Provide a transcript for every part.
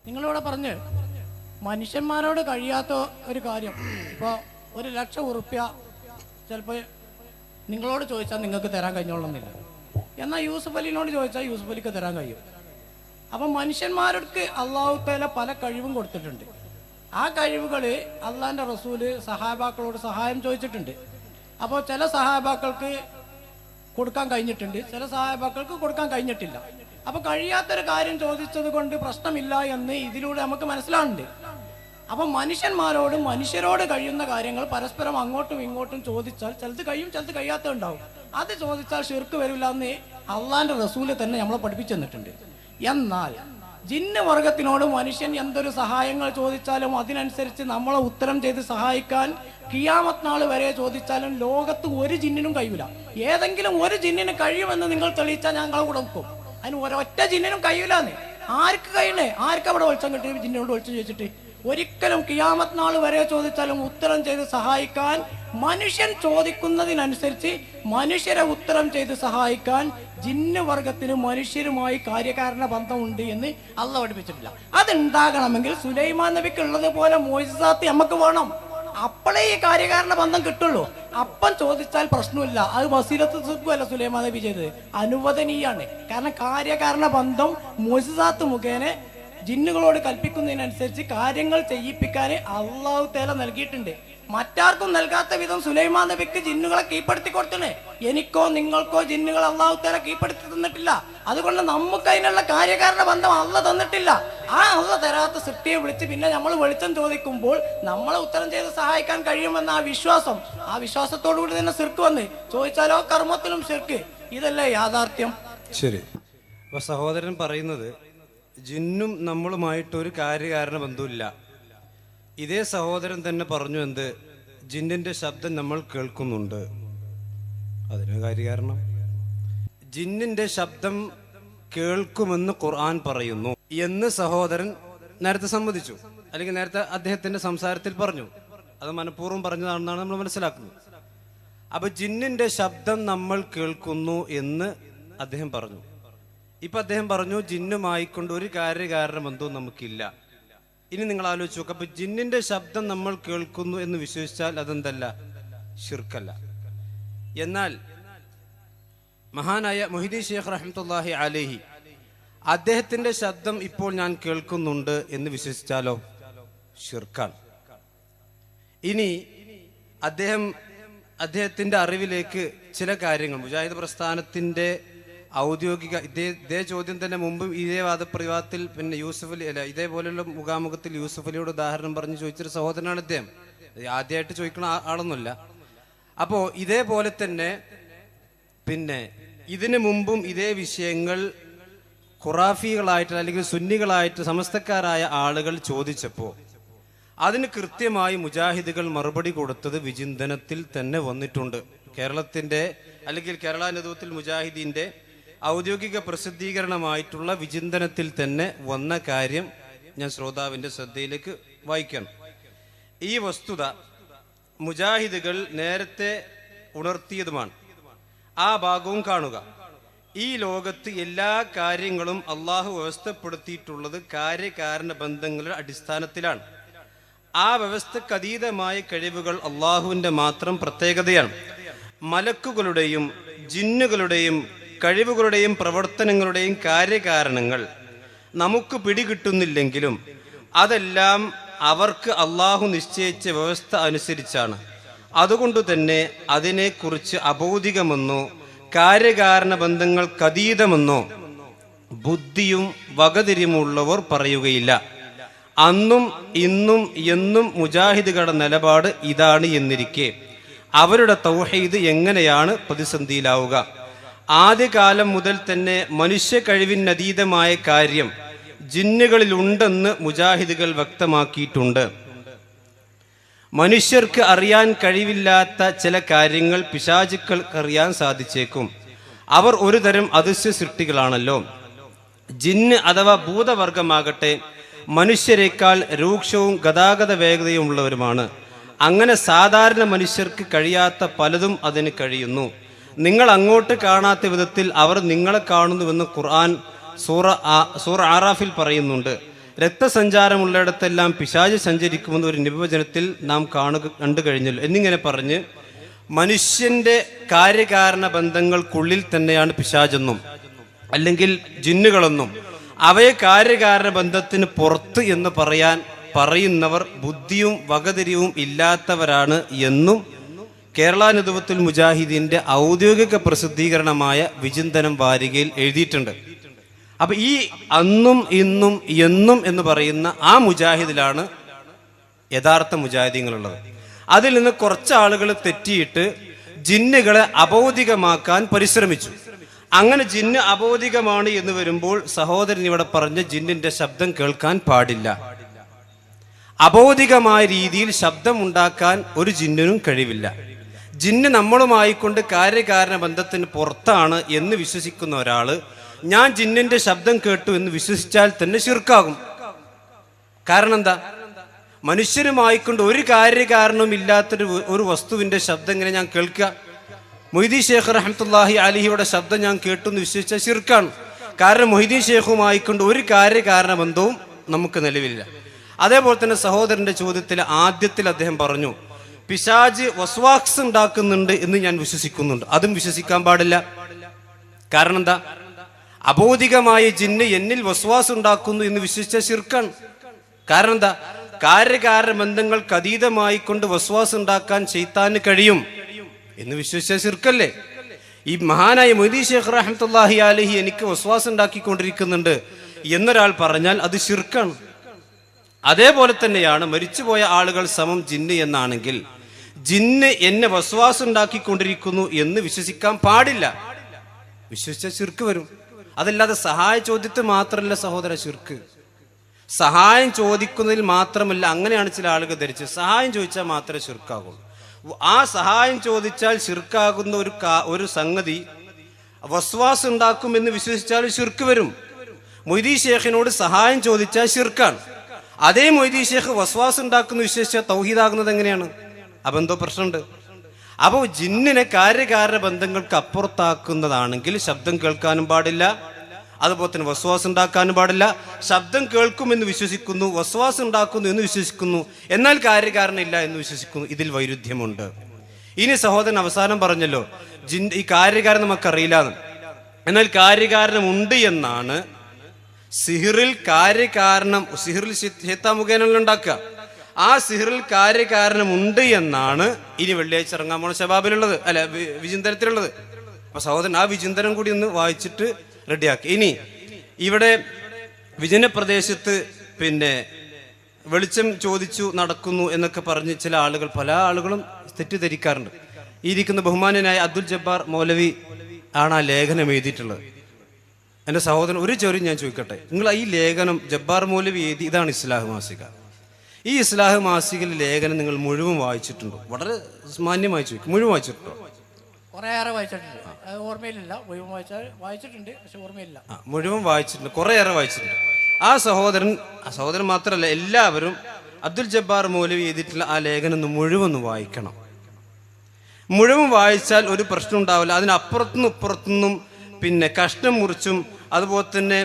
നിങ്ങളിവിടെ പറഞ്ഞ് മനുഷ്യന്മാരോട് കഴിയാത്ത ഒരു കാര്യം. ഇപ്പോൾ 1,00,000 ഉറുപ്പ്യ ചിലപ്പോൾ നിങ്ങളോട് ചോദിച്ചാൽ നിങ്ങൾക്ക് തരാൻ കഴിഞ്ഞോളന്നില്ല. എന്നാൽ യൂസുഫ് അലിനോട് ചോദിച്ചാൽ യൂസുഫ് അലിക്ക് തരാൻ കഴിയും. അപ്പം മനുഷ്യന്മാർക്ക് അള്ളാഹു തആല പല കഴിവും കൊടുത്തിട്ടുണ്ട്. ആ കഴിവുകൾ അള്ളാഹിൻ്റെ റസൂല് സഹാബാക്കളോട് സഹായം ചോദിച്ചിട്ടുണ്ട്. അപ്പോൾ ചില സഹാബാക്കൾക്ക് കൊടുക്കാൻ കഴിഞ്ഞിട്ടുണ്ട്, ചില സഹാബാക്കൾക്ക് കൊടുക്കാൻ കഴിഞ്ഞിട്ടില്ല. അപ്പോൾ കഴിയാത്തൊരു കാര്യം ചോദിച്ചത് കൊണ്ട് പ്രശ്നമില്ല എന്ന് ഇതിലൂടെ നമുക്ക് മനസ്സിലാവുന്നുണ്ട്. അപ്പം മനുഷ്യരോട് കഴിയുന്ന കാര്യങ്ങൾ പരസ്പരം അങ്ങോട്ടും ഇങ്ങോട്ടും ചോദിച്ചാൽ ചിലത് കഴിയും, ചിലത് കഴിയാത്തതുണ്ടാവും. അത് ചോദിച്ചാൽ ശിർക്ക് വരില്ല എന്ന് അള്ളാഹിൻ്റെ റസൂല് തന്നെ നമ്മളെ പഠിപ്പിച്ചു തന്നിട്ടുണ്ട്. എന്നാൽ ജിന്ന് വർഗത്തിനോട് മനുഷ്യൻ എന്തൊരു സഹായങ്ങൾ ചോദിച്ചാലും അതിനനുസരിച്ച് നമ്മളെ ഉത്തരം ചെയ്ത് സഹായിക്കാൻ ഖിയാമത്ത് നാൾ വരെ ചോദിച്ചാലും ലോകത്ത് ഒരു ജിന്നിനും കഴിയില്ല. ഏതെങ്കിലും ഒരു ജിന്നിന് കഴിയുമെന്ന് നിങ്ങൾ തെളിയിച്ചാൽ ഞങ്ങളെ കൂടെ നോക്കും. അതിന് ഒരൊറ്റ ജിന്നിനും കഴിയില്ലാന്ന്. ആർക്ക് കഴിയണേ? ആർക്ക് അവിടെ വെളിച്ചം കിട്ടി? ജിന്നിനോട് വെളിച്ചം ചോദിച്ചിട്ട് ഒരിക്കലും ഖിയാമത്ത് നാൾ വരെ ചോദിച്ചാലും ഉത്തരം ചെയ്ത് സഹായിക്കാൻ മനുഷ്യൻ ചോദിക്കുന്നതിനനുസരിച്ച് മനുഷ്യരെ ഉത്തരം ചെയ്ത് സഹായിക്കാൻ ജിന്ന് വർഗത്തിന് മനുഷ്യരുമായി കാര്യകാരണ ബന്ധമുണ്ട് എന്ന് അള്ളാഹ് പഠിപ്പിച്ചിട്ടില്ല. അതുണ്ടാകണമെങ്കിൽ സുലൈമാൻ നബിക്ക് ഉള്ളതുപോലെ മോയിസാത്ത് നമുക്ക് വേണം. അപ്പോഴേ ഈ കാര്യകാരണ ബന്ധം കിട്ടുള്ളൂ. അപ്പം ചോദിച്ചാൽ പ്രശ്നമില്ല. അത് വസീലത്ത് സുഖമല്ല സുലൈമാൻ നബി ചെയ്തത്, അനുവദനീയാണ്. കാരണം കാര്യകാരണ ബന്ധം മോയിസാത്ത് മുഖേന ജിന്നുകളോട് കൽപ്പിക്കുന്നതിനനുസരിച്ച് കാര്യങ്ങൾ ചെയ്യിപ്പിക്കാൻ അള്ളാഹു തആല നൽകിയിട്ടുണ്ട്. മറ്റാർക്കും നൽകാത്ത വിധം സുലൈമാൻ നബിക്ക് ജിന്നുകളെ കീഴ്പ്പെടുത്തി കൊടുത്തേ. എനിക്കോ നിങ്ങൾക്കോ ജിന്നുകൾ അള്ളാഹു തആല കീഴ്പ്പെടുത്തി തന്നിട്ടില്ല. അതുകൊണ്ട് നമുക്ക് അതിനുള്ള കാര്യകാരണ ബന്ധം അള്ളാഹ് തന്നിട്ടില്ല. ആ അള്ളാഹ് തരാത്ത സൃഷ്ടിയെ വിളിച്ച് പിന്നെ നമ്മൾ വെളിച്ചം ചോദിക്കുമ്പോൾ നമ്മളെ ഉത്തരം ചെയ്ത് സഹായിക്കാൻ കഴിയുമെന്ന ആ വിശ്വാസത്തോടു കൂടി തന്നെ ശിർക്ക് വന്ന് ചോദിച്ചാലോ കർമ്മത്തിലും ശിർക്ക്. ഇതല്ലേ യാഥാർത്ഥ്യം? ശരി. അപ്പൊ സഹോദരൻ പറയുന്നത് ജിന്നും നമ്മളുമായിട്ടൊരു കാര്യകാരണ ബന്ധമില്ല. ഇതേ സഹോദരൻ തന്നെ പറഞ്ഞു എന്ത്, ജിന്നിന്റെ ശബ്ദം നമ്മൾ കേൾക്കുന്നുണ്ട്. അതിന് കാര്യകാരണം ജിന്നിന്റെ ശബ്ദം കേൾക്കുമെന്ന് ഖുർആൻ പറയുന്നു എന്ന് സഹോദരൻ നേരത്തെ സമ്മതിച്ചു, അല്ലെങ്കിൽ നേരത്തെ അദ്ദേഹത്തിന്റെ സംസാരത്തിൽ പറഞ്ഞു. അത് മനഃപൂർവ്വം പറഞ്ഞതാണെന്നാണ് നമ്മൾ മനസ്സിലാക്കുന്നത്. അപ്പൊ ജിന്നിന്റെ ശബ്ദം നമ്മൾ കേൾക്കുന്നു എന്ന് അദ്ദേഹം പറഞ്ഞു. ഇപ്പൊ അദ്ദേഹം പറഞ്ഞു ജിന്നുമായിക്കൊണ്ട് ഒരു കാര്യകാരണ ബന്ധവും നമുക്കില്ല. ഇനി നിങ്ങൾ ആലോചിച്ച് നോക്കുക. അപ്പൊ ജിന്നിന്റെ ശബ്ദം നമ്മൾ കേൾക്കുന്നു എന്ന് വിശ്വസിച്ചാൽ അതെന്തല്ല? ശിർക്കല്ല. എന്നാൽ മഹാനായ മുഹീദ്ദീൻ ശൈഖ് റഹ്മത്തുള്ളാഹി അലൈഹി അദ്ദേഹത്തിന്റെ ശബ്ദം ഇപ്പോൾ ഞാൻ കേൾക്കുന്നുണ്ട് എന്ന് വിശ്വസിച്ചാലോ? ശിർക്കാണ്. ഇനി അദ്ദേഹത്തിന്റെ അറിവിലേക്ക് ചില കാര്യങ്ങൾ മുജാഹിദ് പ്രസ്ഥാനത്തിന്റെ ഔദ്യോഗിക ഇതേ ചോദ്യം തന്നെ മുമ്പും ഇതേ വാദപ്രതിവാദത്തിൽ പിന്നെ യൂസുഫ് അലി അല്ല ഇതേപോലെയുള്ള മുഖാമുഖത്തിൽ യൂസുഫ് അലിയോട് ഉദാഹരണം പറഞ്ഞ് ചോദിച്ചൊരു സഹോദരനാണ് ഇദ്ദേഹം. ആദ്യമായിട്ട് ചോദിക്കുന്ന ആളൊന്നുമില്ല. അപ്പോ ഇതേപോലെ തന്നെ പിന്നെ ഇതിനു മുമ്പും ഇതേ വിഷയങ്ങൾ ഖുറാഫികളായിട്ട് അല്ലെങ്കിൽ സുന്നികളായിട്ട് സമസ്തക്കാരായ ആളുകൾ ചോദിച്ചപ്പോൾ അതിന് കൃത്യമായി മുജാഹിദുകൾ മറുപടി കൊടുത്തത് വിചിന്തനത്തിൽ തന്നെ വന്നിട്ടുണ്ട്. കേരളത്തിന്റെ അല്ലെങ്കിൽ കേരള നേതൃത്വത്തിൽ മുജാഹിദീന്റെ ഔദ്യോഗിക പ്രസിദ്ധീകരണമായിട്ടുള്ള വിചിന്തനത്തിൽ തന്നെ വന്ന കാര്യം ഞാൻ ശ്രോതാവിന്റെ ശ്രദ്ധയിലേക്ക് വായിക്കണം. ഈ വസ്തുത മുജാഹിദുകൾ നേരത്തെ ഉണർത്തിയതുമാണ്. ആ ഭാഗവും കാണുക. ഈ ലോകത്ത് എല്ലാ കാര്യങ്ങളും അള്ളാഹു വ്യവസ്ഥപ്പെടുത്തിയിട്ടുള്ളത് കാര്യകാരണ ബന്ധങ്ങളുടെ അടിസ്ഥാനത്തിലാണ്. ആ വ്യവസ്ഥക്ക് അതീതമായ കഴിവുകൾ അള്ളാഹുവിന്റെ മാത്രം പ്രത്യേകതയാണ്. മലക്കുകളുടെയും ജിന്നുകളുടെയും കഴിവുകളുടെയും പ്രവർത്തനങ്ങളുടെയും കാര്യകാരണങ്ങൾ നമുക്ക് പിടികിട്ടുന്നില്ലെങ്കിലും അതെല്ലാം അവർക്ക് അള്ളാഹു നിശ്ചയിച്ച വ്യവസ്ഥ അനുസരിച്ചാണ്. അതുകൊണ്ട് തന്നെ അതിനെക്കുറിച്ച് അബൗദികമെന്നോ കാര്യകാരണ ബന്ധങ്ങൾക്കതീതമെന്നോ ബുദ്ധിയും വകതിരിമുള്ളവർ പറയുകയില്ല. അന്നും ഇന്നും എന്നും മുജാഹിദുകളുടെ നിലപാട് ഇതാണ് എന്നിരിക്കെ അവരുടെ തൗഹീദ് എങ്ങനെയാണ് പ്രതിസന്ധിയിലാവുക? ആദ്യകാലം മുതൽ തന്നെ മനുഷ്യ കഴിവിനതീതമായ കാര്യം ജിന്നുകളിലുണ്ടെന്ന് മുജാഹിദുകൾ വ്യക്തമാക്കിയിട്ടുണ്ട്. മനുഷ്യർക്ക് അറിയാൻ കഴിവില്ലാത്ത ചില കാര്യങ്ങൾ പിശാചുക്കൾക്ക് അറിയാൻ സാധിച്ചേക്കും. അവർ ഒരു തരം അദൃശ്യ സൃഷ്ടികളാണല്ലോ. ജിന്ന് അഥവാ ഭൂതവർഗമാകട്ടെ മനുഷ്യരെക്കാൾ രൂക്ഷവും ഗതാഗത വേഗതയും ഉള്ളവരുമാണ്. അങ്ങനെ സാധാരണ മനുഷ്യർക്ക് കഴിയാത്ത പലതും അതിന് കഴിയുന്നു. നിങ്ങൾ അങ്ങോട്ട് കാണാത്ത വിധത്തിൽ അവർ നിങ്ങളെ കാണുന്നുവെന്ന് ഖുർആൻ സൂറ ആറാഫിൽ പറയുന്നുണ്ട്. രക്തസഞ്ചാരമുള്ളിടത്തെല്ലാം പിശാച് സഞ്ചരിക്കുമെന്ന് ഒരു നിബവചനത്തിൽ നാം കണ്ടു കഴിഞ്ഞല്ലോ എന്നിങ്ങനെ പറഞ്ഞ് മനുഷ്യന്റെ കാര്യകാരണ ബന്ധങ്ങൾക്കുള്ളിൽ തന്നെയാണ് പിശാചെന്നും അല്ലെങ്കിൽ ജിന്നുകളെന്നും അവയെ കാര്യകാരണ ബന്ധത്തിന് പുറത്ത് എന്ന് പറയുന്നവർ ബുദ്ധിയും വകതിരിവും ഇല്ലാത്തവരാണ് എന്നും കേരള നദുവത്തുൽ മുജാഹിദീന്റെ ഔദ്യോഗിക പ്രസിദ്ധീകരണമായ വിചിന്തനം വാരികയിൽ എഴുതിയിട്ടുണ്ട്. അപ്പൊ ഈ അന്നും ഇന്നും എന്നും എന്ന് പറയുന്ന ആ മുജാഹിദിലാണ് യഥാർത്ഥ മുജാഹിദീങ്ങളുള്ളത്. അതിൽ നിന്ന് കുറച്ച് ആളുകൾ തെറ്റിയിട്ട് ജിന്നുകളെ അബൗദികമാക്കാൻ പരിശ്രമിച്ചു. അങ്ങനെ ജിന്ന് അബൗദികമാണ് എന്ന് വരുമ്പോൾ സഹോദരൻ ഇവിടെ പറഞ്ഞ ജിന്നിന്റെ ശബ്ദം കേൾക്കാൻ പാടില്ല. അബൗദികമായ രീതിയിൽ ശബ്ദം ഉണ്ടാക്കാൻ ഒരു ജിന്നിനും കഴിവില്ല. ജിന്ന് നമ്മളുമായിക്കൊണ്ട് കാര്യകാരണ ബന്ധത്തിന് പുറത്താണ് എന്ന് വിശ്വസിക്കുന്ന ഒരാള് ഞാൻ ജിന്നിന്റെ ശബ്ദം കേട്ടു എന്ന് വിശ്വസിച്ചാൽ തന്നെ ശിർക്കാകും. കാരണം എന്താ? മനുഷ്യരുമായിക്കൊണ്ട് ഒരു കാര്യകാരണവും ഇല്ലാത്തൊരു ഒരു വസ്തുവിന്റെ ശബ്ദം എങ്ങനെ ഞാൻ കേൾക്കുക? മൊയ്തീൻ ഷേഖ് റഹ്മത്തുള്ളാഹി അലൈഹിയുടെ ശബ്ദം ഞാൻ കേട്ടു എന്ന് വിശ്വസിച്ച ശിർക്കാണ്. കാരണം മൊയ്തീൻ ഷേഖുമായിക്കൊണ്ട് ഒരു കാര്യകാരണ ബന്ധവും നമുക്ക് നിലവിലില്ല. അതേപോലെ തന്നെ സഹോദരന്റെ ചോദ്യത്തിൽ ആദ്യത്തിൽ അദ്ദേഹം പറഞ്ഞു പിശാച് വസ്വാസ് ഉണ്ടാക്കുന്നുണ്ട് എന്ന് ഞാൻ വിശ്വസിക്കുന്നുണ്ട്. അതും വിശ്വസിക്കാൻ പാടില്ല. കാരണം എന്താ? അബോധികമായ ജിന്ന് എന്നിൽ വസ്വാസ് ഉണ്ടാക്കുന്നു എന്ന് വിശ്വസിച്ച ശിർക്കാണ്. കാരണം എന്താ? കാര്യകാരണ ബന്ധങ്ങൾക്ക് അതീതമായി കൊണ്ട് വസ്വാസ് ഉണ്ടാക്കാൻ ശൈത്താന് കഴിയും എന്ന് വിശ്വസിച്ച ശിർക്കല്ലേ? ഈ മഹാനായ മൊയ്തീൻ ഷേഖ് റഹ്മത്തുള്ളാഹി അലൈഹി എനിക്ക് വസ്വാസ് ഉണ്ടാക്കിക്കൊണ്ടിരിക്കുന്നുണ്ട് എന്നൊരാൾ പറഞ്ഞാൽ അത് ശിർക്കാണ്. അതേപോലെ തന്നെയാണ് മരിച്ചുപോയ ആളുകൾ സമം ജിന്ന് എന്നാണെങ്കിൽ ജിന്ന് എന്നെ വസ്വാസ് ഉണ്ടാക്കിക്കൊണ്ടിരിക്കുന്നു എന്ന് വിശ്വസിക്കാൻ പാടില്ല. വിശ്വസിച്ച ശിർക്ക് വരും. അതല്ലാതെ സഹായ ചോദ്യത്തിൽ മാത്രമല്ല സഹോദര ശിർക്ക്. സഹായം ചോദിക്കുന്നതിൽ മാത്രമല്ല. അങ്ങനെയാണ് ചില ആളുകൾ ധരിച്ചത് സഹായം ചോദിച്ചാൽ മാത്രമേ ശിർക്കാകുള്ളൂ. ആ സഹായം ചോദിച്ചാൽ ശിർക്കാകുന്ന ഒരു സംഗതി വസ്വാസ് ഉണ്ടാക്കും എന്ന് വിശ്വസിച്ചാൽ ശിർക്ക് വരും. മൊയ്തീൻ ഷേഖിനോട് സഹായം ചോദിച്ചാൽ ശിർക്കാണ്. അതേ മൊയ്തീൻ ഷേഖ് വസ്വാസ് ഉണ്ടാക്കുന്ന വിശ്വസിച്ചാൽ തൗഹീദാകുന്നത് എങ്ങനെയാണ്? അപ്പൊ എന്തോ പ്രശ്നമുണ്ട്. അപ്പോൾ ജിന്നിനെ കാര്യകാരണ ബന്ധങ്ങൾക്ക് അപ്പുറത്താക്കുന്നതാണെങ്കിൽ ശബ്ദം കേൾക്കാനും പാടില്ല, അതുപോലെ തന്നെ വസ്വാസ് ഉണ്ടാക്കാനും പാടില്ല. ശബ്ദം കേൾക്കുമെന്ന് വിശ്വസിക്കുന്നു, വസ്വാസ് ഉണ്ടാക്കുന്നു എന്ന് വിശ്വസിക്കുന്നു, എന്നാൽ കാര്യകാരണം ഇല്ല എന്ന് വിശ്വസിക്കുന്നു. ഇതിൽ വൈരുദ്ധ്യമുണ്ട്. ഇനി സഹോദരൻ അവസാനം പറഞ്ഞല്ലോ ഈ കാര്യകാരണം നമുക്കറിയില്ല, എന്നാൽ കാര്യകാരണം ഉണ്ട് എന്നാണ് സിഹിറിൽ കാര്യകാരണം. സിഹിറിൽ ശൈത്താൻ മുഖേന ഉണ്ടാക്കുക. ആ സിഹിറിൽ കാര്യകാരണം ഉണ്ട് എന്നാണ് ഇനി വെള്ളിയാഴ്ച ഇറങ്ങാൻ പോണ ശബാബിലുള്ളത്, അല്ല വിചിന്തനത്തിലുള്ളത്. അപ്പൊ സഹോദരൻ ആ വിചിന്തനം കൂടി ഒന്ന് വായിച്ചിട്ട് റെഡിയാക്കി. ഇനി ഇവിടെ വിജന പ്രദേശത്ത് വെളിച്ചം ചോദിച്ചു നടക്കുന്നു എന്നൊക്കെ പറഞ്ഞ് ചില ആളുകൾ, പല ആളുകളും തെറ്റിദ്ധരിക്കാറുണ്ട്. ഈ ഇരിക്കുന്ന ബഹുമാനനായ അബ്ദുൽ ജബ്ബാർ മൗലവി ആണ് ആ ലേഖനം എഴുതിയിട്ടുള്ളത്. എൻ്റെ സഹോദരൻ ഒരു ചോദ്യം ഞാൻ ചോദിക്കട്ടെ. നിങ്ങൾ ഈ ലേഖനം ജബ്ബാർ മൗലവി എഴുതി, ഇതാണ് ഇസ്ലാഹ് മാസിക. ഈ ഇസ്ലാഹ് മാസികയിലെ ലേഖനം നിങ്ങൾ മുഴുവൻ വായിച്ചിട്ടുണ്ടോ? വളരെ മാന്യമായി ചോദിക്കും, മുഴുവൻ വായിച്ചിട്ടുണ്ടോ? കുറേയേറെ വായിച്ചിട്ടുണ്ട്, ഓർമ്മയിലില്ല. മുഴുവൻ വായിച്ചിട്ടുണ്ട്, പക്ഷെ ഓർമ്മയില്ല. മുഴുവൻ വായിച്ചിട്ടുണ്ട്, കുറേയേറെ വായിച്ചിട്ടുണ്ട്. ആ സഹോദരൻ മാത്രമല്ല എല്ലാവരും അബ്ദുൽ ജബ്ബാർ മൗലവി എഴുതിയിട്ടുള്ള ആ ലേഖനം ഒന്ന് മുഴുവൻ വായിക്കണം. മുഴുവൻ വായിച്ചാൽ ഒരു പ്രശ്നം ഉണ്ടാവില്ല. അതിനപ്പുറത്തുനിന്നും ഇപ്പുറത്തുനിന്നും കഷ്ണം മുറിച്ചും അതുപോലെ തന്നെ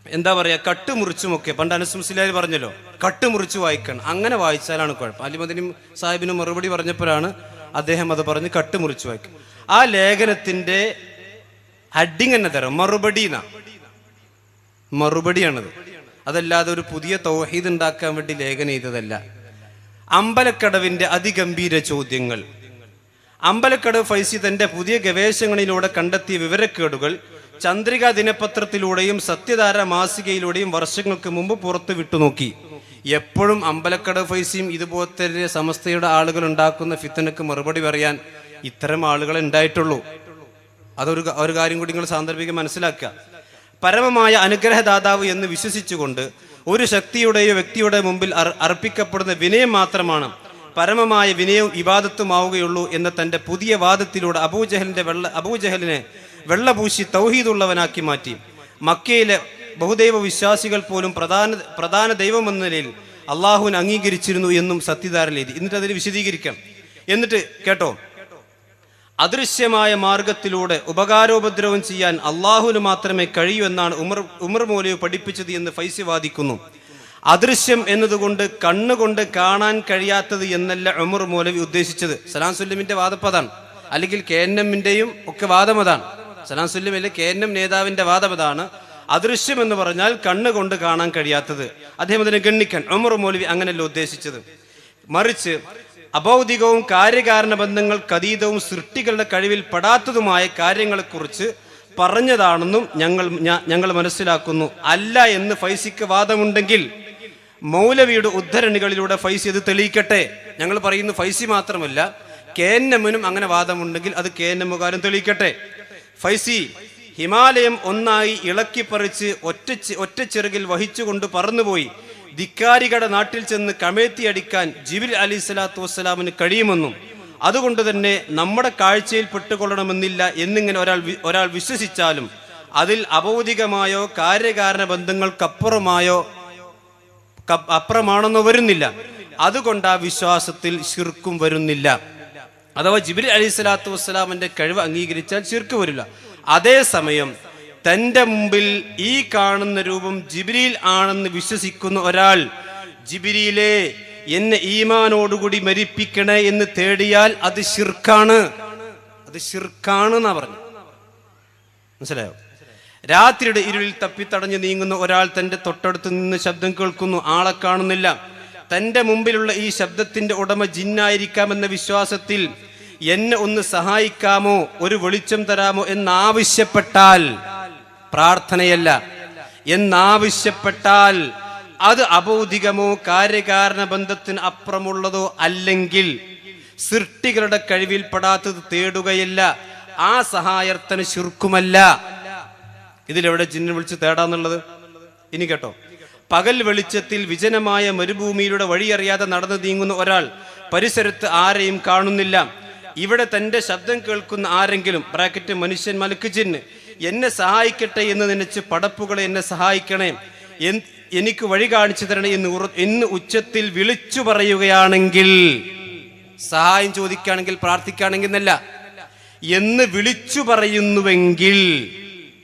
എന്താ പറയുക കട്ടുമുറിച്ചുമൊക്കെ പണ്ട് അനസ് മുസ്ലിയാർ പറഞ്ഞല്ലോ, കട്ടുമുറിച്ച് വായിക്കണം. അങ്ങനെ വായിച്ചാലാണ് കുഴപ്പം. അലിമദനി സാഹിബിന് മറുപടി പറഞ്ഞപ്പോഴാണ് അദ്ദേഹം അത് പറഞ്ഞ് കട്ടുമുറിച്ച് വായിക്കും. ആ ലേഖനത്തിന്റെ ഹഡിങ് തന്നെ തരാം, മറുപടിയാണത്. അതല്ലാതെ ഒരു പുതിയ തൗഹീദ് ഉണ്ടാക്കാൻ വേണ്ടി ലേഖനം ചെയ്തതല്ല. അമ്പലക്കടവിന്റെ അതിഗംഭീര ചോദ്യങ്ങൾ. അമ്പലക്കടവ് ഫൈസി തന്റെ പുതിയ ഗവേഷണങ്ങളിലൂടെ കണ്ടെത്തിയ വിവരക്കേടുകൾ ചന്ദ്രിക ദിനപത്രത്തിലൂടെയും സത്യധാര മാസികയിലൂടെയും വർഷങ്ങൾക്ക് മുമ്പ് പുറത്തു വിട്ടുനോക്കി. എപ്പോഴും അമ്പലക്കടവ് ഫൈസിയും ഇതുപോലത്തെ സമസ്തയുടെ ആളുകൾ ഉണ്ടാക്കുന്ന ഫിത്തനക്ക് മറുപടി പറയാൻ ഇത്തരം ആളുകളെ ഉണ്ടായിട്ടുള്ളൂ. ഒരു കാര്യം കൂടി നിങ്ങൾ സാന്ദർഭികം മനസ്സിലാക്കുക. പരമമായ അനുഗ്രഹദാതാവ് എന്ന് വിശ്വസിച്ചുകൊണ്ട് ഒരു ശക്തിയുടെയോ വ്യക്തിയുടെ മുമ്പിൽ അർപ്പിക്കപ്പെടുന്ന വിനയം മാത്രമാണ് പരമമായ വിനയവും ഇബാദത്തുമാവുകയുള്ളൂ എന്ന തന്റെ പുതിയ വാദത്തിലൂടെ അബൂജഹലിനെ വെള്ളപൂശി തൗഹീദുള്ളവനാക്കി മാറ്റി. മക്കയിലെ ബഹുദൈവ വിശ്വാസികൾ പോലും പ്രധാന ദൈവമെന്ന നിലയിൽ അള്ളാഹുവിനെ അംഗീകരിച്ചിരുന്നു എന്നും സത്യധാരയിൽ എഴുതി. എന്നിട്ട് അതിൽ വിശദീകരിക്കാം. എന്നിട്ട് കേട്ടോ, അദൃശ്യമായ മാർഗത്തിലൂടെ ഉപകാരോപദ്രവം ചെയ്യാൻ അള്ളാഹുവിന് മാത്രമേ കഴിയൂ എന്നാണ് ഉമർ മൗലവി പഠിപ്പിച്ചത് എന്ന് ഫൈസി വാദിക്കുന്നു. അദൃശ്യം എന്നതുകൊണ്ട് കണ്ണുകൊണ്ട് കാണാൻ കഴിയാത്തത് എന്നല്ല ഉമർ മൗലവി ഉദ്ദേശിച്ചത്. സലാം സുല്ലമിന്റെ വാദപ്പതാണ്, അല്ലെങ്കിൽ KNMന്റെയും ഒക്കെ വാദമതാണ്. സലാം സുല്ലം അല്ലെ KNM നേതാവിന്റെ വാദമതാണ്. അദൃശ്യം എന്ന് പറഞ്ഞാൽ കണ്ണുകൊണ്ട് കാണാൻ കഴിയാത്തത്. അദ്ദേഹം അതിനെ ഗണ്ണിക്കാൻ ഉമർ മൗലവി അങ്ങനെയല്ല ഉദ്ദേശിച്ചത്. മറിച്ച് അഭൗതികവും കാര്യകാരണ ബന്ധങ്ങൾക്ക് അതീതവും സൃഷ്ടികളുടെ കഴിവിൽ പെടാത്തതുമായ കാര്യങ്ങളെക്കുറിച്ച് പറഞ്ഞതാണെന്നും ഞങ്ങൾ മനസ്സിലാക്കുന്നു. അല്ല എന്ന് ഫൈസിക്ക് വാദമുണ്ടെങ്കിൽ മൗലവിയുടെ ഉദ്ധരണികളിലൂടെ ഫൈസി അത് തെളിയിക്കട്ടെ. ഞങ്ങൾ പറയുന്നു ഫൈസി മാത്രമല്ല, KNMനും അങ്ങനെ വാദമുണ്ടെങ്കിൽ അത് KNMകാരും തെളിയിക്കട്ടെ. ഫൈസി ഹിമാലയം ഒന്നായി ഇളക്കിപ്പറിച്ച് ഒറ്റച്ചെറുകിൽ വഹിച്ചുകൊണ്ട് പറന്നുപോയി ധിക്കാരികളുടെ നാട്ടിൽ ചെന്ന് കമഴ്ത്തി അടിക്കാൻ ജിബ്രീൽ അലൈഹി സ്വലാത്തു വസ്സലാമിന് കഴിയുമെന്നും അതുകൊണ്ട് തന്നെ നമ്മുടെ കാഴ്ചയിൽ പെട്ടുകൊള്ളണമെന്നില്ല എന്നിങ്ങനെ ഒരാൾ വിശ്വസിച്ചാലും അതിൽ അഭൗതികമായോ കാര്യകാരണ അപ്പുറമാണെന്നോ വരുന്നില്ല. അതുകൊണ്ട് ആ വിശ്വാസത്തിൽ ശിർക്കും വരുന്നില്ല. അഥവാ ജിബ്രീൽ അലൈഹി സ്വലാത്തു വസ്സലാമിന്റെ കഴിവ് അംഗീകരിച്ചാൽ ശിർക്ക് വരില്ല. അതേസമയം തന്റെ മുമ്പിൽ ഈ കാണുന്ന രൂപം ജിബ്രീൽ ആണെന്ന് വിശ്വസിക്കുന്ന ഒരാൾ ജിബ്രീലേ എന്നെ ഈമാനോടുകൂടി മരിപ്പിക്കണേ എന്ന് തേടിയാൽ അത് ശിർക്കാണ്. എന്നാ പറഞ്ഞു. മനസ്സിലായോ? രാത്രിയുടെ ഇരുളിൽ തപ്പിത്തടഞ്ഞ് നീങ്ങുന്ന ഒരാൾ തന്റെ തൊട്ടടുത്ത് നിന്ന് ശബ്ദം കേൾക്കുന്നു, ആളെ കാണുന്നില്ല. തന്റെ മുമ്പിലുള്ള ഈ ശബ്ദത്തിന്റെ ഉടമ ജിന്നായിരിക്കാമെന്ന വിശ്വാസത്തിൽ എന്നെ ഒന്ന് സഹായിക്കാമോ, ഒരു വെളിച്ചം തരാമോ എന്നാവശ്യപ്പെട്ടാൽ, പ്രാർത്ഥനയല്ല, എന്നാവശ്യപ്പെട്ടാൽ അത് അഭൗതികമോ കാര്യകാരണ ബന്ധത്തിന് അപ്പുറമുള്ളതോ അല്ലെങ്കിൽ സൃഷ്ടികളുടെ കഴിവിൽപ്പെടാത്തത് തേടുകയല്ല. ആ സഹായർത്ഥന ശിർക്കുമല്ല. ഇതിലെവിടെ ജിന്നിനെ വിളിച്ച് തേടാന്നുള്ളത്? ഇനി കേട്ടോ. പകൽ വെളിച്ചത്തിൽ വിജനമായ മരുഭൂമിയിലൂടെ വഴിയറിയാതെ നടന്നു നീങ്ങുന്ന ഒരാൾ പരിസരത്ത് ആരെയും കാണുന്നില്ല. ഇവിടെ തന്റെ ശബ്ദം കേൾക്കുന്ന ആരെങ്കിലും മനുഷ്യൻ മലക്ക് ജിന്ന് എന്നെ സഹായിക്കട്ടെ എന്ന് നനച്ച് പടപ്പുകളെ എന്നെ സഹായിക്കണേ, എനിക്ക് വഴി കാണിച്ചു തരണേ എന്ന് ഉച്ചത്തിൽ വിളിച്ചു പറയുകയാണെങ്കിൽ, സഹായം ചോദിക്കുകയാണെങ്കിൽ പ്രാർത്ഥിക്കുകയാണെങ്കിൽ എന്നല്ല, എന്ന് വിളിച്ചു പറയുന്നുവെങ്കിൽ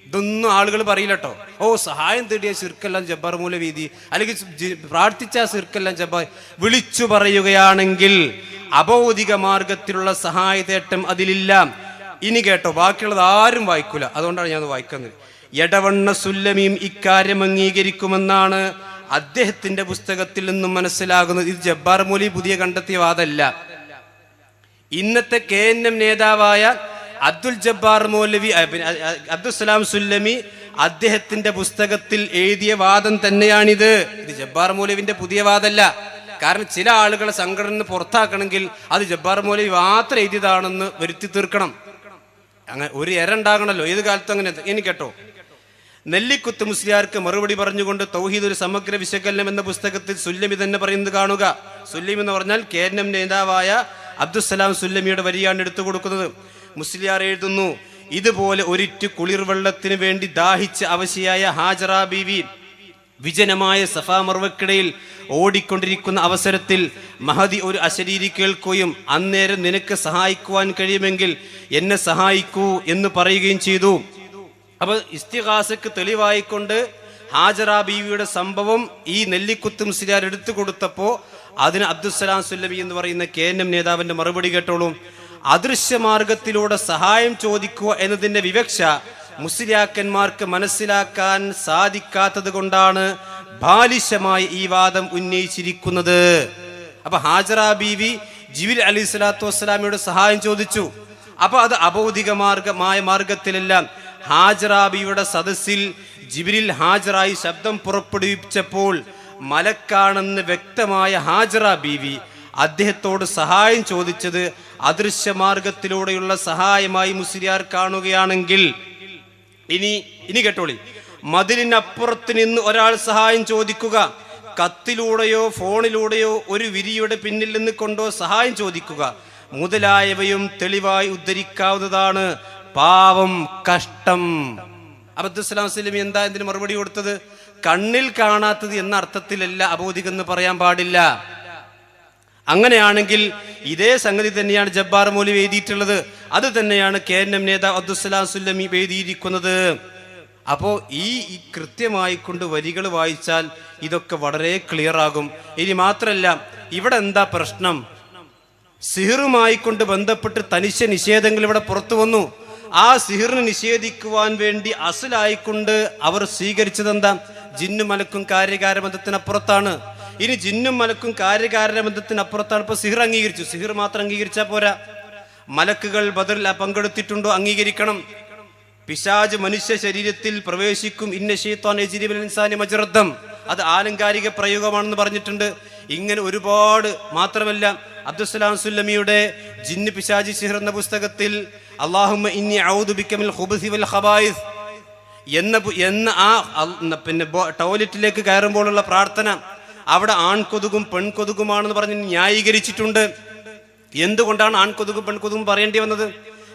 ഇതൊന്നും ആളുകൾ പറയില്ല കേട്ടോ. ഓ സഹായം തേടിയ ശിർക്കെല്ലാം ജബ്ബാർ മൗലവി, അല്ലെങ്കിൽ പ്രാർത്ഥിച്ച ശിർക്കെല്ലാം ജബ്ബാർ. വിളിച്ചു പറയുകയാണെങ്കിൽ അഭൗതിക മാർഗത്തിലുള്ള സഹായതേട്ടം അതിലില്ല. ഇനി കേട്ടോ, ബാക്കിയുള്ളത് ആരും വായിക്കൂല, അതുകൊണ്ടാണ് ഞാൻ വായിക്കുന്നത്. എടവണ്ണ സുല്ലമിയും ഇക്കാര്യം അംഗീകരിക്കുമെന്നാണ് അദ്ദേഹത്തിന്റെ പുസ്തകത്തിൽ നിന്നും മനസ്സിലാകുന്നത്. ഇത് ജബ്ബാർ മൗലവി പുതിയ കണ്ടെത്തിയ വാദമല്ല. ഇന്നത്തെ KNM നേതാവായ അബ്ദുൽ ജബ്ബാർ മൗലവി, അബ്ദുസ്സലാം സുല്ലമി അദ്ദേഹത്തിന്റെ പുസ്തകത്തിൽ എഴുതിയ വാദം തന്നെയാണിത്. ഇത് ജബ്ബാർ മൗലവിന്റെ പുതിയ വാദമല്ല. കാരണം ചില ആളുകളെ സംഘടന പുറത്താക്കണമെങ്കിൽ അത് ജബ്ബാർ മൗലവി മാത്രം എഴുതിയതാണെന്ന് വരുത്തി തീർക്കണം. അങ്ങനെ ഒരു ഉണ്ടാകണല്ലോ, ഏത് കാലത്തും അങ്ങനെ. ഇനി കേട്ടോ, നെല്ലിക്കുത്ത് മുസ്ലിയാർക്ക് മറുപടി പറഞ്ഞുകൊണ്ട് തൗഹീദ് ഒരു സമഗ്ര വിശകലനം എന്ന പുസ്തകത്തിൽ സുല്ലമി തന്നെ പറയുന്നത് കാണുക. സുല്ലമി എന്ന് പറഞ്ഞാൽ KNM നേതാവായ അബ്ദുസ്സലാം സുല്ലമിയുടെ വരിയാണ് എടുത്തു കൊടുക്കുന്നത്. മുസ്ലിയാർ എഴുതുന്നു, ഇതുപോലെ ഒരിറ്റു കുളിർവെള്ളത്തിന് വേണ്ടി ദാഹിച്ച അവശയായ ഹാജറ ബീവി വിജനമായ സഫാ മർവക്കിടയിൽ ഓടിക്കൊണ്ടിരിക്കുന്ന അവസരത്തിൽ മഹദി ഒരു അശരീരി കേൾക്കുകയും അന്നേരം നിനക്ക് സഹായിക്കുവാൻ കഴിയുമെങ്കിൽ എന്നെ സഹായിക്കൂ എന്ന് പറയുകയും ചെയ്തു. അപ്പൊ ഇസ്തിഗാസക്ക് തെളിവായിക്കൊണ്ട് ഹാജറ ബീവിയുടെ സംഭവം ഈ നെല്ലിക്കുത്ത് മുസ്ലിയാർ എടുത്തു കൊടുത്തപ്പോ അതിന് അബ്ദുസ്സലാം സുല്ലമി എന്ന് പറയുന്ന KNM നേതാവിന്റെ മറുപടി കേട്ടോളൂ. അദൃശ്യമാർഗത്തിലൂടെ സഹായം ചോദിക്കുക എന്നതിന്റെ വിവക്ഷ മുസ്ലിയാക്കന്മാർക്ക് മനസ്സിലാക്കാൻ സാധിക്കാത്തത് കൊണ്ടാണ് ബാലിശമായി ഈ വാദം ഉന്നയിച്ചിരിക്കുന്നത്. അപ്പൊ ഹാജറ ബീവി ജിബ്രീൽ അലൈഹി സ്വലാത്തു വസ്സലാമിയുടെ സഹായം ചോദിച്ചു. അപ്പൊ അത് അഭൗതിക മാർഗത്തിലെല്ലാം ഹാജറ ബീവിയുടെ സദസ്സിൽ ജിബ്രീൽ ഹാജറായി ശബ്ദം പുറപ്പെടുവിച്ചപ്പോൾ മലക്കാണെന്ന് വ്യക്തമായ ഹാജറ ബീവി അദ്ദേഹത്തോട് സഹായം ചോദിച്ചത് അദൃശ്യമാർഗത്തിലൂടെയുള്ള സഹായമായി മുസ്ലിയാർ കാണുകയാണെങ്കിൽ, ഇനി കേട്ടോളി, മതിലിനപ്പുറത്ത് നിന്ന് ഒരാൾ സഹായം ചോദിക്കുക, കത്തിലൂടെയോ ഫോണിലൂടെയോ ഒരു വിരിയുടെ പിന്നിൽ നിന്ന് കൊണ്ടോ സഹായം ചോദിക്കുക മുതലായവയും തെളിവായി ഉദ്ധരിക്കാവുന്നതാണ്. പാവം, കഷ്ടം. അബ്ദുസ്സലാം സുല്ലമി എന്താ ഇതിന് മറുപടി കൊടുത്തത്? കണ്ണിൽ കാണാത്തത് എന്ന അർത്ഥത്തിലല്ല അബോധികം എന്ന് പറയാൻ പാടില്ല. അങ്ങനെയാണെങ്കിൽ ഇതേ സംഗതി തന്നെയാണ് ജബ്ബാർ മൗലവി എഴുതിയിട്ടുള്ളത്. അത് തന്നെയാണ് KNM നേതാവ് അബ്ദുസ്സലാം സുല്ലമി എഴുതിയിരിക്കുന്നത്. അപ്പോൾ ഈ കൃത്യമായിക്കൊണ്ട് വരികൾ വായിച്ചാൽ ഇതൊക്കെ വളരെ ക്ലിയർ ആകും. ഇനി മാത്രമല്ല, ഇവിടെ എന്താ പ്രശ്നം? സിഹിറുമായി കൊണ്ട് ബന്ധപ്പെട്ട് തനിച്ച നിഷേധങ്ങൾ ഇവിടെ പുറത്തു വന്നു. ആ സിഹിറിനെ നിഷേധിക്കുവാൻ വേണ്ടി അസലായിക്കൊണ്ട് അവർ സ്വീകരിച്ചത് എന്താ? ജിന്നും മലക്കും കാര്യകാര ബന്ധത്തിനപ്പുറത്താണ്. ഇനി ജിന്നും മലക്കും കാര്യകാര ബന്ധത്തിനപ്പുറത്താണ്. ഇപ്പൊ സിഹിർ അംഗീകരിച്ചു. സിഹിർ മാത്രം അംഗീകരിച്ചാൽ പോരാ, മലക്കുകൾ ബദറിൽ പങ്കെടുത്തിട്ടുണ്ടോ? അംഗീകരിക്കണം. പിശാച് മനുഷ്യ ശരീരത്തിൽ പ്രവേശിക്കും. ഇന്ന ശൈത്വാൻ യജ്രി ബിൽ ഇൻസാനി മജ്റദ്ദം, അത് ആലങ്കാരിക പ്രയോഗമാണെന്ന് പറഞ്ഞിട്ടുണ്ട്. ഇങ്ങനെ ഒരുപാട്. മാത്രമല്ല, അബ്ദുസ്സലാം സുല്ലമിയുടെ ജിന്ന് പിശാചി സിഹിർ എന്ന പുസ്തകത്തിൽ അല്ലാഹുമ്മ ഇന്നി അഊദു ബിക മിനൽ ഖുബുസി വൽ ഖബായിസ് എന്ന ആ പിന്നെ ടോയ്ലറ്റിലേക്ക് കയറുമ്പോഴുള്ള പ്രാർത്ഥന അവിടെ ആൺകൊതുകും പെൺകൊതുകുമാണെന്ന് പറഞ്ഞ് ന്യായീകരിച്ചിട്ടുണ്ട്. എന്തുകൊണ്ടാണ് ആൺകൊതുകും പെൺകൊതുകും പറയേണ്ടി വന്നത്?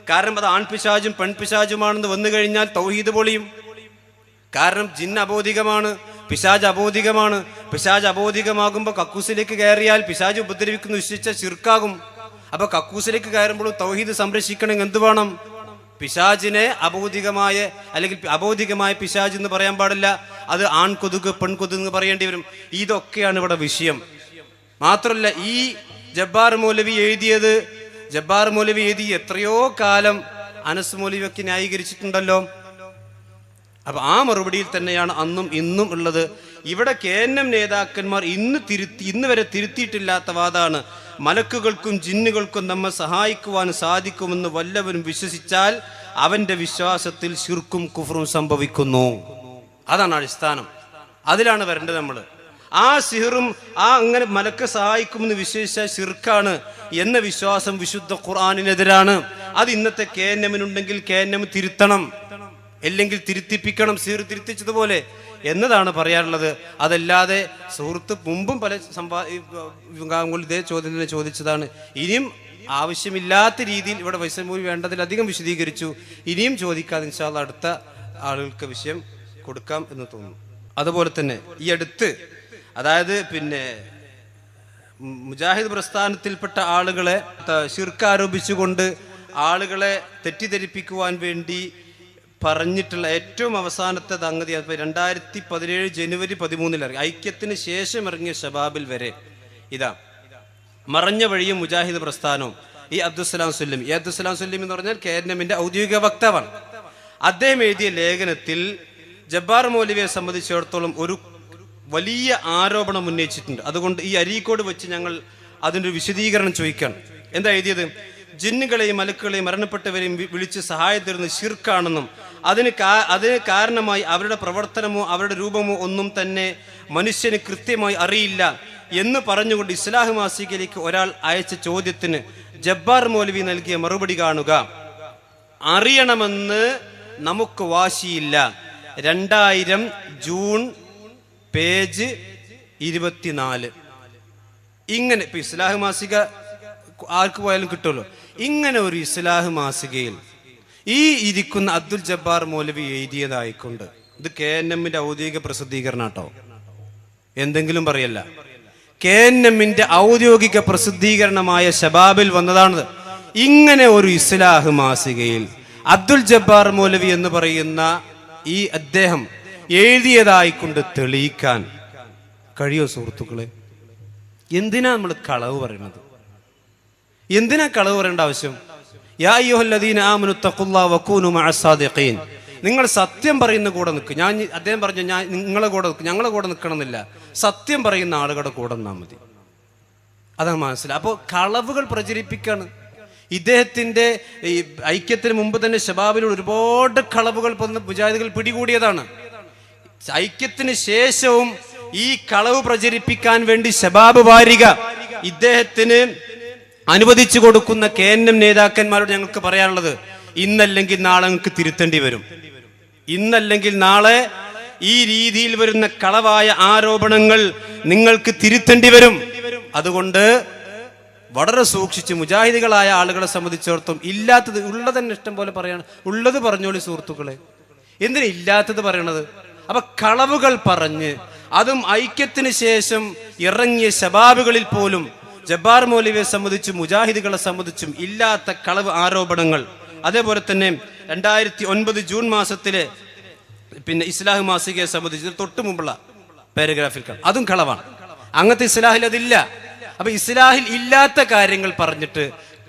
കാരണം അത് ആൺപിശാചും പെൺപിശാചുമാണെന്ന് വന്നു കഴിഞ്ഞാൽ തൗഹീദ് പൊളിയും. കാരണം ജിന്ന് അബോധികമാണ്, പിശാജ് അബോധികമാണ്. പിശാജ് അബോധികമാകുമ്പോൾ കക്കൂസിലേക്ക് കയറിയാൽ പിശാജ് ഉപദ്രവിക്കുന്ന വിശ്വസിച്ച ശിർക്കാകും. അപ്പൊ കക്കൂസിലേക്ക് കയറുമ്പോൾ തൗഹീദ് സംരക്ഷിക്കണമെങ്കിൽ എന്ത് വേണം? പിശാജിനെ അബോധികമായ അല്ലെങ്കിൽ അബോധികമായ പിശാജ് എന്ന് പറയാൻ പാടില്ല. അത് ആൺകൊതുക് പെൺകൊതുക് എന്ന് പറയേണ്ടി വരും. ഇതൊക്കെയാണ് ഇവിടെ വിഷയം. മാത്രമല്ല, ഈ ജബ്ബാർ മൗലവി എഴുതി എത്രയോ കാലം അനസ് മൗലവിയൊക്കെ ന്യായീകരിച്ചിട്ടുണ്ടല്ലോ. അപ്പൊ ആ മറുപടിയിൽ തന്നെയാണ് അന്നും ഇന്നും ഉള്ളത്. ഇവിടെ KNM നേതാക്കന്മാർ ഇന്ന് വരെ തിരുത്തിയിട്ടില്ലാത്ത വാദാണ്. മലക്കുകൾക്കും ജിന്നുകൾക്കും നമ്മെ സഹായിക്കുവാൻ സാധിക്കുമെന്ന് വല്ലവരും വിശ്വസിച്ചാൽ അവന്റെ വിശ്വാസത്തിൽ ശിർക്കും കുഫറും സംഭവിക്കുന്നു. അതാണ് അടിസ്ഥാനം. അതിലാണ് വരേണ്ടത് നമ്മൾ. ആ സിഹിറും അങ്ങനെ മലക്ക് സഹായിക്കുമെന്ന് വിശ്വസിച്ച ശിർക്കാണ് എന്ന വിശ്വാസം വിശുദ്ധ ഖുർആനിനെതിരാണ്. അത് ഇന്നത്തെ KNM-നുണ്ടെങ്കിൽ KNM തിരുത്തണം, അല്ലെങ്കിൽ തിരുത്തിപ്പിക്കണം, സിഹിർ തിരുത്തിച്ചതുപോലെ എന്നതാണ് പറയാറുള്ളത്. അതല്ലാതെ സുഹൃത്ത് മുമ്പും പല ഇതേ ചോദ്യം ചോദിച്ചതാണ്. ഇനിയും ആവശ്യമില്ലാത്ത രീതിയിൽ ഇവിടെ വൈസമൂലി വേണ്ടതിലധികം വിശദീകരിച്ചു. ഇനിയും ചോദിക്കാതെ ഇൻഷാ അല്ലാഹ് അടുത്ത ആളുകൾക്ക് വിഷയം കൊടുക്കാം എന്ന് തോന്നുന്നു. അതുപോലെ തന്നെ ഈ അടുത്ത്, അതായത് പിന്നെ മുജാഹിദ് പ്രസ്ഥാനത്തിൽപ്പെട്ട ആളുകളെ ശിർക്ക് ആരോപിച്ചുകൊണ്ട് ആളുകളെ തെറ്റിദ്ധരിപ്പിക്കുവാൻ വേണ്ടി പറഞ്ഞിട്ടുള്ള ഏറ്റവും അവസാനത്തെ സംഗതി 2017 ജനുവരി 13 ഇറങ്ങി, ഐക്യത്തിന് ശേഷം ഇറങ്ങിയ ഷബാബിൽ വരെ ഇതാ മറഞ്ഞ വഴിയും മുജാഹിദ് പ്രസ്ഥാനവും. ഈ അബ്ദുസ്സലാം സുല്ലമി എന്ന് പറഞ്ഞാൽ KNM-ന്റെ ഔദ്യോഗിക വക്താവാണ്. അദ്ദേഹം എഴുതിയ ലേഖനത്തിൽ ജബ്ബാർ മൗലവിയെ സംബന്ധിച്ചിടത്തോളം ഒരു വലിയ ആരോപണം ഉന്നയിച്ചിട്ടുണ്ട്. അതുകൊണ്ട് ഈ അരീക്കോട് വെച്ച് ഞങ്ങൾ അതിൻ്റെ വിശദീകരണം ചോദിക്കണം. എന്താ എഴുതിയത്? ജിന്നുകളെയും മലക്കുകളെയും മരണപ്പെട്ടവരെയും വിളിച്ച് സഹായം തരുന്ന ശിർക്കാണെന്നും അതിന് കാരണമായി അവരുടെ പ്രവർത്തനമോ അവരുടെ രൂപമോ ഒന്നും തന്നെ മനുഷ്യന് കൃത്യമായി അറിയില്ല എന്ന് പറഞ്ഞുകൊണ്ട് ഇസ്ലാഹ് മാസികയിലേക്ക് ഒരാൾ അയച്ച ചോദ്യത്തിന് ജബ്ബാർ മൗലവി നൽകിയ മറുപടി കാണുക. അറിയണമെന്ന് നമുക്ക് വാശിയില്ല. 2000 ജൂൺ പേജ് 24. ഇങ്ങനെ ഇപ്പൊ ഇസ്ലാഹ് മാസിക ആർക്ക് പോയാലും കിട്ടുമല്ലോ. ഇങ്ങനെ ഒരു ഇസ്ലാഹ് മാസികയിൽ ഈ ഇരിക്കുന്ന അബ്ദുൽ ജബ്ബാർ മൗലവി എഴുതിയതായിക്കൊണ്ട്, ഇത് KNM-ന്റെ ഔദ്യോഗിക പ്രസിദ്ധീകരണം കേട്ടോ, എന്തെങ്കിലും പറയല്ല. KNM-ന്റെ ഔദ്യോഗിക പ്രസിദ്ധീകരണമായ ഷബാബിൽ വന്നതാണ്. ഇങ്ങനെ ഒരു ഇസ്ലാഹ് മാസികയിൽ അബ്ദുൽ ജബ്ബാർ മൗലവി എന്ന് പറയുന്ന ഈ അദ്ദേഹം എഴുതിയതായിക്കൊണ്ട് തെളിയിക്കാൻ കഴിയോ സുഹൃത്തുക്കളെ? എന്തിനാ നമ്മൾ കളവ് പറയുന്നത്? എന്തിനാ കളവ് പറയേണ്ട ആവശ്യം? യാ അയ്യുഹല്ലദീന ആമനു തഖുല്ലാഹ വകൂനു മഅസ്സാദിഖീൻ, നിങ്ങൾ സത്യം പറയുന്ന കൂടെ നിൽക്കും. അദ്ദേഹം പറഞ്ഞു ഞാൻ നിങ്ങളെ കൂടെ നിൽക്കും, ഞങ്ങളെ കൂടെ നിൽക്കണമെന്നില്ല, സത്യം പറയുന്ന ആളുകളുടെ കൂടെ നിന്നാൽ മതി. അതാണ് മനസ്സിലായി. അപ്പോൾ കളവുകൾ പ്രചരിപ്പിക്കാണ്. ഇദ്ദേഹത്തിന്റെ ഈ ഐക്യത്തിന് മുമ്പ് തന്നെ ഷബാബിലൂടെ ഒരുപാട് കളവുകൾ മുജാഹിദുകൾ പിടികൂടിയതാണ്. ഐക്യത്തിന് ശേഷവും ഈ കളവ് പ്രചരിപ്പിക്കാൻ വേണ്ടി ഷബാബ് വാരിക ഇദ്ദേഹത്തിന് അനുവദിച്ചു കൊടുക്കുന്ന KNM നേതാക്കന്മാരോട് ഞങ്ങൾക്ക് പറയാനുള്ളത്, ഇന്നല്ലെങ്കിൽ നാളെ നിങ്ങൾക്ക് തിരുത്തേണ്ടി വരും. ഇന്നല്ലെങ്കിൽ നാളെ ഈ രീതിയിൽ വരുന്ന കളവായ ആരോപണങ്ങൾ നിങ്ങൾക്ക് തിരുത്തേണ്ടി വരും. അതുകൊണ്ട് വളരെ സൂക്ഷിച്ച് മുജാഹിദുകളായ ആളുകളെ സംബന്ധിച്ചിടത്തോളം ഇല്ലാത്തത് ഉള്ളത് തന്നെ ഇഷ്ടം പോലെ പറയാണ്. ഉള്ളത് പറഞ്ഞോളി സുഹൃത്തുക്കളെ, എന്തിനാ ഇല്ലാത്തത് പറയണത്? അപ്പൊ കളവുകൾ പറഞ്ഞ് അതും ഐക്യത്തിന് ശേഷം ഇറങ്ങിയ ശബാബുകളിൽ പോലും ജബ്ബാർ മൗലവിയെ സംബന്ധിച്ചും മുജാഹിദുകളെ സംബന്ധിച്ചും ഇല്ലാത്ത കളവ് ആരോപണങ്ങൾ. അതേപോലെ തന്നെ 2009 ജൂൺ മാസത്തിലെ പിന്നെ ഇസ്ലാഹ് മാസികയെ സംബന്ധിച്ച് തൊട്ട് മുമ്പുള്ള പാരഗ്രാഫിൽ അതും കളവാണ്. അങ്ങനത്തെ ഇസ്ലാഹിൽ അതില്ല. അപ്പൊ ഇസ്ലാഹിൽ ഇല്ലാത്ത കാര്യങ്ങൾ പറഞ്ഞിട്ട്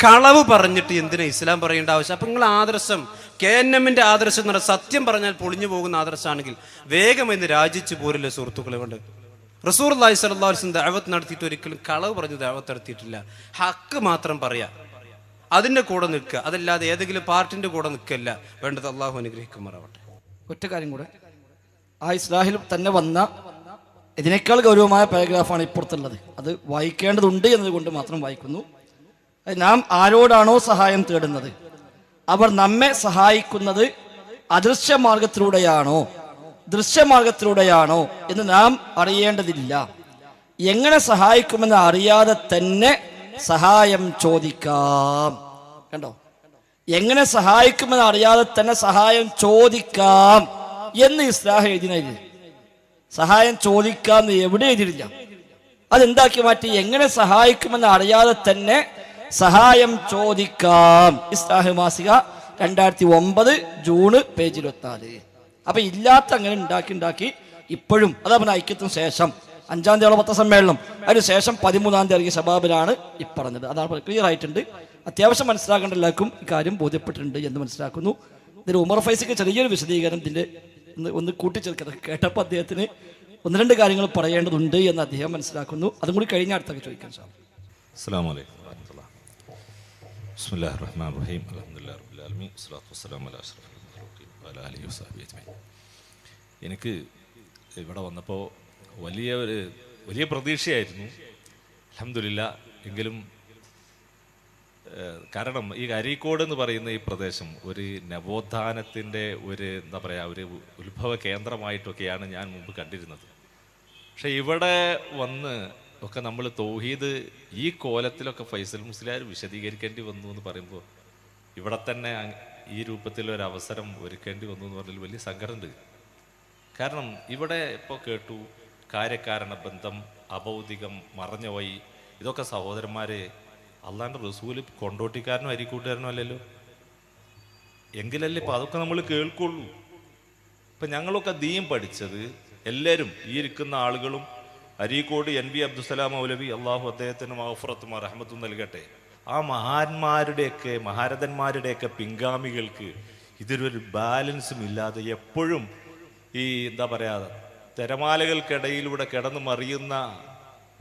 കളവ് പറഞ്ഞിട്ട് എന്തിനാ ഇസ്ലാം പറയേണ്ട ആവശ്യം? അപ്പൊ നിങ്ങൾ ആദർശം KNMന്റെ ആദർശം എന്ന് പറഞ്ഞാൽ സത്യം പറഞ്ഞാൽ പൊളിഞ്ഞു പോകുന്ന ആദർശമാണെങ്കിൽ വേഗം എന്ന് രാജിച്ചു പോരില്ല സുഹൃത്തുക്കളെ കൊണ്ട്. റസൂലുള്ളാഹി സ്വല്ലല്ലാഹു അലൈഹി വസല്ലം ദഅവത്ത് നടത്തിയിട്ട് ഒരിക്കലും കളവ് പറഞ്ഞ് ദഅവത്ത് നടത്തിയിട്ടില്ല. ഹക്ക് മാത്രം പറയാ, അതിന്റെ കൂടെ നിൽക്കുക, അതല്ലാതെ ഏതെങ്കിലും പാർട്ടിന്റെ കൂടെ നിൽക്കല്ല വേണ്ടത്. അള്ളാഹു അനുഗ്രഹിക്കുമാറാവട്ടെ. ഒറ്റ കാര്യം കൂടെ, ആ ഇസ്ലാഹിൽ തന്നെ വന്ന ഇതിനേക്കാൾ ഗൗരവമായ പാരഗ്രാഫാണ് ഇപ്പുറത്തുള്ളത്. അത് വായിക്കേണ്ടതുണ്ട് എന്നതുകൊണ്ട് മാത്രം വായിക്കുന്നു. നാം ആരോടാണോ സഹായം തേടുന്നത് അവർ നമ്മെ സഹായിക്കുന്നത് അദൃശ്യമാർഗത്തിലൂടെയാണോ ദൃശ്യമാർഗത്തിലൂടെയാണോ എന്ന് നാം അറിയേണ്ടതില്ല. എങ്ങനെ സഹായിക്കുമെന്ന് അറിയാതെ തന്നെ സഹായം ചോദിക്കാം. കണ്ടോ, എങ്ങനെ സഹായിക്കുമെന്ന് അറിയാതെ തന്നെ സഹായം ചോദിക്കാം എന്ന് ഇസ്ലാഹ് എഴുതിയില്ല. സഹായം ചോദിക്കാം എന്ന് എവിടെ എഴുതിയില്ല. അതെന്താക്കി മാറ്റി? എങ്ങനെ സഹായിക്കുമെന്ന് അറിയാതെ തന്നെ സഹായം ചോദിക്കാം. ഇസ്ലാഹ് മാസിക 2009 ജൂൺ പേജ് 24. അപ്പൊ ഇല്ലാത്ത അങ്ങനെ ഉണ്ടാക്കി ഇപ്പോഴും അതാ പറഞ്ഞ ഐക്യത്തിന് ശേഷം 5-ാം തീയതി പത്രസമ്മേളനം, അതിന് ശേഷം 13-ാം തീയതി ഇറങ്ങിയ ശബാബിലാണ് ഈ പറഞ്ഞത്. അതാണ് ക്ലിയർ ആയിട്ടുണ്ട്. അത്യാവശ്യം മനസ്സിലാക്കേണ്ട എല്ലാവർക്കും ഇക്കാര്യം ബോധ്യപ്പെട്ടിട്ടുണ്ട് എന്ന് മനസ്സിലാക്കുന്നു. ഇതിൽ ഉമർ ഫൈസിക്ക് ചെറിയൊരു വിശദീകരണം ഇതിന്റെ ഒന്ന് കൂട്ടിച്ചേർക്കുന്നത് കേട്ടപ്പോൾ അദ്ദേഹത്തിന് 1-2 കാര്യങ്ങൾ പറയേണ്ടതുണ്ട് എന്ന് അദ്ദേഹം മനസ്സിലാക്കുന്നു. അതും കൂടി കഴിഞ്ഞ അടുത്തൊക്കെ ചോദിക്കാൻ സാധിക്കും. അസ്സലാമു അലൈക്കും വറഹ്മത്തുള്ളാഹി. ബിസ്മില്ലാഹിർ റഹ്മാനിർ റഹീം. അൽഹംദുലില്ലാഹി റബ്ബിൽ ആലമീൻ. സ്വല്ലല്ലാഹു വസ്സലാമു അലാ അഷ്റഫിൽ ഖൽഖി വഅലാ ആലിഹി വസഹ്ബിഹി അജ്മഈൻ. എനിക്ക് ഇവിടെ വന്നപ്പോൾ വലിയ പ്രതീക്ഷയായിരുന്നു. അൽഹംദുലില്ലാഹ്. എങ്കിലും കാരണം ഈ അരീക്കോട് എന്ന് പറയുന്ന ഈ പ്രദേശം ഒരു നവോത്ഥാനത്തിൻ്റെ എന്താ പറയുക ഒരു ഉത്ഭവ കേന്ദ്രമായിട്ടൊക്കെയാണ് ഞാൻ മുമ്പ് കണ്ടിരുന്നത്. പക്ഷെ ഇവിടെ വന്ന് ഒക്കെ നമ്മൾ തൗഹീദ് ഈ കോലത്തിലൊക്കെ ഫൈസൽ മുസ്ലിയാർ വിശദീകരിക്കേണ്ടി വന്നു എന്ന് പറയുമ്പോൾ ഇവിടെ തന്നെ ഈ രൂപത്തിലൊരവസരം ഒരുക്കേണ്ടി വന്നു എന്ന് പറഞ്ഞാൽ വലിയ സങ്കടമുണ്ട്. കാരണം ഇവിടെ ഇപ്പോൾ കേട്ടു കാര്യകാരണ ബന്ധം, അഭൗതികം, മറഞ്ഞ വഴി, ഇതൊക്കെ സഹോദരന്മാരെ അള്ളാൻ്റെ റസൂല് കൊണ്ടോട്ടിക്കാരനോ അരിക്കൂട്ടുകാരനോ അല്ലല്ലോ. എങ്കിലല്ലേ ഇപ്പം അതൊക്കെ നമ്മൾ കേൾക്കുള്ളൂ. ഇപ്പം ഞങ്ങളൊക്കെ ദീൻ പഠിച്ചത് എല്ലാവരും ഈ ഇരിക്കുന്ന ആളുകളും അരീക്കോട് NB അബ്ദുസലാം മൗലവി, അള്ളാഹു അദ്ദേഹത്തിന് മഗ്ഫിറത്തും റഹ്മത്തും നൽകട്ടെ, ആ മഹാരഥന്മാരുടെയൊക്കെ പിൻഗാമികൾക്ക് ഇതിലൊരു ബാലൻസും ഇല്ലാതെ എപ്പോഴും ഈ എന്താ പറയുക തിരമാലകൾക്കിടയിലൂടെ കിടന്ന് മറിയുന്ന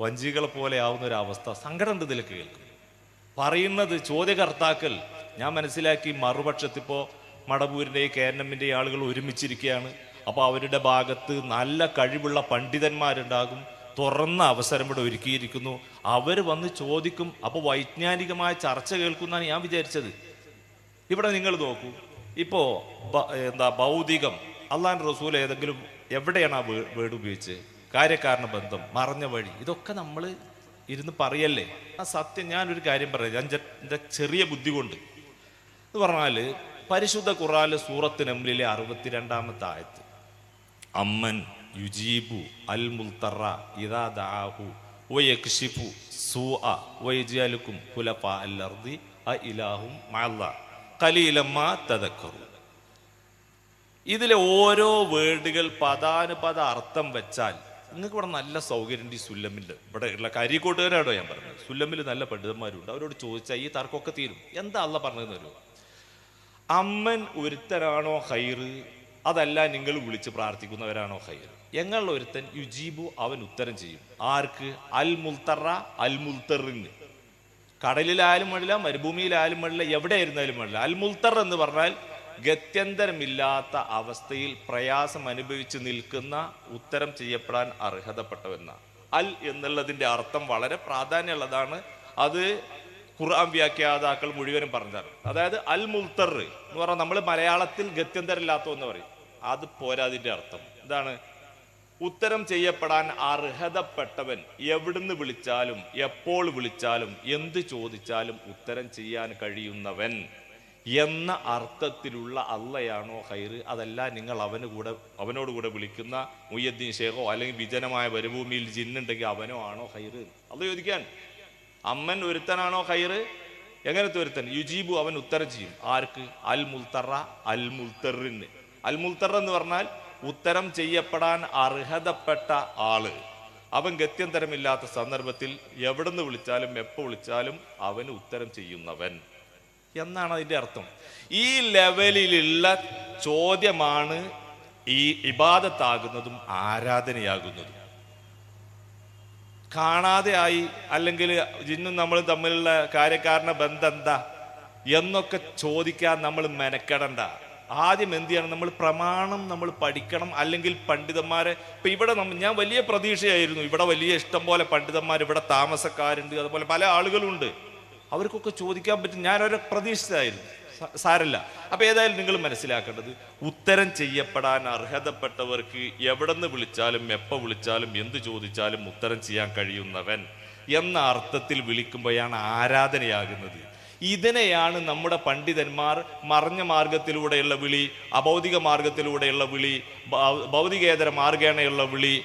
വഞ്ചികളെ പോലെ ആവുന്ന ഒരു അവസ്ഥ സങ്കടമുണ്ട് ഇതിലൊക്കെ കേൾക്കും. പറയുന്നത് ചോദ്യകർത്താക്കൾ ഞാൻ മനസ്സിലാക്കി മറുപക്ഷത്തിപ്പോൾ മടവൂരിൻ്റെയും KNMൻ്റെയും ആളുകൾ ഒരുമിച്ചിരിക്കുകയാണ്. അപ്പോൾ അവരുടെ ഭാഗത്ത് നല്ല കഴിവുള്ള പണ്ഡിതന്മാരുണ്ടാകും. തുറന്ന അവസരം ഇവിടെ ഒരുക്കിയിരിക്കുന്നു. അവർ വന്ന് ചോദിക്കും. അപ്പോൾ വൈജ്ഞാനികമായ ചർച്ച കേൾക്കുമെന്നാണ് ഞാൻ വിചാരിച്ചത്. ഇവിടെ നിങ്ങൾ നോക്കൂ, ഇപ്പോൾ ഭൗതികം, അള്ളാഹുവിൻ്റെ റസൂൽ ഏതെങ്കിലും എവിടെയാണ് ആ വേർഡ് ഉപയോഗിച്ച്? കാര്യകാരണ ബന്ധം, മറഞ്ഞ വഴി, ഇതൊക്കെ നമ്മൾ ഇരുന്ന് പറയല്ലേ. ആ സത്യം ഞാനൊരു കാര്യം പറയാം, എൻ്റെ ചെറിയ ബുദ്ധി കൊണ്ട് എന്ന് പറഞ്ഞാൽ പരിശുദ്ധ ഖുർആനിലെ സൂറത്ത് നംലിലെ 62-ാമത്തെ ആയത്ത്, അമ്മൻ യുജീബു അൽ മുൽത്തറ ഇദാ ദഅഹു വയക്ഷിഫു സൂഅ വയജഅലുകും ഖുലഫാ അൽ അർദി അഇലാഹും മഅല്ലാഹ് ഖലീലൻ മാ തദക്കറു. ഇതിലെ ഓരോ വേർഡുകൾ പദാനുപദ അർത്ഥം വെച്ചാൽ നിങ്ങൾക്ക് ഇവിടെ നല്ല സൗകര്യമുണ്ട്. ഈ സുല്ലമിൽ ഇവിടെ ഉള്ള അരീക്കോട്ടുകാരാണോ ഞാൻ പറഞ്ഞത്, സുല്ലമിൽ നല്ല പണ്ഡിതന്മാരുണ്ട്. അവരോട് ചോദിച്ചാൽ ഈ തർക്കമൊക്കെ തീരും. എന്താ അള്ളാഹ് പറഞ്ഞതെന്ന് വരും. അമ്മൻ ഒരുത്തനാണോ ഹൈറ്, അതല്ല നിങ്ങൾ വിളിച്ച് പ്രാർത്ഥിക്കുന്നവരാണോ ഹൈറ്? എങ്ങനെയുള്ള ഒരുത്തൻ യുജീബു, അവൻ ഉത്തരം ചെയ്യും. ആർക്ക്? അൽ മുൽത്തറ, അൽ മുൽത്തറിന്. കടലിലായാലും വേണ്ടില്ല, മരുഭൂമിയിലായാലും വേണ്ടില്ല, എവിടെയായിരുന്നാലും വേണ്ടില്ല. അൽ മുൽത്തർ എന്ന് പറഞ്ഞാൽ ഗത്യന്തരമില്ലാത്ത അവസ്ഥയിൽ പ്രയാസം അനുഭവിച്ച് നിൽക്കുന്ന, ഉത്തരം ചെയ്യപ്പെടാൻ അർഹതപ്പെട്ടവെന്ന. അൽ എന്നുള്ളതിൻ്റെ അർത്ഥം വളരെ പ്രാധാന്യമുള്ളതാണ്. അത് ഖുർആൻ വ്യാഖ്യാതാക്കൾ മുഴുവനും പറഞ്ഞാണ്. അതായത് അൽ മുൽത്തർ എന്ന് പറഞ്ഞാൽ നമ്മൾ മലയാളത്തിൽ ഗത്യന്തരമില്ലാത്തോ എന്ന് പറയും. അത് പോരാ. അതിൻ്റെ അർത്ഥം എന്താണ്? ഉത്തരം ചെയ്യപ്പെടാൻ അർഹതപ്പെട്ടവൻ. എവിടുന്ന് വിളിച്ചാലും എപ്പോൾ വിളിച്ചാലും എന്ത് ചോദിച്ചാലും ഉത്തരം ചെയ്യാൻ കഴിയുന്നവൻ എന്ന അർത്ഥത്തിലുള്ള അള്ളയാണോ ഹൈറ്? അതല്ല നിങ്ങൾ അവനോടുകൂടെ വിളിക്കുന്ന മുയ്യദ്ദീൻ ഷേഖോ അല്ലെങ്കിൽ വിജനമായ മരുഭൂമിയിൽ ജിന്നുണ്ടെങ്കിൽ അവനോ ആണോ ഹൈറ്? അത് ചോദിക്കാൻ. അമ്മൻ ഒരുത്തനാണോ ഹൈറ്? എങ്ങനത്തെ ഒരുത്തൻ? യുജീബു, അവൻ ഉത്തരം ചെയ്യും. ആർക്ക്? അൽ മുൽത്തറ, അൽ മുൽത്തറിന്. അൽ മുൽത്തർ എന്ന് പറഞ്ഞാൽ ഉത്തരം ചെയ്യപ്പെടാൻ അർഹതപ്പെട്ട ആള് അവൻ ഗത്യന്തരമില്ലാത്ത സന്ദർഭത്തിൽ എവിടുന്ന് വിളിച്ചാലും എപ്പോൾ വിളിച്ചാലും അവന് ഉത്തരം ചെയ്യുന്നവൻ എന്നാണ് അതിൻ്റെ അർത്ഥം. ഈ ലെവലിലുള്ള ചോദ്യമാണ് ഈ ഇബാദത്താകുന്നതും ആരാധനയാകുന്നതും. കാണാതെ ആയി അല്ലെങ്കിൽ ജിന്നും നമ്മളും തമ്മിലുള്ള കാര്യക്കാരന ബന്ധം എന്താ എന്നൊക്കെ ചോദിക്കാൻ നമ്മൾ മെനക്കെടണ്ട. ആദ്യം എന്ത് ചെയ്യണം? നമ്മൾ പ്രമാണം നമ്മൾ പഠിക്കണം. അല്ലെങ്കിൽ പണ്ഡിതന്മാരെ ഇപ്പൊ ഇവിടെ ഞാൻ വലിയ പ്രതീക്ഷയായിരുന്നു, ഇവിടെ വലിയ ഇഷ്ടം പോലെ പണ്ഡിതന്മാർ, ഇവിടെ താമസക്കാരുണ്ട്, അതുപോലെ പല ആളുകളുണ്ട്, അവർക്കൊക്കെ ചോദിക്കാൻ പറ്റും. ഞാനൊരു പ്രതീക്ഷിച്ചായിരുന്നു. സാരല്ല. അപ്പൊ ഏതായാലും നിങ്ങൾ മനസ്സിലാക്കേണ്ടത്, ഉത്തരം ചെയ്യപ്പെടാൻ അർഹതപ്പെട്ടവർക്ക് എവിടെ നിന്ന് വിളിച്ചാലും എപ്പോൾ വിളിച്ചാലും എന്ത് ചോദിച്ചാലും ഉത്തരം ചെയ്യാൻ കഴിയുന്നവൻ എന്ന അർത്ഥത്തിൽ വിളിക്കുമ്പോഴാണ് ആരാധനയാകുന്നത്. ഇതിനെയാണ് നമ്മുടെ പണ്ഡിതന്മാർ മറഞ്ഞ മാർഗത്തിലൂടെയുള്ള വിളി, അഭൗതിക മാർഗത്തിലൂടെയുള്ള വിളി, ഭൗതികേതര മാർഗേണയുള്ള വിളി,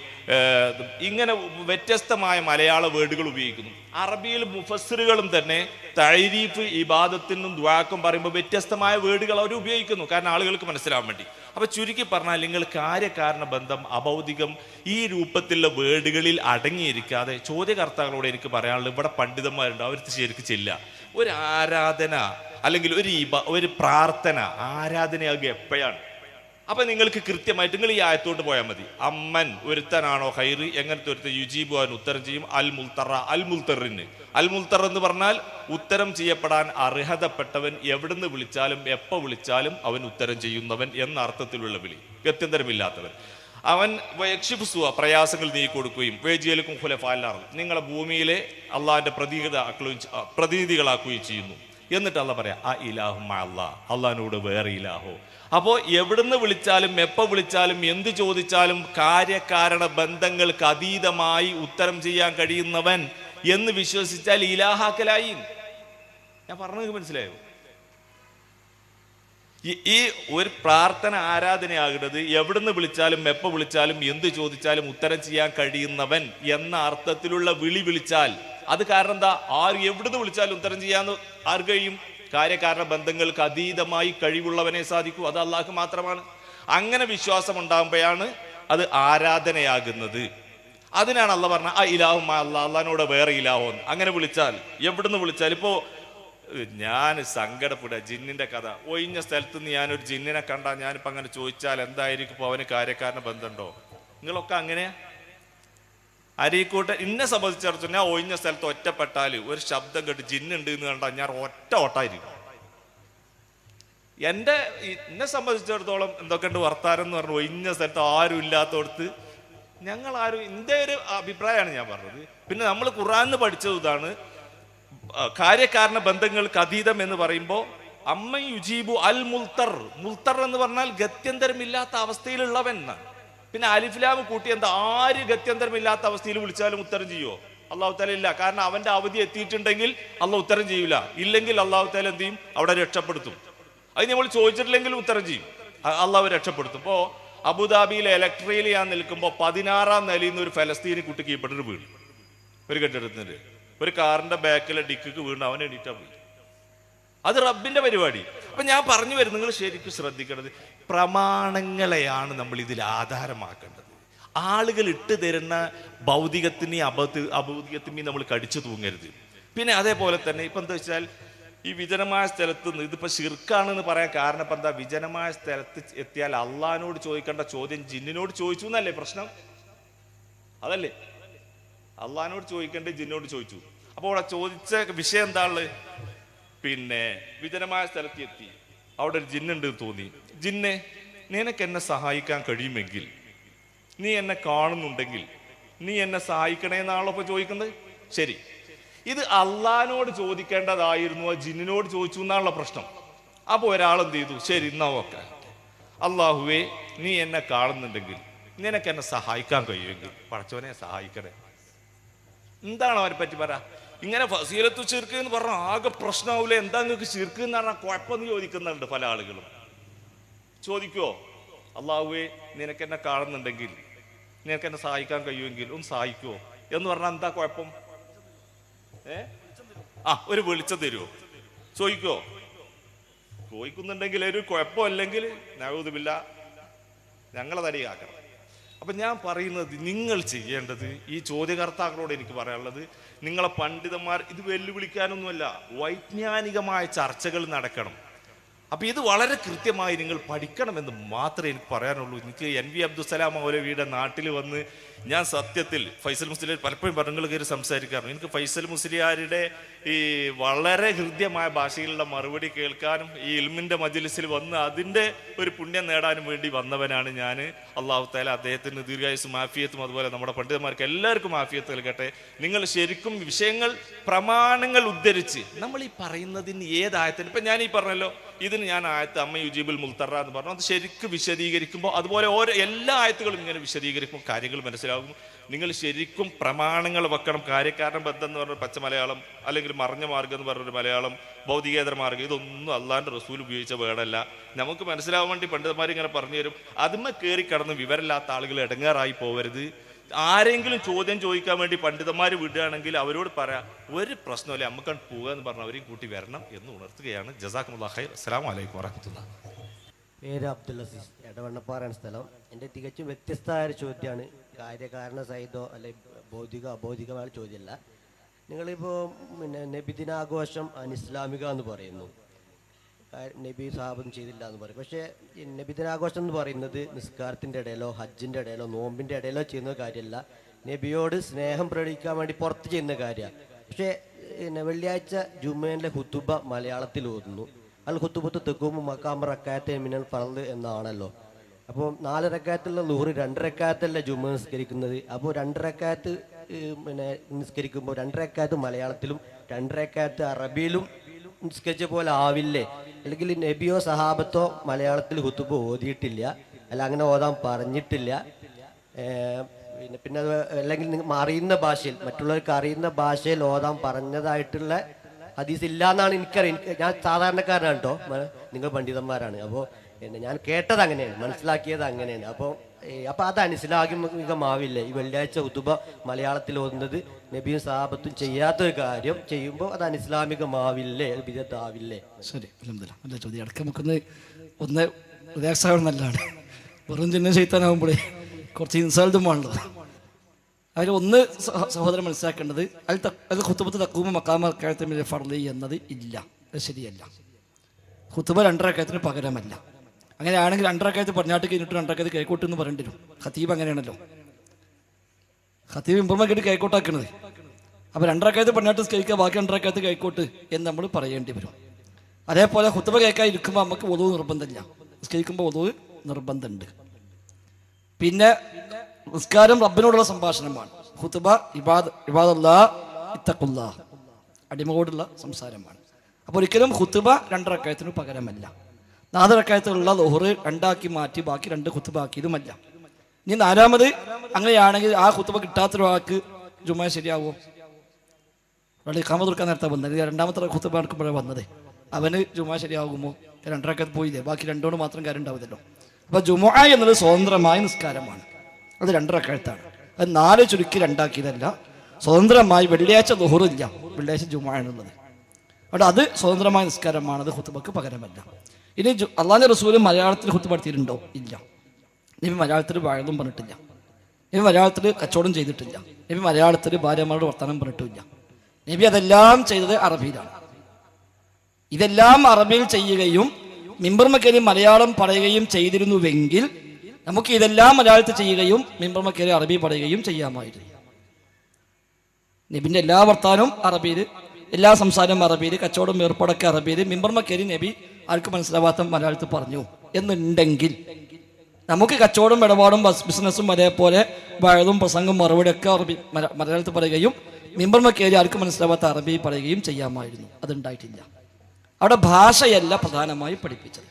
ഇങ്ങനെ വ്യത്യസ്തമായ മലയാള വേർഡുകൾ ഉപയോഗിക്കുന്നു. അറബിയിൽ മുഫസ്സിറുകളും തന്നെ തഅരീഫ്, ഇബാദത്തിനും ദുആക്കും പറയുമ്പോൾ വ്യത്യസ്തമായ വേർഡുകൾ അവർ ഉപയോഗിക്കുന്നു, കാരണം ആളുകൾക്ക് മനസ്സിലാവാൻ വേണ്ടി. അപ്പൊ ചുരുക്കി പറഞ്ഞാൽ നിങ്ങൾ കാര്യകാരണ ബന്ധം, അഭൗതികം ഈ രൂപത്തിലുള്ള വേർഡുകളിൽ അടങ്ങിയിരിക്കാതെ ചോദ്യകർത്താക്കളോട് എനിക്ക് പറയാനുള്ളത്, ഇവിടെ പണ്ഡിതന്മാരുണ്ട്, അവർക്ക് ശരിക്കും ചെല്ലുക. ഒരു ആരാധന അല്ലെങ്കിൽ ഒരു പ്രാർത്ഥന ആരാധനയാകുക എപ്പോഴാണ്? അപ്പൊ നിങ്ങൾക്ക് കൃത്യമായിട്ട് നിങ്ങൾ ഈ ആയത്തോട്ട് പോയാൽ മതി. അമ്മൻ ഒരുത്തനാണോ ഹൈറ്, എങ്ങനത്തെ ഒരുത്തൻ യുജീബു അവൻ ഉത്തരം ചെയ്യും, അൽ മുൽത്തറ അൽ മുൽത്തറിന്. അൽ മുൽത്തർ എന്ന് പറഞ്ഞാൽ ഉത്തരം ചെയ്യപ്പെടാൻ അർഹതപ്പെട്ടവൻ, എവിടുന്ന് വിളിച്ചാലും എപ്പോൾ വിളിച്ചാലും അവൻ ഉത്തരം ചെയ്യുന്നവൻ എന്ന അർത്ഥത്തിലുള്ള വിളി, ഗത്യന്തരമില്ലാത്തവൻ. അവൻ യക്ഷിഫുസുവ പ്രയാസങ്ങൾ നീക്കിക്കൊടുക്കുകയും വേജിയലുക്കും ഖുലഫാല്ലാർ നിങ്ങളെ ഭൂമിയിലെ അള്ളാഹിന്റെ പ്രതിനിധികളാക്കുകയും ചെയ്യുന്നു. എന്നിട്ട് അള്ളാഹ് പറയാം ആ ഇലാഹും അള്ളാഹ്, അള്ളാഹിനോട് വേറെ ഇലാഹോ. അപ്പോൾ എവിടുന്ന് വിളിച്ചാലും എപ്പോൾ വിളിച്ചാലും എന്ത് ചോദിച്ചാലും കാര്യകാരണ ബന്ധങ്ങൾക്ക് അതീതമായി ഉത്തരം ചെയ്യാൻ കഴിയുന്നവൻ എന്ന് വിശ്വസിച്ചാൽ ഇലാഹാക്കലായി. ഞാൻ പറഞ്ഞത് മനസ്സിലായോ? ഈ ഒരു പ്രാർത്ഥന ആരാധനയാകുന്നത് എവിടുന്ന് വിളിച്ചാലും എപ്പോൾ വിളിച്ചാലും എന്ത് ചോദിച്ചാലും ഉത്തരം ചെയ്യാൻ കഴിയുന്നവൻ എന്ന അർത്ഥത്തിലുള്ള വിളി വിളിച്ചാൽ അത് കാരണം എന്താ? എവിടുന്ന് വിളിച്ചാലും ഉത്തരം ചെയ്യാന്ന് ആർക്ക് കഴിയും? കാര്യകാരണ ബന്ധങ്ങൾക്ക് അതീതമായി കഴിവുള്ളവനെ സാധിക്കൂ, അത് അള്ളാഹ് മാത്രമാണ്. അങ്ങനെ വിശ്വാസം ഉണ്ടാകുമ്പോഴാണ് അത് ആരാധനയാകുന്നത്. അതിനാണ് അള്ളാഹ് പറഞ്ഞ ആ ഇലാഹും അള്ളാഹിനോട് വേറെ ഇലാഹോ. അങ്ങനെ വിളിച്ചാൽ എവിടുന്ന് വിളിച്ചാൽ, ഇപ്പോ ഞാൻ സങ്കടപ്പെടുക, ജിന്നിന്റെ കഥ. ഒഴിഞ്ഞ സ്ഥലത്ത് നിന്ന് ഞാനൊരു ജിന്നിനെ കണ്ടാൽ ഞാനിപ്പോ അങ്ങനെ ചോദിച്ചാൽ എന്തായിരിക്കും ഇപ്പൊ അവന് കാര്യക്കാരന് ബന്ധമുണ്ടോ? നിങ്ങളൊക്കെ അങ്ങനെ അരീക്കോട്ടെ എന്നെ സംബന്ധിച്ചിടത്തോളം ഞാൻ ഒഴിഞ്ഞ സ്ഥലത്ത് ഒറ്റപ്പെട്ടാൽ ഒരു ശബ്ദം കേട്ട് ജിന്നുണ്ട് എന്ന് കണ്ടാൽ ഞാൻ ഒറ്റ ഓട്ടായിരിക്കും. എന്നെ സംബന്ധിച്ചിടത്തോളം എന്തൊക്കെയുണ്ട് വർത്താനം എന്ന് പറഞ്ഞു, ഒഴിഞ്ഞ സ്ഥലത്ത് ആരും ഇല്ലാത്തടത്ത് ഞങ്ങൾ ആരും, എൻ്റെ ഒരു അഭിപ്രായമാണ് ഞാൻ പറഞ്ഞത്. പിന്നെ നമ്മൾ ഖുർആനിൽ പഠിച്ചത് ഇതാണ്, കാര്യകാരണ ബന്ധങ്ങൾക്ക് അതീതം എന്ന് പറയുമ്പോൾ അമ്മ യുജീബു അൽ മുൽത്തർ. മുൽത്തർ എന്ന് പറഞ്ഞാൽ ഗത്യന്തരമില്ലാത്ത അവസ്ഥയിലുള്ളവൻ എന്നാണ്. പിന്നെ അലിഫ്ലാം കൂട്ടി എന്താ? ആര് ഗത്യന്തരമില്ലാത്ത അവസ്ഥയിൽ വിളിച്ചാലും ഉത്തരം ചെയ്യുമോ? അള്ളാഹു താല ഇല്ല. കാരണം അവന്റെ അവധി എത്തിയിട്ടുണ്ടെങ്കിൽ അള്ളാഹ് ഉത്തരം ചെയ്യൂല. ഇല്ലെങ്കിൽ അള്ളാഹു താല എന്ത് ചെയ്യും? അവിടെ രക്ഷപ്പെടുത്തും. അത് നമ്മൾ ചോദിച്ചിട്ടില്ലെങ്കിലും ഉത്തരം ചെയ്യും, അള്ളാഹു രക്ഷപ്പെടുത്തും. ഇപ്പോ അബുദാബിയിലെ ഇലക്ട്രിയിൽ ഞാൻ നിൽക്കുമ്പോൾ 16-ാം നിലയിൽ നിന്ന് ഒരു ഫലസ്തീനി കുട്ടി കീഴ്പ്പെട്ടൊരു വീണ്, ഒരു കെട്ടിടത്തിന് ഒരു കാറിന്റെ ബാക്കിലെ ഡിക്ക് വീണ് അവൻ എണീറ്റാ പോയി. അത് റബ്ബിന്റെ പരിപാടി. അപ്പൊ ഞാൻ പറഞ്ഞു വരുന്നത്, നിങ്ങൾ ശരിക്കും ശ്രദ്ധിക്കേണ്ടത്, പ്രമാണങ്ങളെയാണ് നമ്മൾ ഇതിൽ ആധാരമാക്കേണ്ടത്. ആളുകൾ ഇട്ട് തരുന്ന ഭൗതികത്തിനെയും അഭൗതികത്തിനെയും നമ്മൾ കടിച്ചു തൂങ്ങരുത്. പിന്നെ അതേപോലെ തന്നെ ഇപ്പൊ എന്താ വെച്ചാൽ, ഈ വിജനമായ സ്ഥലത്ത് നിന്ന് ഇതിപ്പോ ശിർക്കാണെന്ന് പറയാൻ കാരണം ഇപ്പൊ എന്താ? വിജനമായ സ്ഥലത്ത് എത്തിയാൽ അള്ളാഹിനോട് ചോദിക്കേണ്ട ചോദ്യം ജിന്നിനോട് ചോദിച്ചു എന്നല്ലേ പ്രശ്നം? അതല്ലേ? അള്ളാഹിനോട് ചോദിക്കേണ്ട ജിന്നിനോട് ചോദിച്ചു. അപ്പോൾ അവിടെ ചോദിച്ച വിഷയം എന്താണുള്ളത്? പിന്നെ വിജനമായ സ്ഥലത്ത് എത്തി, അവിടെ ഒരു ജിന്നുണ്ട് തോന്നി. ജിന്നെ, നിനക്ക് എന്നെ സഹായിക്കാൻ കഴിയുമെങ്കിൽ, നീ എന്നെ കാണുന്നുണ്ടെങ്കിൽ നീ എന്നെ സഹായിക്കണേന്നാണല്ലോ ഇപ്പൊ ചോദിക്കുന്നത്. ശരി, ഇത് അള്ളാഹിനോട് ചോദിക്കേണ്ടതായിരുന്നു, ജിന്നിനോട് ചോദിച്ചു എന്നാണല്ലോ പ്രശ്നം. അപ്പൊ ഒരാളെന്ത് ചെയ്തു? ശരി എന്നാ ഓക്കെ, അള്ളാഹുവേ നീ എന്നെ കാണുന്നുണ്ടെങ്കിൽ നിനക്ക് എന്നെ സഹായിക്കാൻ കഴിയുമെങ്കിൽ പടച്ചവനെ സഹായിക്കണേ. എന്താണ് അവരെ പറ്റി പറ? ഇങ്ങനെ ഫസീലത്തു ശിർക്ക് എന്ന് പറഞ്ഞാൽ ആകെ പ്രശ്നമാവൂലേ? എന്താ നിങ്ങൾക്ക് ശിർക്ക് എന്ന് പറഞ്ഞാൽ കുഴപ്പമെന്ന് ചോദിക്കുന്നുണ്ട് പല ആളുകളും. ചോദിക്കുവോ? അള്ളാഹുവേ നിനക്ക് എന്നെ കാണുന്നുണ്ടെങ്കിൽ നിനക്ക് എന്നെ സഹായിക്കാൻ കഴിയുമെങ്കിൽ ഒന്ന് സഹായിക്കുവോ എന്ന് പറഞ്ഞാൽ എന്താ കുഴപ്പം? ഒരു വെളിച്ചം തരുമോ? ചോദിക്കുവോ? ചോദിക്കുന്നുണ്ടെങ്കിൽ ഒരു കുഴപ്പമില്ലെങ്കിൽ നഊദുബില്ല ഞങ്ങളെ തടി കാക്കണം. അപ്പം ഞാൻ പറയുന്നത്, നിങ്ങൾ ചെയ്യേണ്ടത്, ഈ ചോദ്യകർത്താക്കളോട് എനിക്ക് പറയാനുള്ളത്, നിങ്ങളെ പണ്ഡിതന്മാർ ഇത് വെല്ലുവിളിക്കാനൊന്നുമല്ല, വൈജ്ഞാനികമായ ചർച്ചകൾ നടക്കണം. അപ്പം ഇത് വളരെ കൃത്യമായി നിങ്ങൾ പഠിക്കണമെന്ന് മാത്രമേ എനിക്ക് പറയാനുള്ളൂ. എനിക്ക് NV അബ്ദുസ്സലാം മൗലവിയുടെ നാട്ടിൽ വന്ന് ഞാൻ സത്യത്തിൽ ഫൈസൽ മുസ്ലിയാർ പലപ്പോഴും പറഞ്ഞുകൾ കയറി സംസാരിക്കാറുണ്ട്. എനിക്ക് ഫൈസൽ മുസ്ലിയാരുടെ ഈ വളരെ ഹൃദ്യമായ ഭാഷയിലുള്ള മറുപടി കേൾക്കാനും ഈ ഇൽമിൻ്റെ മജ്ലിസിൽ വന്ന് അതിൻ്റെ ഒരു പുണ്യം നേടാനും വേണ്ടി വന്നവനാണ് ഞാൻ. അള്ളാഹു തആല അദ്ദേഹത്തിന് ദീർഘായുസ്സും ആഫിയത്തും അതുപോലെ നമ്മുടെ പണ്ഡിതന്മാർക്ക് എല്ലാവർക്കും ആഫിയത്ത് നൽകട്ടെ. നിങ്ങൾ ശരിക്കും വിഷയങ്ങൾ പ്രമാണങ്ങൾ ഉദ്ധരിച്ച് നമ്മൾ ഈ പറയുന്നതിന് ഏതായത്തിന്, ഇപ്പം ഞാൻ ഈ പറഞ്ഞല്ലോ, ഇതിന് ഞാൻ ആയത്ത് അമ്മ യുജീബുൽ മുൽത്തറ എന്ന് പറഞ്ഞു, അത് ശരിക്കും വിശദീകരിക്കുമ്പോൾ അതുപോലെ എല്ലാ ആയത്തുകളും ഇങ്ങനെ വിശദീകരിക്കുമ്പോൾ കാര്യങ്ങൾ മനസ്സിലാകും. നിങ്ങൾ ശരിക്കും പ്രമാണങ്ങൾ വെക്കണം. കാര്യക്കാരൻ ബന്ധം എന്ന് പറഞ്ഞ പച്ച മലയാളം, അല്ലെങ്കിൽ മറഞ്ഞ മാർഗം എന്ന് പറഞ്ഞൊരു മലയാളം, ഭൗതികേതര മാർഗം, ഇതൊന്നും അള്ളാഹിൻ്റെ റസൂൽ ഉപയോഗിച്ച വേർഡല്ല. നമുക്ക് മനസ്സിലാവാൻ വേണ്ടി പണ്ഡിതന്മാർ ഇങ്ങനെ പറഞ്ഞു തരും. അതിന്മേ കയറി കടന്ന് വിവരമില്ലാത്ത ആളുകൾ ഇടങ്ങാറായി പോകരുത്. ആരെങ്കിലും ചോദ്യം ചോദിക്കാൻ വേണ്ടി പണ്ഡിതന്മാർ വിടുകയാണെങ്കിൽ അവരോട് പറയാം, ഒരു പ്രശ്നമില്ല, നമുക്കാണ് പോകുക എന്ന് പറഞ്ഞാൽ അവരെയും കൂട്ടി വരണം എന്ന് ഉണർത്തുകയാണ്. ജസാക്കുമുല്ലാഹ് ഖൈർ. അസ്സലാമു അലൈക്കും വറഹ്മത്തുള്ളാഹി. പേര് അബ്ദുൽ അസീസ്, എടവണ്ണപ്പാറാണ് സ്ഥലം. എൻ്റെ തികച്ചും വ്യത്യസ്തമായ ഒരു ചോദ്യമാണ്. കാര്യകാരണ സഹിതോ അല്ലെങ്കിൽ അബൗദികമായ ചോദ്യമല്ല. നിങ്ങളിപ്പോൾ നബിദിനാഘോഷം അനിസ്ലാമിക എന്ന് പറയുന്നു, നബി സാഹബം ചെയ്തില്ല എന്ന് പറയും. പക്ഷേ ഈ നബിദിനാഘോഷം എന്ന് പറയുന്നത് നിസ്കാരത്തിൻ്റെ ഇടയിലോ ഹജ്ജിൻ്റെ ഇടയിലോ നോമ്പിൻ്റെ ഇടയിലോ ചെയ്യുന്ന കാര്യമല്ല, നബിയോട് സ്നേഹം പ്രകടിപ്പിക്കാൻ വേണ്ടി പുറത്ത് ചെയ്യുന്ന കാര്യമാണ്. പക്ഷേ വെള്ളിയാഴ്ച ജുമയിലെ ഹുത്തുബ മലയാളത്തിൽ ഓതുന്നു. അൽ ഹുത്തുബത്ത് തെക്കുമ്പ് മക്കാമ റക്കായത്തെ മിനൽ ഫർദ് എന്നാണല്ലോ. അപ്പോൾ 4 റക്കായത്തുള്ള ളുഹ്ർ 2 റക്കായത്തല്ല ജുമ നിസ്കരിക്കുന്നത്. അപ്പോൾ 2 റക്കായത്ത് നിസ്കരിക്കുമ്പോൾ 2 റക്കായത്ത് മലയാളത്തിലും 2 റക്കായത്ത് അറബിയിലും നിസ്കരിച്ച പോലെ ആവില്ലേ? അല്ലെങ്കിൽ നബിയോ സഹാബത്തോ മലയാളത്തിൽ ഹുത്തുബ ഓതിയിട്ടില്ല, അല്ല അങ്ങനെ ഓതാൻ പറഞ്ഞിട്ടില്ല. പിന്നെ അല്ലെങ്കിൽ അറിയുന്ന ഭാഷയിൽ, മറ്റുള്ളവർക്ക് അറിയുന്ന ഭാഷയിൽ ഓതാൻ പറഞ്ഞതായിട്ടുള്ള ഹദീസ് ഇല്ല എന്നാണ് എനിക്കറിയാം. ഞാൻ സാധാരണക്കാരനാണ് കേട്ടോ, നിങ്ങൾ പണ്ഡിതന്മാരാണ്. അപ്പോൾ ഞാൻ കേട്ടത് അങ്ങനെയാണ്, മനസ്സിലാക്കിയത് അങ്ങനെയാണ്. അപ്പോൾ അത് അനിസ്ലാമികമാവില്ലേ? ഈ വെള്ളിയാഴ്ച ഹുതുബ മലയാളത്തിൽ ഓതുന്നത് നബിയും സഹാബത്തും ചെയ്യാത്തൊരു കാര്യം ചെയ്യുമ്പോൾ അത് അനിസ്ലാമികമാവില്ലേ, ബിദഅത്താവില്ലേ? ശരി, അൽഹംദുലില്ലാഹ്. നല്ല ചോദ്യം. ഇടയ്ക്ക് നമുക്കൊന്ന് ഉദാഹരണം നല്ലതാണ്. വെറും ചിഹ്നം ചെയ്താനാകുമ്പോഴേ കുറച്ച് ഇൻസൾട്ടുമാണുള്ളത്. അതിൽ ഒന്ന് സഹോദരൻ മനസ്സിലാക്കേണ്ടത്, അത് ഖുതുബത്ത് തഖൂമ മഖാമ റക്അത്തൈൻ മിനൽ ഫർളി എന്നത് ഇല്ല, അത് ശരിയല്ല. ഖുതുബ 2 റക്അത്തിന് പകരമല്ല. അങ്ങനെയാണെങ്കിൽ 2 റക്അത്ത് പറഞ്ഞാട്ട് കഴിഞ്ഞിട്ട് 2 റക്അത്ത് കേൾക്കോട്ട് എന്ന് പറയേണ്ടി വരും. ഖതീബ് അങ്ങനെയാണല്ലോ, ഖതീബ് ഇമ്പർമ കേട്ട് കേൾക്കോട്ടാക്കുന്നത്. അപ്പോൾ 2 റക്അത്ത് പറഞ്ഞാട്ട് കേൾക്കുക, ബാക്കി 2 റക്അത്ത് കേൾക്കോട്ട് എന്ന് നമ്മൾ പറയേണ്ടി വരും. അതേപോലെ ഖുതുബ കേൾക്കാൻ ഇരിക്കുമ്പോൾ നമുക്ക് wudu നിർബന്ധമില്ല, നിസ്കരിക്കുമ്പോൾ wudu നിർബന്ധമുണ്ട്. പിന്നെ നിസ്കാരം റബ്ബിനോടുള്ള സംഭാഷണമാണ്. ഖുതുബ ഇബാദല്ലാഹ് ഇത്തഖുല്ലാഹ്, അടിമയോടുള്ള സംസാരമാണ്. അപ്പോൾ ഒരിക്കലും ഖുതുബ 2 റക്അത്തിന് പകരമല്ല. 4 റക്അത്തുള്ള ളുഹ്ർ 2 ആക്കി മാറ്റി ബാക്കി 2 ഖുതുബ ആക്കിയതുമല്ല. ഇനി 4ാമത് അങ്ങനെയാണെങ്കിൽ ആ ഖുതുബ കിട്ടാത്തൊരാൾക്ക് ജുമ ശരിയാവുമോ? അവിടെ ഇഖാമത്ത് കൊടുക്കാൻ നേരത്തെ വന്നത്, 2ാമത്തെ ഖുതുബ എടുക്കുമ്പോഴാണ് വന്നത്, അവന് ജുമ ശരിയാകുമോ? 2 റക്അത്ത് പോയില്ലേ, ബാക്കി 2 കൊണ്ട് മാത്രം കാര്യം ഉണ്ടാവില്ലല്ലോ. അപ്പോൾ ജുമുഅ എന്നത് സ്വതന്ത്രമായ നിസ്കാരമാണ്, അത് 2 റക്അത്താണ്. അത് 4 ചുരുക്കി 2 ആക്കിയതല്ല, സ്വതന്ത്രമായി. വെള്ളിയാഴ്ച ളുഹ്ർ ഇല്ല, വെള്ളിയാഴ്ച ജുമുഅ ആണുള്ളത്. അവിടെ അത് സ്വതന്ത്രമായ നിസ്കാരമാണ്, അത് ഖുതുബക്ക് പകരമല്ല. ഇനി അള്ളാഹുവിന്റെ റസൂൽ മലയാളത്തിൽ ഖുതുബ നടത്തിയിട്ടുണ്ടോ? ഇല്ല. നബി മലയാളത്തിൽ വഅദും പറഞ്ഞിട്ടില്ല, നബി മലയാളത്തിൽ കച്ചവടം ചെയ്തിട്ടില്ല, നബി മലയാളത്തിൽ ഭാര്യമാരോട് വർത്തമാനം പറഞ്ഞിട്ടില്ല. നബി അതെല്ലാം ചെയ്തത് അറബിയിലാണ്. ഇതെല്ലാം അറബിയിൽ ചെയ്യുകയും മിമ്പർമക്കേരി മലയാളം പറയുകയും ചെയ്തിരുന്നുവെങ്കിൽ നമുക്ക് ഇതെല്ലാം മലയാളത്തിൽ ചെയ്യുകയും മിമ്പർമക്കേരി അറബി പറയുകയും ചെയ്യാമായിരുന്നു. നബിന്റെ എല്ലാ വർത്താനവും അറബിയിൽ, എല്ലാ സംസാരവും അറബിയിൽ, കച്ചവടം ഏർപ്പാടൊക്കെ അറബിയിൽ, മിമ്പർമക്കേരി നബി ആർക്ക് മനസ്സിലാവാത്ത മലയാളത്തിൽ പറഞ്ഞു എന്നുണ്ടെങ്കിൽ നമുക്ക് കച്ചവടം ഇടപാടും ബിസിനസ്സും അതേപോലെ വഴതും പ്രസംഗം മറുപടിയൊക്കെ അറബി മലയാളത്തിൽ പറയുകയും മിമ്പർമക്കേരി ആർക്ക് മനസ്സിലാവാത്ത അറബി പറയുകയും ചെയ്യാമായിരുന്നു. അതുണ്ടായിട്ടില്ല. അവിടെ ഭാഷയല്ല പ്രധാനമായി പഠിപ്പിച്ചത്.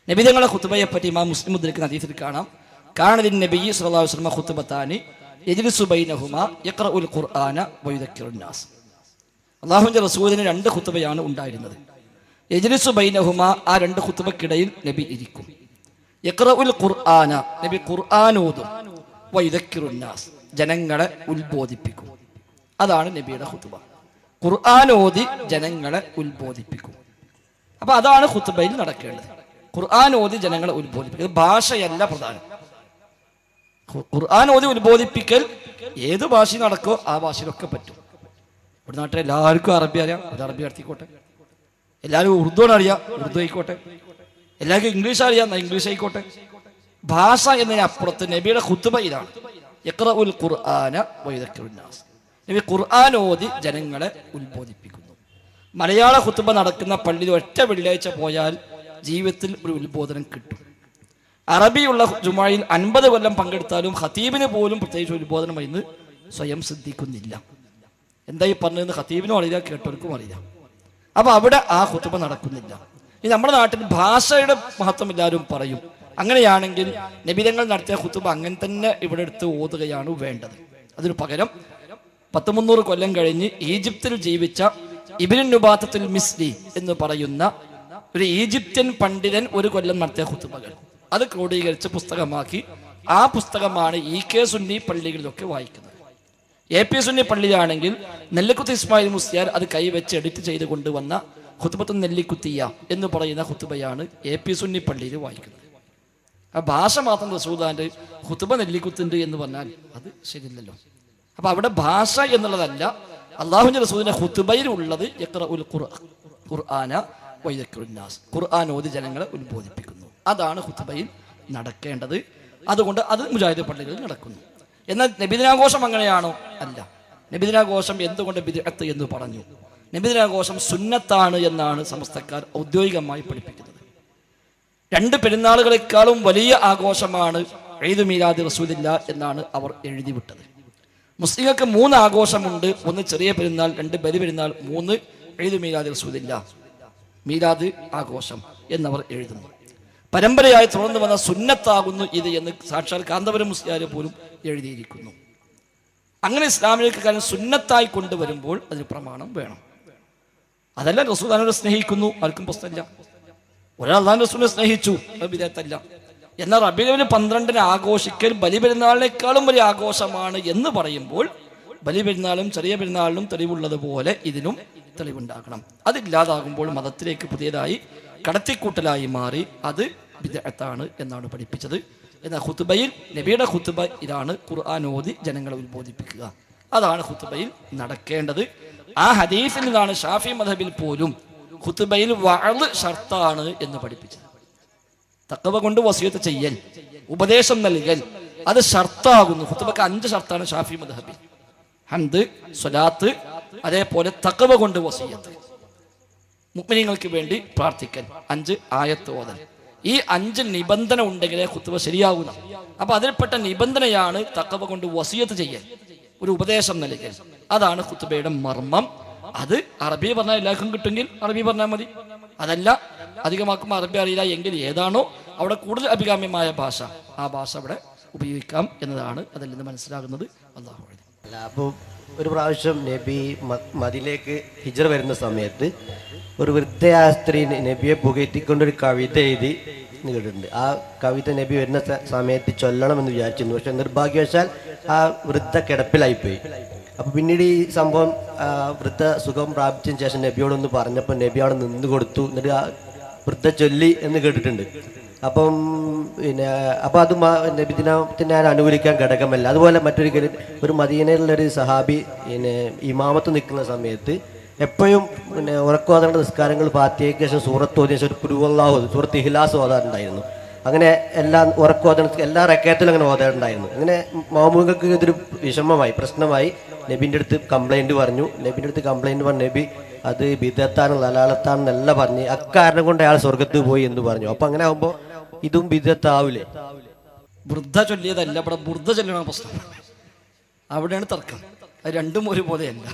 നബി തങ്ങളുടെ ഖുതുബയെ പറ്റി ഇമാം മുസ്ലിം ഉദ്ധരിക്കുന്ന ഹദീസിൽ കാണാം, കാനലിൻ നബി സ്വല്ലല്ലാഹു അലൈഹി വസല്ലം ഖുതുബതാനി യജ്ലിസു ബൈനഹുമാ യഖറഉൽ ഖുർആന വയുദക്കിറുൻ നാസ്. അല്ലാഹുവിന്റെ റസൂലിന് 2 ഖുതുബയാണ് ഉണ്ടായിരുന്നത്. യജ്ലിസു ബൈനഹുമാ, ആ 2 ഖുതുബക്കിടയിൽ നബി ഇരിക്കും. യഖറഉൽ ഖുർആന, നബി ഖുർആൻ ഓതും. വയുദക്കിറുൻ നാസ്, ജനങ്ങളെ ഉത്ബോധിപ്പിക്കും. അതാണ് നബിയുടെ ഖുതുബ. ഖുർആൻ ഓതി ജനങ്ങളെ ഉത്ബോധിപ്പിക്കും. അപ്പൊ അതാണ് ഖുതുബയിൽ നടക്കേണ്ടത്. ഖുർആൻ ഓതി ജനങ്ങളെ ഉത്ബോധിപ്പിക്കും. ഭാഷയല്ല പ്രധാനം. ഖുർആൻ ഓതി ഉത്ബോധിപ്പിക്കൽ ഏത് ഭാഷയിൽ നടക്കോ ആ ഭാഷയിലൊക്കെ പറ്റും. ഇവിടെ നാട്ടിൽ എല്ലാവർക്കും അറബി അറിയാം, ഒരു അറബി നടത്തിക്കോട്ടെ. എല്ലാവരും ഉറുദു അറിയാം, ഉറുദു ആയിക്കോട്ടെ. എല്ലാവർക്കും ഇംഗ്ലീഷ് അറിയാം, ഇംഗ്ലീഷ് ആയിക്കോട്ടെ. ഭാഷ എന്നതിനപ്പുറത്ത് നബിയുടെ ഖുത്ബ ഇതാണ്, യഖ്റഉൽ ഖുർആന വയുദക്കിറുന്നാസ്. നബി ഖുർആൻ ഓതി ജനങ്ങളെ ഉത്ബോധിപ്പിക്കുന്നു. മലയാള ഖുത്ബ നടക്കുന്ന പള്ളിയിൽ ഒറ്റ വെള്ളിയാഴ്ച പോയാൽ ജീവിതത്തിൽ ഒരു ഉത്ബോധനം കിട്ടും. അറബിയുള്ള ജുമായിൽ 50 കൊല്ലം പങ്കെടുത്താലും ഖതീബിന് പോലും പ്രത്യേകിച്ച് ഉത്ബോധനം ഇന്ന് സ്വയം സിദ്ധിക്കുന്നില്ല. എന്തായി പറഞ്ഞതെന്ന് ഖതീബിനും അറിയില്ല, കേട്ടവർക്കും അറിയില്ല. അപ്പൊ അവിടെ ആ ഖുത്ബ നടക്കുന്നില്ല. ഈ നമ്മുടെ നാട്ടിൽ ഭാഷയുടെ മഹത്വം എല്ലാവരും പറയും. അങ്ങനെയാണെങ്കിൽ നബിതങ്ങൾ നടത്തിയ ഖുത്ബ അങ്ങനെ തന്നെ ഇവിടെ എടുത്ത് ഓതുകയാണ് വേണ്ടത്. അതിനു പകരം 300 കൊല്ലം കഴിഞ്ഞ് ഈജിപ്തിൽ ജീവിച്ച ഇബ്നു നുബാത്തത്തുൽ മിസ്രി എന്ന് പറയുന്ന ഒരു ഈജിപ്ത്യൻ പണ്ഡിതൻ ഒരു കൊല്ലം നടത്തിയ ഖുത്ബകൾ അത് ക്രോഡീകരിച്ച് പുസ്തകമാക്കി. ആ പുസ്തകമാണ് EK സുന്നി പള്ളികളിലൊക്കെ വായിക്കുന്നത്. AP സുന്നി പള്ളിയിലാണെങ്കിൽ നെല്ലിക്കുത്തി ഇസ്മായിൽ മുസ്ലിയാർ അത് കൈവച്ച് എഡിറ്റ് ചെയ്ത് കൊണ്ടുവന്ന ഖുത്ബത്തുൻ നെല്ലിക്കുത്തിയ എന്ന് പറയുന്ന ഖുത്ബയാണ് AP സുന്നി പള്ളിയിൽ വായിക്കുന്നത്. ആ ഭാഷ മാത്രം റസൂലുള്ളാഹിന്റെ ഖുത്ബ നെല്ലിക്കുത്തുണ്ട് എന്ന് പറഞ്ഞാൽ അത് ശരിയല്ലല്ലോ. അപ്പൊ അവിടെ ഭാഷ എന്നുള്ളതല്ല, അള്ളാഹുവിന്റെ റസൂലിന്റെ ഖുത്ബയിൽ ഉള്ളത് യഖ്റഉൽ ഖുർആന വയുദക്കിറുന്നാസ്, ഖുർആൻ ഓതി ജനങ്ങളെ ഉത്ബോധിപ്പിക്കുന്നു. അതാണ് ഖുത്ബയിൽ നടക്കേണ്ടത്. അതുകൊണ്ട് അത് മുജാഹിദ് പള്ളികളിൽ നടക്കുന്നു. എന്നാൽ നബിദിനാഘോഷം അങ്ങനെയാണോ? അല്ല. നബിദിനാഘോഷം എന്തുകൊണ്ട് ബിദ്അത്ത് എന്ന് പറഞ്ഞു? നബിദിനാഘോഷം സുന്നത്താണ് എന്നാണ് സമസ്തക്കാർ ഔദ്യോഗികമായി പഠിപ്പിക്കുന്നത്. 2 പെരുന്നാളുകളെക്കാളും വലിയ ആഘോഷമാണ് ഈദ് മീലാദ് റസൂലില്ല എന്നാണ് അവർ എഴുതി വിട്ടത്. മുസ്ലിങ്ങൾക്ക് 3 ആഘോഷമുണ്ട്. 1 ചെറിയ പെരുന്നാൾ, 2 ബലി പെരുന്നാൾ, 3 ഈദ് മീലാദ് റസൂലില്ല, മീലാദ് ആഘോഷം എന്നവർ എഴുതുന്നു. പരമ്പരയായി തുടർന്ന് വന്ന സുന്നത്താകുന്നു ഇത് എന്ന് സാക്ഷാൽ കാന്തപുരം മുസ്ലിയാർ പോലും എഴുതിയിരിക്കുന്നു. അങ്ങനെ ഇസ്ലാമിലേക്ക് കാര്യം സുന്നത്തായി കൊണ്ടുവരുമ്പോൾ അതിന് പ്രമാണം വേണം. അതല്ല റസൂലുള്ളാഹിനെ സ്നേഹിക്കുന്നു, ആർക്കും പ്രശ്നമില്ല. ഒരാൾ അല്ലാഹുവിന്റെ റസൂലിനെ സ്നേഹിച്ചു, അത് ബിദഅത്തല്ല. എന്നാൽ റബീഉൽ അവ്വൽ 12 ആഘോഷിക്കൽ ബലി പെരുന്നാളിനേക്കാളും വലിയ ആഘോഷമാണ് എന്ന് പറയുമ്പോൾ ബലി പെരുന്നാളും ചെറിയ പെരുന്നാളിനും തെളിവുള്ളതുപോലെ ഇതിനും തെളിവുണ്ടാകണം. അതില്ലാതാകുമ്പോൾ മതത്തിലേക്ക് പുതിയതായി കടത്തിക്കൂട്ടലായി മാറി അത് ബിദ്അത്താണ് എന്നാണ് പഠിപ്പിച്ചത്. എന്നാൽ ഖുത്ബയിൽ നബിയുടെ ഖുത്ബ ഇതാണ്, ഖുർആൻ ഓതി ജനങ്ങളെ ഉത്ബോധിപ്പിക്കുക. അതാണ് ഖുത്ബയിൽ നടക്കേണ്ടത്. ആ ഹദീസിൽ നിന്നാണ് ഷാഫി മദ്ഹബിൽ പോലും ഖുത്ബയിൽ വഅദ് ഷർത്താണ് എന്ന് പഠിപ്പിച്ചത്. തഖ്വ കൊണ്ട് വസിയത്ത് ചെയ്യൽ, ഉപദേശം നൽകൽ, അത് ഷർത്താകുന്നു. ഖുത്ബക്ക് 5 ഷർത്താണ് ഷാഫി മദ്ഹബിൽ: ഹംദ്, സ്വലാത്ത്, അതേപോലെ തഖ്വ കൊണ്ട് വസിയത്ത്, മുഅ്മിനീങ്ങൾക്ക് വേണ്ടി പ്രാർത്ഥിക്കൽ, 5 ആയത്ത് ഓതൽ. ഈ 5 നിബന്ധന ഉണ്ടെങ്കിലേ ഖുത്ബ ശരിയാകുന്ന. അപ്പൊ അതിൽപ്പെട്ട നിബന്ധനയാണ് തഖ്വ കൊണ്ട് വസിയത്ത് ചെയ്യൽ, ഒരു ഉപദേശം നൽകൽ. അതാണ് ഖുത്ബയുടെ മർമ്മം. അത് അറബി പറഞ്ഞാൽ എല്ലാവർക്കും കിട്ടുമെങ്കിൽ അറബി പറഞ്ഞാൽ മതി. അതല്ല, അധികമാക്കും അറബി അറിയില്ല എങ്കിൽ ഏതാണോ അവിടെ കൂടുതൽ അഭികാമ്യമായ ഭാഷ ആ ഭാഷ അവിടെ ഉപയോഗിക്കാം എന്നതാണ് അതിൽ നിന്ന് മനസ്സിലാകുന്നത്. അല്ലാഹു അല്ല, അപ്പോൾ ഒരു പ്രാവശ്യം നബി മദീനയിലേക്ക് ഹിജ്റ വരുന്ന സമയത്ത് ഒരു വൃദ്ധയായ സ്ത്രീ നബിയെ പുകഴ്ത്തിക്കൊണ്ടൊരു കവിത എഴുതി കേട്ടിട്ടുണ്ട്. ആ കവിത നബി വരുന്ന സമയത്ത് ചൊല്ലണമെന്ന് വിചാരിച്ചിരുന്നു. പക്ഷെ നിർഭാഗ്യവശാൽ ആ വൃദ്ധ കിടപ്പിലായിപ്പോയി. അപ്പൊ പിന്നീട് ഈ സംഭവം വൃദ്ധ സുഖം പ്രാപിച്ചതിന് ശേഷം നബിയോടൊന്ന് പറഞ്ഞപ്പോൾ നബി അവിടെ നിന്ന് കൊടുത്തു. എന്നിട്ട് ആ വൃദ്ധ ചൊല്ലി എന്ന് കേട്ടിട്ടുണ്ട്. അപ്പം അപ്പോൾ അത് നബിദിനത്തിന് ഞാൻ അനുകൂലിക്കാൻ ഘടകമല്ല. അതുപോലെ മറ്റൊരിക്കലും ഒരു മദീനയിലുള്ളൊരു സഹാബി ഇമാമത്ത് നിൽക്കുന്ന സമയത്ത് എപ്പോഴും ഉറക്കോതേണ്ട നിസ്കാരങ്ങൾ ഫാത്തിഹയ്ക്ക് ശേഷം സൂറത്ത് ഓതിയ ശേഷം ഒരു കുരുവല്ലാഹു സൂറത്ത് ഇഖ്ലാസ് ഓതാറുണ്ടായിരുന്നു. അങ്ങനെ എല്ലാ ഉറക്കോതണ എല്ലാ റക്കയത്തിലും അങ്ങനെ ഓതാറുണ്ടായിരുന്നു. അങ്ങനെ മാമൂകൾക്ക് ഇതൊരു വിഷമമായി, പ്രശ്നമായി. നബിൻ്റെ അടുത്ത് കംപ്ലൈൻറ്റ് പറഞ്ഞു. നബിൻ്റെ അടുത്ത് കംപ്ലൈൻറ്റ് പറഞ്ഞു. നബി അത് ബിദഅത്താണ് ലലാലത്താണെന്നല്ല പറഞ്ഞ് അക്കാരണം കൊണ്ട് അയാൾ സ്വർഗത്ത് പോയി എന്ന് പറഞ്ഞു. അപ്പൊ അങ്ങനെ ആകുമ്പോൾ ഇതും ബിദഅത്താവൂലേ? വൃദ്ധ ചൊല്ലിയതല്ല, ഇവിടെ വൃദ്ധ ചൊല്ലണ പ്രശ്നം. അവിടെയാണ് തർക്കം. അത് രണ്ടും ഒരുപോലെയല്ല.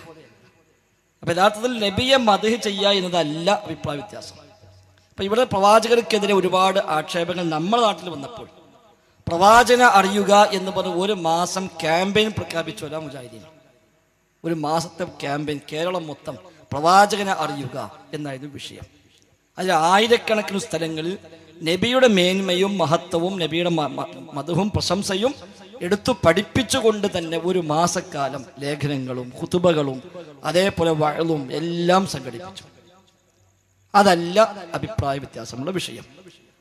അപ്പൊ യഥാർത്ഥത്തിൽ നബിയെ മദ്ഹ് ചെയ്യുക എന്നതല്ല അഭിപ്രായ വ്യത്യാസം. അപ്പൊ ഇവിടെ പ്രവാചകർക്കെതിരെ ഒരുപാട് ആക്ഷേപങ്ങൾ നമ്മുടെ നാട്ടിൽ വന്നപ്പോൾ പ്രവാചകനെ അറിയുക എന്ന് പറഞ്ഞ് 1 മാസം ക്യാമ്പയിൻ പ്രഖ്യാപിച്ചോല മുജാഹിദീൻ. 1 മാസത്തെ ക്യാമ്പയിൻ കേരളം മൊത്തം പ്രവാചകനെ അറിയുക എന്നായിരുന്നു വിഷയം. അതിൽ ആയിരക്കണക്കിന് സ്ഥലങ്ങളിൽ നബിയുടെ മേന്മയും മഹത്വവും നബിയുടെ മദ്ഹും പ്രശംസയും എടുത്തു പഠിപ്പിച്ചുകൊണ്ട് തന്നെ 1 മാസക്കാലം ലേഖനങ്ങളും ഖുതുബകളും അതേപോലെ വഅളും എല്ലാം സംഘടിപ്പിച്ചു. അതല്ല അഭിപ്രായ വ്യത്യാസമുള്ള വിഷയം.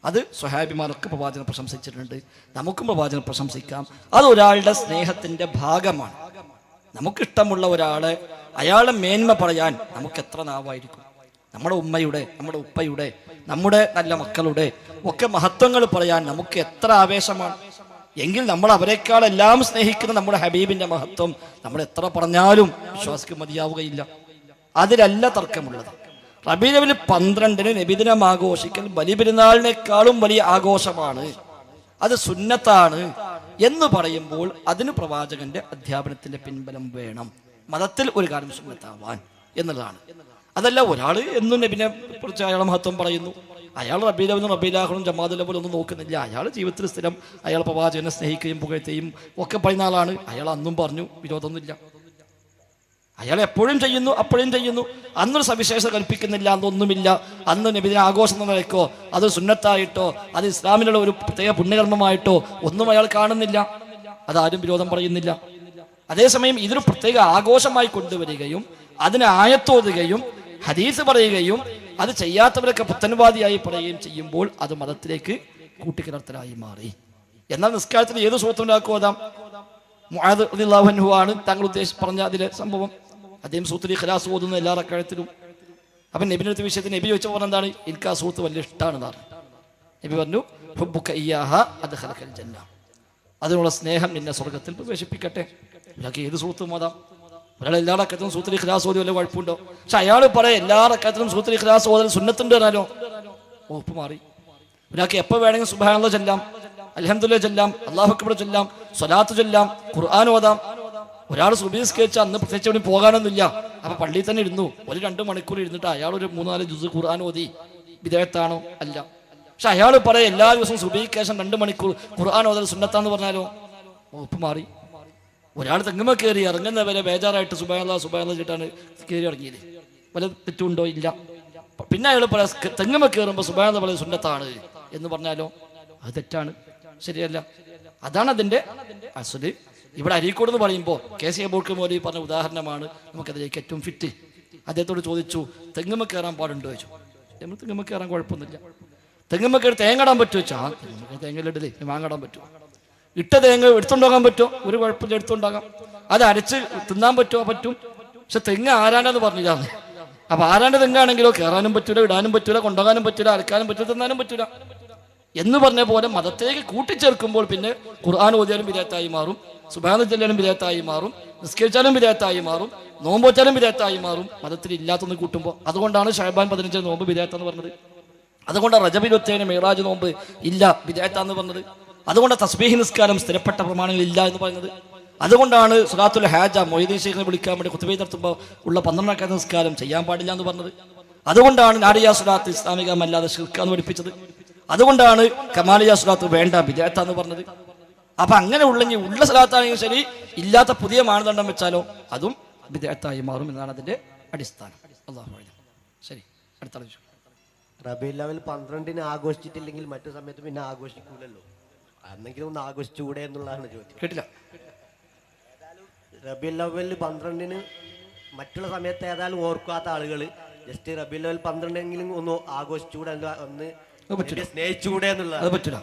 അത് സ്വഹാബിമാരൊക്കെ പ്രവാചകനെ പ്രശംസിച്ചിട്ടുണ്ട്, നമുക്കും പ്രവാചകനെ പ്രശംസിക്കാം. അത് ഒരാളുടെ സ്നേഹത്തിൻ്റെ ഭാഗമാണ്. നമുക്കിഷ്ടമുള്ള ഒരാളെ, അയാളെ മേന്മ പറയാൻ നമുക്ക് എത്ര നാവായിരിക്കും. നമ്മുടെ ഉമ്മയുടെ, നമ്മുടെ ഉപ്പയുടെ, നമ്മുടെ നല്ല മക്കളുടെ ഒക്കെ മഹത്വങ്ങൾ പറയാൻ നമുക്ക് എത്ര ആവേശമാണ്. എങ്കിൽ നമ്മൾ അവരെക്കാളെല്ലാം സ്നേഹിക്കുന്ന നമ്മുടെ ഹബീബിൻ്റെ മഹത്വം നമ്മൾ എത്ര പറഞ്ഞാലും വിശ്വാസിക്ക് മതിയാവുകയില്ല. അതിലല്ല തർക്കമുള്ളത്. റബീഉൽ അവ്വൽ 12 നബിദിനം ആഘോഷിക്കൽ ബലിപെരുന്നാളിനേക്കാളും വലിയ ആഘോഷമാണ്, അത് സുന്നത്താണ് എന്ന് പറയുമ്പോൾ അതിന് പ്രവാചകന്റെ അധ്യാപനത്തിന്റെ പിൻബലം വേണം. മതത്തിൽ ഒരു കാര്യം സുന്നത്താവാൻ എന്നുള്ളതാണ്. അതല്ല ഒരാൾ എന്നും നബിനെ കുറിച്ച് അയാളെ മഹത്വം പറയുന്നു, അയാൾ റബീഉൽ അവ്വലും റബീഉൽ ആഖിറും ജമാഅത്തുൽ അവ്വലും ഒന്നും നോക്കുന്നില്ല, അയാൾ ജീവിതത്തിൽ സ്ഥിരം അയാൾ പ്രവാചകനെ സ്നേഹിക്കുകയും പുകഴ്ത്തുകയും ഒക്കെ പറയുന്ന ആളാണ്, അയാൾ അന്നും പറഞ്ഞു, വിരോധമൊന്നുമില്ല. അയാൾ എപ്പോഴും ചെയ്യുന്നു, അപ്പോഴും ചെയ്യുന്നു, അന്നൊരു സവിശേഷത കൽപ്പിക്കുന്നില്ല, അന്നൊന്നുമില്ല. അന്ന് നബിദിന ആഘോഷം എന്ന നിലയ്ക്കോ അത് സുന്നത്തായിട്ടോ അത് ഇസ്ലാമിലുള്ള ഒരു പ്രത്യേക പുണ്യകർമ്മമായിട്ടോ ഒന്നും അയാൾ കാണുന്നില്ല, അതാരും വിരോധം പറയുന്നില്ല. അതേസമയം ഇതൊരു പ്രത്യേക ആഘോഷമായി കൊണ്ടുവരികയും അതിന് ആയത്തോതുകയും ഹദീസ് പറയുകയും അത് ചെയ്യാത്തവരൊക്കെ പുത്തൻവാദിയായി പറയുകയും ചെയ്യുമ്പോൾ അത് മതത്തിലേക്ക് കൂട്ടിക്കലർത്തലായി മാറി. എന്നാൽ നിസ്കാരത്തിൽ ഏത് സൂത്രത്തിലാക്കുവാതാം? മുആദ് റളിയല്ലാഹു അൻഹു ആണ് താങ്കൾ പറഞ്ഞ അതിലെ സംഭവം. അദ്ദേഹം സൂത്രത്തിൽ ഖലാസ് ഓതുന്ന എല്ലാ റക്അത്തിലും. അപ്പം നബിയുടെ അടുത്ത വിഷയത്തിൽ നബി ചോദിച്ച പറഞ്ഞ എന്താണ്? എനിക്ക് ആ സൂത്ത് വലിയ ഇഷ്ടമാണെന്നാണ്. നബി പറഞ്ഞു, ഹുബ്ബുക ഇയ്യാഹ അദ്ഖലകൽ ജന്ന, അതിനുള്ള സ്നേഹം നിന്നെ സ്വർഗത്തിൽ പ്രവേശിപ്പിക്കട്ടെ. ഒരാൾക്ക് ഏത് സൂത്തും ഓതാം. ഒരാൾ എല്ലാ റക്അത്തിലും സൂത്രത്തിൽ ഖലാസ് ഓതി വല്ല കുഴപ്പമുണ്ടോ? പക്ഷെ അയാൾ പറയാം എല്ലാ റക്അത്തിലും സൂത്രത്തിൽ ഖലാസ് ഓതൽ സുന്നത്തുണ്ട് പറഞ്ഞാലോ ഒപ്പ് മാറി. ഒരാൾക്ക് എപ്പോൾ വേണമെങ്കിൽ സുബ്ഹാനല്ലാഹ് ചൊല്ലാം, അൽഹംദുലില്ലാഹ് ചൊല്ലാം, അല്ലാഹു അക്ബർ ചൊല്ലാം, സ്വലാത്ത് ചൊല്ലാം, ഖുർആൻ ഓതാം. ഒരാൾ സുബ്ഹി നിസ്കരിച്ചാൽ അന്ന് പ്രത്യേകിച്ച് അവിടെ പോകാനൊന്നുമില്ല, അപ്പൊ പള്ളിയിൽ തന്നെ ഇരുന്നു ഒരു 2 മണിക്കൂർ ഇരുന്നിട്ട് അയാൾ ഒരു 3-4 ജുസ് ഖുർആൻ ഓതി, വിദേഹത്താണോ? അല്ല. പക്ഷെ അയാൾ പറയാം എല്ലാ ദിവസവും സുബ്ഹിക്ക് ശേഷം 2 മണിക്കൂർ ഖുർആൻ ഓതൽ സുന്നത്താന്ന് പറഞ്ഞാലോ ഒപ്പ് മാറി. ഒരാൾ തെങ്ങുമ കയറി ഇറങ്ങുന്നവരെ ബേജാറായിട്ട് സുബ്ഹാനല്ലാഹ് സുബ്ഹാനല്ലാഹ് ചെയ്തിട്ടാണ് കയറി ഇറങ്ങിയത്, വല്ല തെറ്റുണ്ടോ? ഇല്ല. പിന്നെ അയാൾ പറയാം തെങ്ങുമ കയറുമ്പോൾ സുബ്ഹാനല്ലാഹ് പോലെ സുന്നത്താണ് എന്ന് പറഞ്ഞാലോ അത് തെറ്റാണ്, ശരിയല്ല. അതാണ് അതിൻ്റെ അസ്ല്. ഇവിടെ അരീക്കോട് എന്ന് പറയുമ്പോൾ KC അബൂബക്കർ മൗലവി പറഞ്ഞ ഉദാഹരണമാണ് നമുക്കതിലേക്ക് ഏറ്റവും ഫിറ്റ്. അദ്ദേഹത്തോട് ചോദിച്ചു, തെങ്ങുമ്മ കയറാൻ പാടുണ്ടോ ചോദിച്ചു. നമ്മൾ തെങ്ങുമ്മ കയറാൻ കുഴപ്പമൊന്നുമില്ല. തെങ്ങുമ്മ കയറി തേങ്ങ ഇടാൻ പറ്റുമോ വെച്ചാൽ തേങ്ങയിലിടലേ മാങ്ങടാൻ പറ്റുമോ? ഇട്ട തേങ്ങ എടുത്തുണ്ടാകാൻ പറ്റുമോ? ഒരു കുഴപ്പമില്ല, എടുത്തുണ്ടാകാം. അത് അരച്ച് തിന്നാൻ പറ്റുമോ? പറ്റും. പക്ഷെ തെങ്ങ് ആരാണ്ടെന്ന് പറഞ്ഞില്ല. അപ്പൊ ആരാണ്ട് തെങ്ങാണെങ്കിലോ കയറാനും പറ്റൂല, ഇടാനും പറ്റൂല, കൊണ്ടുപോകാനും പറ്റൂല, അരക്കാനും പറ്റൂല, തിന്നാനും പറ്റൂല എന്ന് പറഞ്ഞ പോലെ മതത്തേക്ക് കൂട്ടിച്ചേർക്കുമ്പോൾ പിന്നെ ഖുർആൻ ഓതിയാലും ബിദഅത്തായി മാറും, സുബ്ഹാന ചൊല്ലിയാലും ബിദഅത്തായി മാറും, നിസ്കരിച്ചാലും ബിദഅത്തായി മാറും, നോമ്പ് വെച്ചാലും ബിദഅത്തായി മാറും, മതത്തിൽ ഇല്ലാത്തൊന്ന് കൂട്ടുമ്പോൾ. അതുകൊണ്ടാണ് ശഅബാൻ 15 നോമ്പ് ബിദഅത്താന്ന് പറഞ്ഞത്. അതുകൊണ്ടാണ് റജബ് 27 മിഅ്റാജ് നോമ്പ് ഇല്ല ബിദഅത്താന്ന് പറഞ്ഞത്. അതുകൊണ്ടാണ് തസ്ബീഹ് നിസ്കാരം സ്ഥിരപ്പെട്ട പ്രമാണങ്ങൾ ഇല്ല എന്ന് പറയുന്നത്. അതുകൊണ്ടാണ് സ്വലാത്തുൽ ഹാജ മൊയ്തീൻ ശൈഖിനെ വിളിക്കാൻ വേണ്ടി ഖുതുബ നടത്തുമ്പോൾ ഉള്ള 12 റക്അത്ത് നിസ്കാരം ചെയ്യാൻ പാടില്ല എന്ന് പറഞ്ഞത്. അതുകൊണ്ടാണ് നാരിയ സ്വലാത്ത് ഇസ്ലാമികമല്ലാതെ ശിർക്കാന്ന് പഠിപ്പിച്ചത്. അതുകൊണ്ടാണ് കമാലിയ സ്വലാത്ത് വേണ്ട ബിദഅത്താന്ന് പറഞ്ഞത്. അപ്പൊ അങ്ങനെ ഉള്ള സ്വലാത്താണെങ്കിൽ ശരി, ഇല്ലാത്ത പുതിയ മാനദണ്ഡം വെച്ചാലോ അതും ബിദഅത്തായി മാറും എന്നാണ് അതിന്റെ അടിസ്ഥാനം. അല്ലാഹു അക്ബർ. ശരി, അടുത്ത റബീഉൽ അവ്വൽ 12 ആഘോഷിച്ചിട്ടില്ലെങ്കിൽ മറ്റു സമയത്ത് പിന്നെ ആഘോഷിക്കൂലല്ലോ, അന്നെങ്കിലും ഒന്ന് ആഘോഷിച്ചുകൂടെ എന്നുള്ളതാണ് ചോദ്യം. കേട്ടില്ല. റബീഉൽ അവ്വൽ 12 മറ്റുള്ള സമയത്ത് ഏതായാലും ഓർക്കാത്ത ആളുകൾ ജസ്റ്റ് റബീഉൽ അവ്വൽ 12 ഒന്ന് ആഘോഷിച്ചുകൂടെ, ഒന്ന് സ്നേഹിച്ചുകൂടെ എന്നുള്ളത് അത് പറ്റില്ല.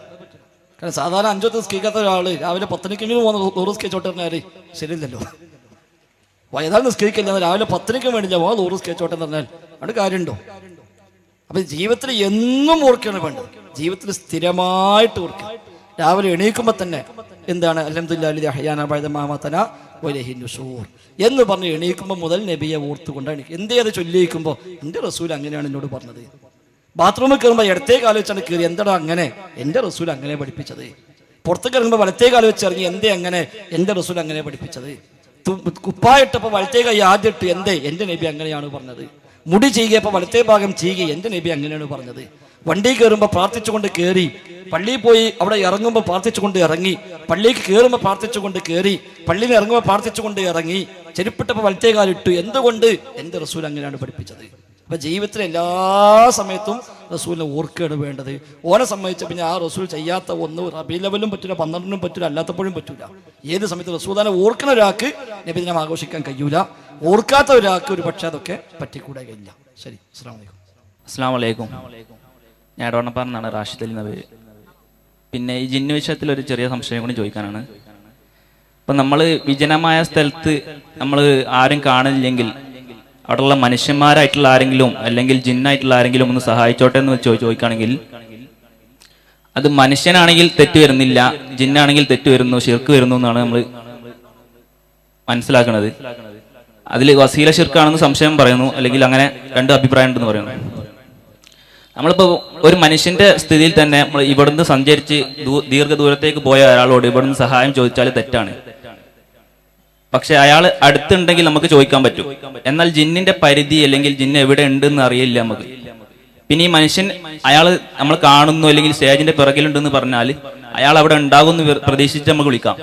കാരണം സാധാരണ 5 നിസ്കരിക്കാത്ത ഒരാള് രാവിലെ 10 100 സ്കെച്ചോട്ട് പറഞ്ഞാല് ശരിയില്ലല്ലോ. വൈകുന്നേരം നിസ്കരിക്കില്ല, രാവിലെ 10 വേണ്ടില്ല 100 സ്കെച്ചോട്ടെ എന്ന് പറഞ്ഞാൽ അവിടെ കാര്യമുണ്ടോ? അപ്പൊ ജീവിതത്തിൽ എന്നും ഓർക്കുകയാണ് വേണ്ടത്. ജീവിതത്തിൽ സ്ഥിരമായിട്ട് ഓർക്കുക. രാവിലെ എണീക്കുമ്പോൾ തന്നെ എന്താണ് അൽഹംദുലില്ലാഹി അഹ്യാനാ ബഅദ മാ അമാതനാ വഇലൈഹി നുശൂർ എന്ന് പറഞ്ഞ് എണീക്കുമ്പോൾ മുതൽ നബിയെ ഓർത്തുകൊണ്ടാണ്. എന്തേ അത് ചൊല്ലിയിരിക്കുമ്പോൾ എൻ്റെ റസൂൽ അങ്ങനെയാണ് എന്നോട് പറഞ്ഞത്. ബാത്റൂമിൽ കയറുമ്പോൾ ഇടത്തേ കാല് വെച്ചാണ് കയറി, എന്താണോ അങ്ങനെ എൻ്റെ റസൂൽ അങ്ങനെ പഠിപ്പിച്ചത്. പുറത്തേക്ക് ഇറങ്ങുമ്പോൾ വലത്തേ കാല് വെച്ച് ഇറങ്ങി, എന്തേ അങ്ങനെ എൻ്റെ റസൂൽ അങ്ങനെ പഠിപ്പിച്ചത്. കുപ്പായിട്ടപ്പോൾ വലത്തേ കൈ ആദ്യം ഇട്ട്, എന്തേ എൻ്റെ നബി അങ്ങനെയാണ് പറഞ്ഞത്. മുടി ചെയ്യുകയപ്പോൾ വലത്തേ ഭാഗം ചെയ്യുക, എൻ്റെ നബി അങ്ങനെയാണ് പറഞ്ഞത്. വണ്ടി കയറുമ്പോൾ പ്രാർത്ഥിച്ചുകൊണ്ട് കയറി, പള്ളിയിൽ പോയി അവിടെ ഇറങ്ങുമ്പോൾ പ്രാർത്ഥിച്ചുകൊണ്ട് ഇറങ്ങി, പള്ളിക്ക് കയറുമ്പോൾ പ്രാർത്ഥിച്ചുകൊണ്ട് കയറി, പള്ളിയിൽ ഇറങ്ങുമ്പോൾ പ്രാർത്ഥിച്ചുകൊണ്ട് ഇറങ്ങി, ചെരുപ്പിട്ടപ്പോൾ വലത്തേ കാലിട്ടു. എന്തുകൊണ്ട്? എൻ്റെ റസൂൽ അങ്ങനെയാണ് പഠിപ്പിച്ചത്. അപ്പൊ ജീവിതത്തിൽ എല്ലാ സമയത്തും റസൂലിനെ ഓർക്കുകയാണ് വേണ്ടത്. ഓനെ സംബന്ധിച്ച പിന്നെ ആ റസൂൽ ചെയ്യാത്ത ഒന്ന് റബീഉൽ അവ്വലും പറ്റൂല, 12 പറ്റൂല, അല്ലാത്തപ്പോഴും പറ്റൂല. ഏത് സമയത്ത് റസൂലിനെ ഓർക്കുന്ന ഒരാൾക്ക് നബിദിനം ആഘോഷിക്കാൻ കഴിയൂല, ഓർക്കാത്ത ഒരാൾക്ക് ഒരു പക്ഷേ അതൊക്കെ പറ്റിക്കൂടെ കഴിയില്ല. ശരി, അസ്സലാമു അലൈക്കും. അസ്സലാമു അലൈക്കും. ഞാൻ ഇടവണ്ണപ്പാറന്നാണ് റാഷിദ് അലി എന്ന പേര്. പിന്നെ ഈ ജിന്നു വിഷയത്തിൽ ഒരു ചെറിയ സംശയം കൂടി ചോദിക്കാനാണ്. ഇപ്പം നമ്മൾ വിജനമായ സ്ഥലത്ത് നമ്മൾ ആരും കാണില്ലെങ്കിൽ അവിടെയുള്ള മനുഷ്യന്മാരായിട്ടുള്ള ആരെങ്കിലും അല്ലെങ്കിൽ ജിന്നായിട്ടുള്ള ആരെങ്കിലും ഒന്ന് സഹായിച്ചോട്ടെ എന്ന് ചോദിക്കുകയാണെങ്കിൽ അത് മനുഷ്യനാണെങ്കിൽ തെറ്റ് വരുന്നില്ല, ജിന്നാണെങ്കിൽ തെറ്റ് വരുന്നു, ഷിർക്ക് വരുന്നു എന്നാണ് നമ്മൾ മനസ്സിലാക്കുന്നത്. അതിൽ വസീല ഷിർക്കാണെന്ന് സംശയം പറയുന്നു, അല്ലെങ്കിൽ അങ്ങനെ രണ്ട് അഭിപ്രായം ഉണ്ടെന്ന് പറയുന്നു. നമ്മളിപ്പോൾ ഒരു മനുഷ്യന്റെ സ്ഥിതിയിൽ തന്നെ നമ്മൾ ഇവിടുന്ന് സഞ്ചരിച്ച് ദീർഘദൂരത്തേക്ക് പോയ ഒരാളോട് ഇവിടുന്ന് സഹായം ചോദിച്ചാൽ തെറ്റാണ്. പക്ഷെ അയാൾ അടുത്തുണ്ടെങ്കിൽ നമുക്ക് ചോദിക്കാൻ പറ്റും. എന്നാൽ ജിന്നിന്റെ പരിധി അല്ലെങ്കിൽ ജിന്ന് എവിടെ ഉണ്ടെന്ന് അറിയില്ല നമുക്ക്. പിന്നെ ഈ മനുഷ്യൻ അയാൾ നമ്മൾ കാണുന്നു അല്ലെങ്കിൽ സ്റ്റേജിന്റെ പിറകിലുണ്ടെന്ന് പറഞ്ഞാൽ അയാൾ അവിടെ ഉണ്ടാകുമെന്ന് പ്രതീക്ഷിച്ച് നമുക്ക് വിളിക്കാം.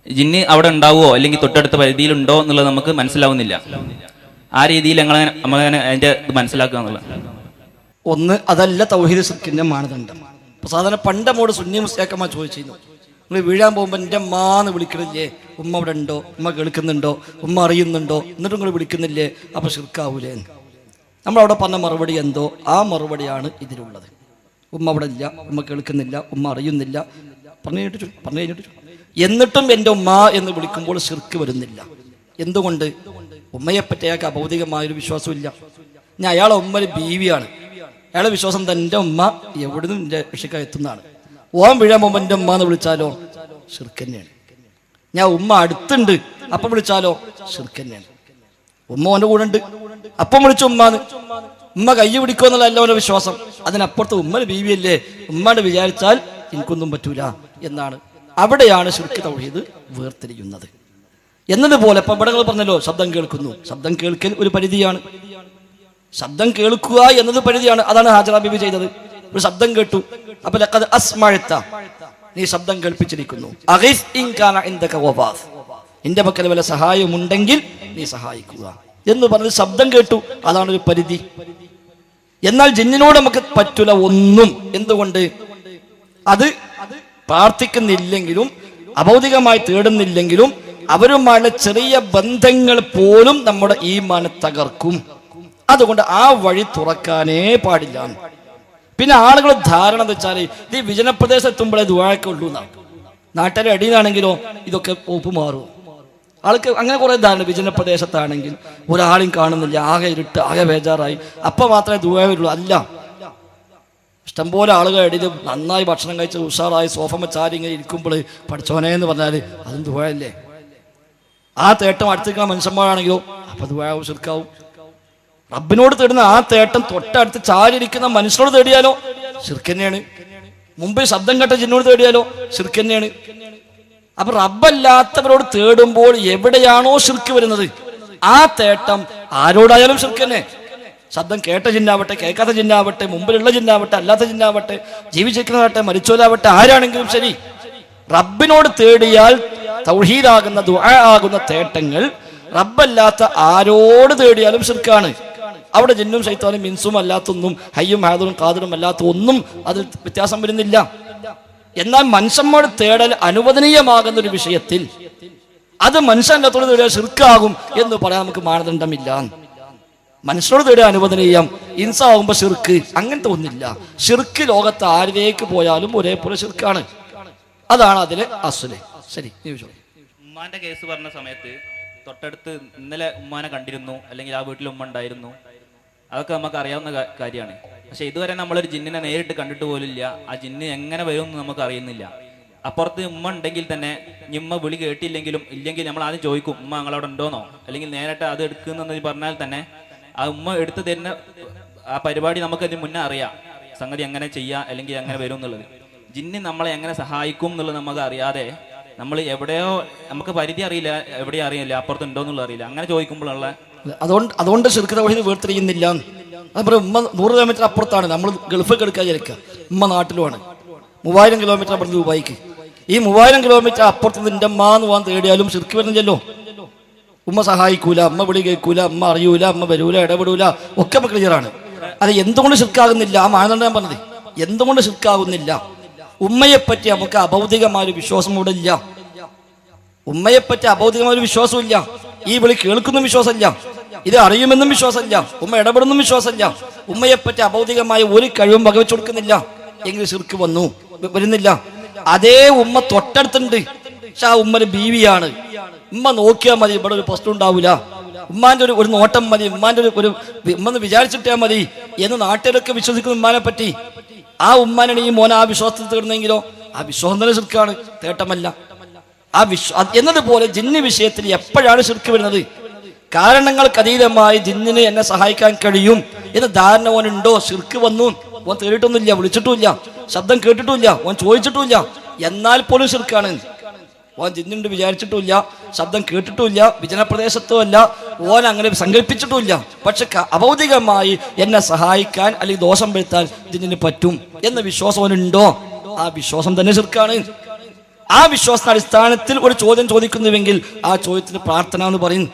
ജിന്ന് അവിടെ ഉണ്ടാവുമോ അല്ലെങ്കിൽ തൊട്ടടുത്ത പരിധിയിലുണ്ടോ എന്നുള്ളത് നമുക്ക് മനസ്സിലാവുന്നില്ല. ആ രീതിയിൽ നമ്മളങ്ങനെ അതിന്റെ ഇത് മനസ്സിലാക്കുക എന്നുള്ളത്. ഒന്ന്, അതല്ല തൗഹീദ് ശിർക്കിന്റെ മാനദണ്ഡം. ഇപ്പൊ സാധാരണ പണ്ടമോട് സുന്നി മുസ്ലിയാക്കന്മാ ചോദിച്ചിരുന്നു, നിങ്ങൾ വീഴാൻ പോകുമ്പോൾ എൻ്റെ അമ്മാന്ന് വിളിക്കണില്ലേ, ഉമ്മ അവിടെ ഉണ്ടോ, ഉമ്മ കേൾക്കുന്നുണ്ടോ, ഉമ്മ അറിയുന്നുണ്ടോ, എന്നിട്ടും നിങ്ങൾ വിളിക്കുന്നില്ലേ, അപ്പൊ ശിർക്കാവൂലേ? നമ്മളവിടെ പറഞ്ഞ മറുപടി എന്തോ ആ മറുപടിയാണ് ഇതിലുള്ളത്. ഉമ്മ അവിടെ ഇല്ല, ഉമ്മ കേൾക്കുന്നില്ല, ഉമ്മ അറിയുന്നില്ല, പറഞ്ഞു കഴിഞ്ഞിട്ട് എന്നിട്ടും എൻ്റെ ഉമ്മ എന്ന് വിളിക്കുമ്പോൾ ശിർക്ക് വരുന്നില്ല. എന്തുകൊണ്ട്? ഉമ്മയെപ്പറ്റി അയാൾക്ക് അഭൗതികമായൊരു വിശ്വാസമില്ല. ഞാൻ അയാളെ ഉമ്മ ഒരു ബീവിയാണ്, അയാളെ വിശ്വാസം തൻ്റെ ഉമ്മ എവിടുന്നും എൻ്റെ രക്ഷിക്കാൻ എത്തുന്നതാണ്. ഓൻ വീഴാൻ പോകുമ്പോൾ എൻ്റെ ഉമ്മ എന്ന് വിളിച്ചാലോ ശിർക്ക് തന്നെയാണ്. ഞാൻ ഉമ്മ അടുത്തുണ്ട് അപ്പം വിളിച്ചാലോ ശിർക്ക് തന്നെയാണ്. ഉമ്മ ഓൻ്റെ കൂടെ ഉണ്ട് അപ്പം വിളിച്ചു ഉമ്മാന്ന്, ഉമ്മ കൈ പിടിക്കുമെന്നുള്ളതല്ല ഓൻ്റെ വിശ്വാസം. അതിനപ്പുറത്ത് ഉമ്മ ബീവിയല്ലേ, ഉമ്മാണ്ട് വിചാരിച്ചാൽ എനിക്കൊന്നും പറ്റൂല എന്നാണ്. അവിടെയാണ് ശിർക്ക് തൗഹീദ് വേർതിരിയുന്നത്. എന്നതുപോലെ ഇപ്പം ഇവിടെ പറഞ്ഞല്ലോ ശബ്ദം കേൾക്കുന്നു, ശബ്ദം കേൾക്കൽ ഒരു പരിധിയാണ്. ശബ്ദം കേൾക്കുക എന്നത് പരിധിയാണ്. അതാണ് ഹാജറ ബീബി ചെയ്തത്. ഒരു ശബ്ദം കേട്ടു, അപ്പൊ ലഖദ് അസ്മഅത, നീ ശബ്ദം കേൾപ്പിച്ചിരിക്കുന്നു. അഗിസ് ഇൻ കാന ഇൻദക വബാസ്, നിന്റെ പക്കൽ വല്ല സഹായമുണ്ടെങ്കിൽ നീ സഹായിക്കുക എന്ന് പറഞ്ഞ് ശബ്ദം കേട്ടു. അതാണ് ഒരു പരിധി. എന്നാൽ ജിന്നിനോട് നമുക്ക് പറ്റൂല ഒന്നും. എന്തുകൊണ്ട്? അത് പ്രാർത്ഥിക്കുന്നില്ലെങ്കിലും അഭൗതികമായി തേടുന്നില്ലെങ്കിലും അവരുമായുള്ള ചെറിയ ബന്ധങ്ങൾ പോലും നമ്മുടെ ഈമാനെ തകർക്കും. അതുകൊണ്ട് ആ വഴി തുറക്കാനേ പാടില്ല. പിന്നെ ആളുകൾ ധാരണ എന്ന് വെച്ചാൽ ഇത് വിജനപ്രദേശം എത്തുമ്പോഴേ ദുആയൊക്കെ ഉള്ളൂ എന്നാണ്. നാട്ടിലെ അടിയിലാണെങ്കിലോ ഇതൊക്കെ ഒപ്പ് മാറും. ആൾക്ക് അങ്ങനെ കുറെ ധാരണ. വിജനപ്രദേശത്താണെങ്കിൽ ഒരാളും കാണുന്നില്ല, ആകെ ഇരുട്ട്, ആകെ ബേജാറായി, അപ്പം മാത്രമേ ദുആ വരുള്ളൂ. അല്ല, ഇഷ്ടംപോലെ ആളുകളുടെ ഇടയിൽ നന്നായി ഭക്ഷണം കഴിച്ച് ഉഷാറായി സോഫമ്മ ചാരി ഇങ്ങനെ ഇരിക്കുമ്പോൾ പഠിച്ചോനെ എന്ന് പറഞ്ഞാൽ അതും ദുആയല്ലേ. ആ തേട്ടം അടുത്തേക്കുന്ന മനുഷ്യന്മാരാണെങ്കിലോ അപ്പൊ ദുആ ശിർക്കാവും. റബ്ബിനോട് തേടുന്ന ആ തേട്ടം തൊട്ടടുത്ത് ചാരിയിരിക്കുന്ന മനുഷ്യനോട് തേടിയാലോ ശിർക്ക് തന്നെയാണ്. മുമ്പ് ശബ്ദം കേട്ട ജിന്നോട് തേടിയാലോ ശിർക്ക് തന്നെയാണ്. അപ്പൊ റബ്ബല്ലാത്തവരോട് തേടുമ്പോൾ എവിടെയാണോ ശിർക്ക് വരുന്നത് ആ തേട്ടം ആരോടായാലും ശിർക്ക് തന്നെ. ശബ്ദം കേട്ട ജിന്നാവട്ടെ, കേൾക്കാത്ത ജിന്നാവട്ടെ, മുമ്പിലുള്ള ജിന്നാവട്ടെ, അല്ലാത്ത ജിന്നാവട്ടെ, ജീവിച്ചിരിക്കുന്നതാവട്ടെ, മരിച്ചോലാവട്ടെ, ആരാണെങ്കിലും ശരി, റബ്ബിനോട് തേടിയാൽ തൗഹീദാകുന്ന ദുആ ആകുന്ന തേട്ടങ്ങൾ റബ്ബല്ലാത്ത ആരോട് തേടിയാലും ശിർക്കാണ്. അവിടെ ജിന്നും ശൈത്താനും മിൻസും അല്ലാത്തൊന്നും, ഹയ്യും ഹാദറും ഖാദിറും അല്ലാത്ത ഒന്നും അതിൽ വ്യത്യാസം വരുന്നില്ല. എന്നാൽ മനുഷ്യന്മാർ തേടൽ അനുവദനീയമാകുന്ന ഒരു വിഷയത്തിൽ അത് മനുഷ്യനോട് തേടിയാൽ ശിർക്കാകും എന്ന് പറയാൻ നമുക്ക് മാനദണ്ഡമില്ല. മനുഷ്യനോട് തേടിയ അനുവദനീയം, ഇൻസാവുമ്പോ ശിർക്ക്, അങ്ങനത്തെ ഒന്നില്ല. ശിർക്ക് ലോകത്ത് ആരിലേക്ക് പോയാലും ഒരേപോലെ ശിർക്കാണ്. അതാണ് അതിലെ അസ്ല്. ശരി, ഉമ്മാന്റെ കേസ് പറഞ്ഞ സമയത്ത് തൊട്ടടുത്ത് ഇന്നലെ ഉമ്മാനെ കണ്ടിരുന്നു, അല്ലെങ്കിൽ ആ വീട്ടിൽ ഉമ്മ ഉണ്ടായിരുന്നു, അതൊക്കെ നമുക്ക് അറിയാവുന്ന കാര്യമാണ്. പക്ഷെ ഇതുവരെ നമ്മളൊരു ജിന്നിനെ നേരിട്ട് കണ്ടിട്ട് പോലില്ല. ആ ജിന്ന് എങ്ങനെ വരും എന്ന് നമുക്ക് അറിയുന്നില്ല. അപ്പുറത്ത് ഉമ്മ ഉണ്ടെങ്കിൽ തന്നെ ഉമ്മ വിളി കേട്ടില്ലെങ്കിലും ഇല്ലെങ്കിൽ നമ്മൾ ആദ്യം ചോദിക്കും ഉമ്മ ഞങ്ങളവിടെ ഉണ്ടോന്നോ, അല്ലെങ്കിൽ നേരിട്ട് അത് എടുക്കുന്നെന്ന് പറഞ്ഞാൽ തന്നെ ആ ഉമ്മ എടുത്തു തരുന്ന ആ പരിപാടി നമുക്ക് അതിന് മുന്നേ അറിയാം, സംഗതി എങ്ങനെ ചെയ്യാം അല്ലെങ്കിൽ എങ്ങനെ വരും എന്നുള്ളത്. ജിന്ന് നമ്മളെ എങ്ങനെ സഹായിക്കും എന്നുള്ളത് നമുക്ക് അറിയാതെ നമ്മൾ എവിടെയോ, നമുക്ക് പരിധി അറിയില്ല, എവിടെയും അറിയില്ല, അപ്പുറത്തുണ്ടോ എന്നുള്ളത് അറിയില്ല. അങ്ങനെ ചോദിക്കുമ്പോഴുള്ള അതുകൊണ്ട് ശിർക്ക് തൗഹീദ് വേർതിരിയുന്നില്ല. അതുപോലെ ഉമ്മ 100 കിലോമീറ്റർ അപ്പുറത്താണ്, നമ്മൾ ഗൾഫ് കിടക്കാൻ വിചാരിക്കുക, ഉമ്മ നാട്ടിലുമാണ്. 3000 കിലോമീറ്റർ അപ്പുറത്ത് ദുബായിക്ക്. ഈ 3000 കിലോമീറ്റർ അപ്പുറത്ത് നിന്റെ അമ്മ എന്ന് പോകാൻ തേടിയാലും ശിർക്ക് വരുന്നില്ലല്ലോ. ഉമ്മ സഹായിക്കൂല, അമ്മ വിളി കേൾക്കൂല, അമ്മ അറിയൂല, അമ്മ വരൂല, ഇടപെടൂല, ഒക്കെ ക്ലിയറാണ്. അത് എന്തുകൊണ്ട് ശിർക്കാകുന്നില്ല? ആ മാനദണ്ഡം ഞാൻ പറഞ്ഞത്. എന്തുകൊണ്ട് ശിർക്കാകുന്നില്ല? ഉമ്മയെപ്പറ്റി നമുക്ക് അഭൗതികമായൊരു വിശ്വാസം ഇവിടെ ഇല്ല. ഉമ്മയെപ്പറ്റി അഭൗതികമായൊരു വിശ്വാസമില്ല. ഈ വിളി കേൾക്കുന്ന വിശ്വാസമില്ല. ഇത് അറിയുമെന്നും വിശ്വാസമില്ല, ഉമ്മ ഇടപെടുന്നും വിശ്വാസമില്ല, ഉമ്മയെപ്പറ്റി അഭൗതികമായ ഒരു കഴിവും വകവെച്ചു കൊടുക്കുന്നില്ല എങ്കിൽ ശിർക്ക് വരുന്നില്ല. അതേ ഉമ്മ തൊട്ടടുത്തുണ്ട്, പക്ഷെ ആ ഉമ്മ ഒരു ബീവിയാണ്. ഉമ്മ നോക്കിയാൽ മതി, ഇവിടെ ഒരു പ്രശ്നം ഉണ്ടാവില്ല, ഉമ്മാന്റെ ഒരു നോട്ടം മതി, ഉമ്മാന്റെ ഒരു ഉമ്മ വിചാരിച്ചിട്ടാ മതി എന്ന് നാട്ടുകാരൊക്കെ വിശ്വസിക്കുന്ന ഉമ്മാനെ പറ്റി. ആ ഉമ്മാനാണ് ഈ മോനെ ആ വിശ്വാസത്തിൽ തീർന്നെങ്കിലോ ആ വിശ്വാസം തന്നെ ശിർക്കാണ്, തേട്ടമല്ല. എന്നതുപോലെ ജിന്ന് വിഷയത്തിൽ എപ്പോഴാണ് ശിർക്ക് വരുന്നത്? കാരണങ്ങൾക്ക് അതീതമായി ജിന്നിന് എന്നെ സഹായിക്കാൻ കഴിയും എന്ന് ധാരണ ഓനുണ്ടോ? ശിർക്ക് വന്നു, ഓൻ തേടിയിട്ടൊന്നുമില്ല, വിളിച്ചിട്ടുമില്ല, ശബ്ദം കേട്ടിട്ടുമില്ല, ഓൻ ചോദിച്ചിട്ടുമില്ല, എന്നാൽ പോലും ശിർക്കാണ്. ഓൻ ജിന്നുണ്ട് വിചാരിച്ചിട്ടുമില്ല, ശബ്ദം കേട്ടിട്ടുമില്ല, വിജനപ്രദേശത്തോ അല്ല, ഓൻ അങ്ങനെ സങ്കല്പിച്ചിട്ടുമില്ല. പക്ഷെ അഭൗതികമായി എന്നെ സഹായിക്കാൻ അല്ലെങ്കിൽ ദോഷം വരുത്താൻ ജിന്നിന് പറ്റും എന്ന വിശ്വാസം ഓനുണ്ടോ? ആ വിശ്വാസം തന്നെ ശിർക്കാണ്. ആ വിശ്വാസത്തിന്റെ അടിസ്ഥാനത്തിൽ ഒരു ചോദ്യം ചോദിക്കുന്നുവെങ്കിൽ ആ ചോദ്യത്തിന് പ്രാർത്ഥന എന്ന് പറയും.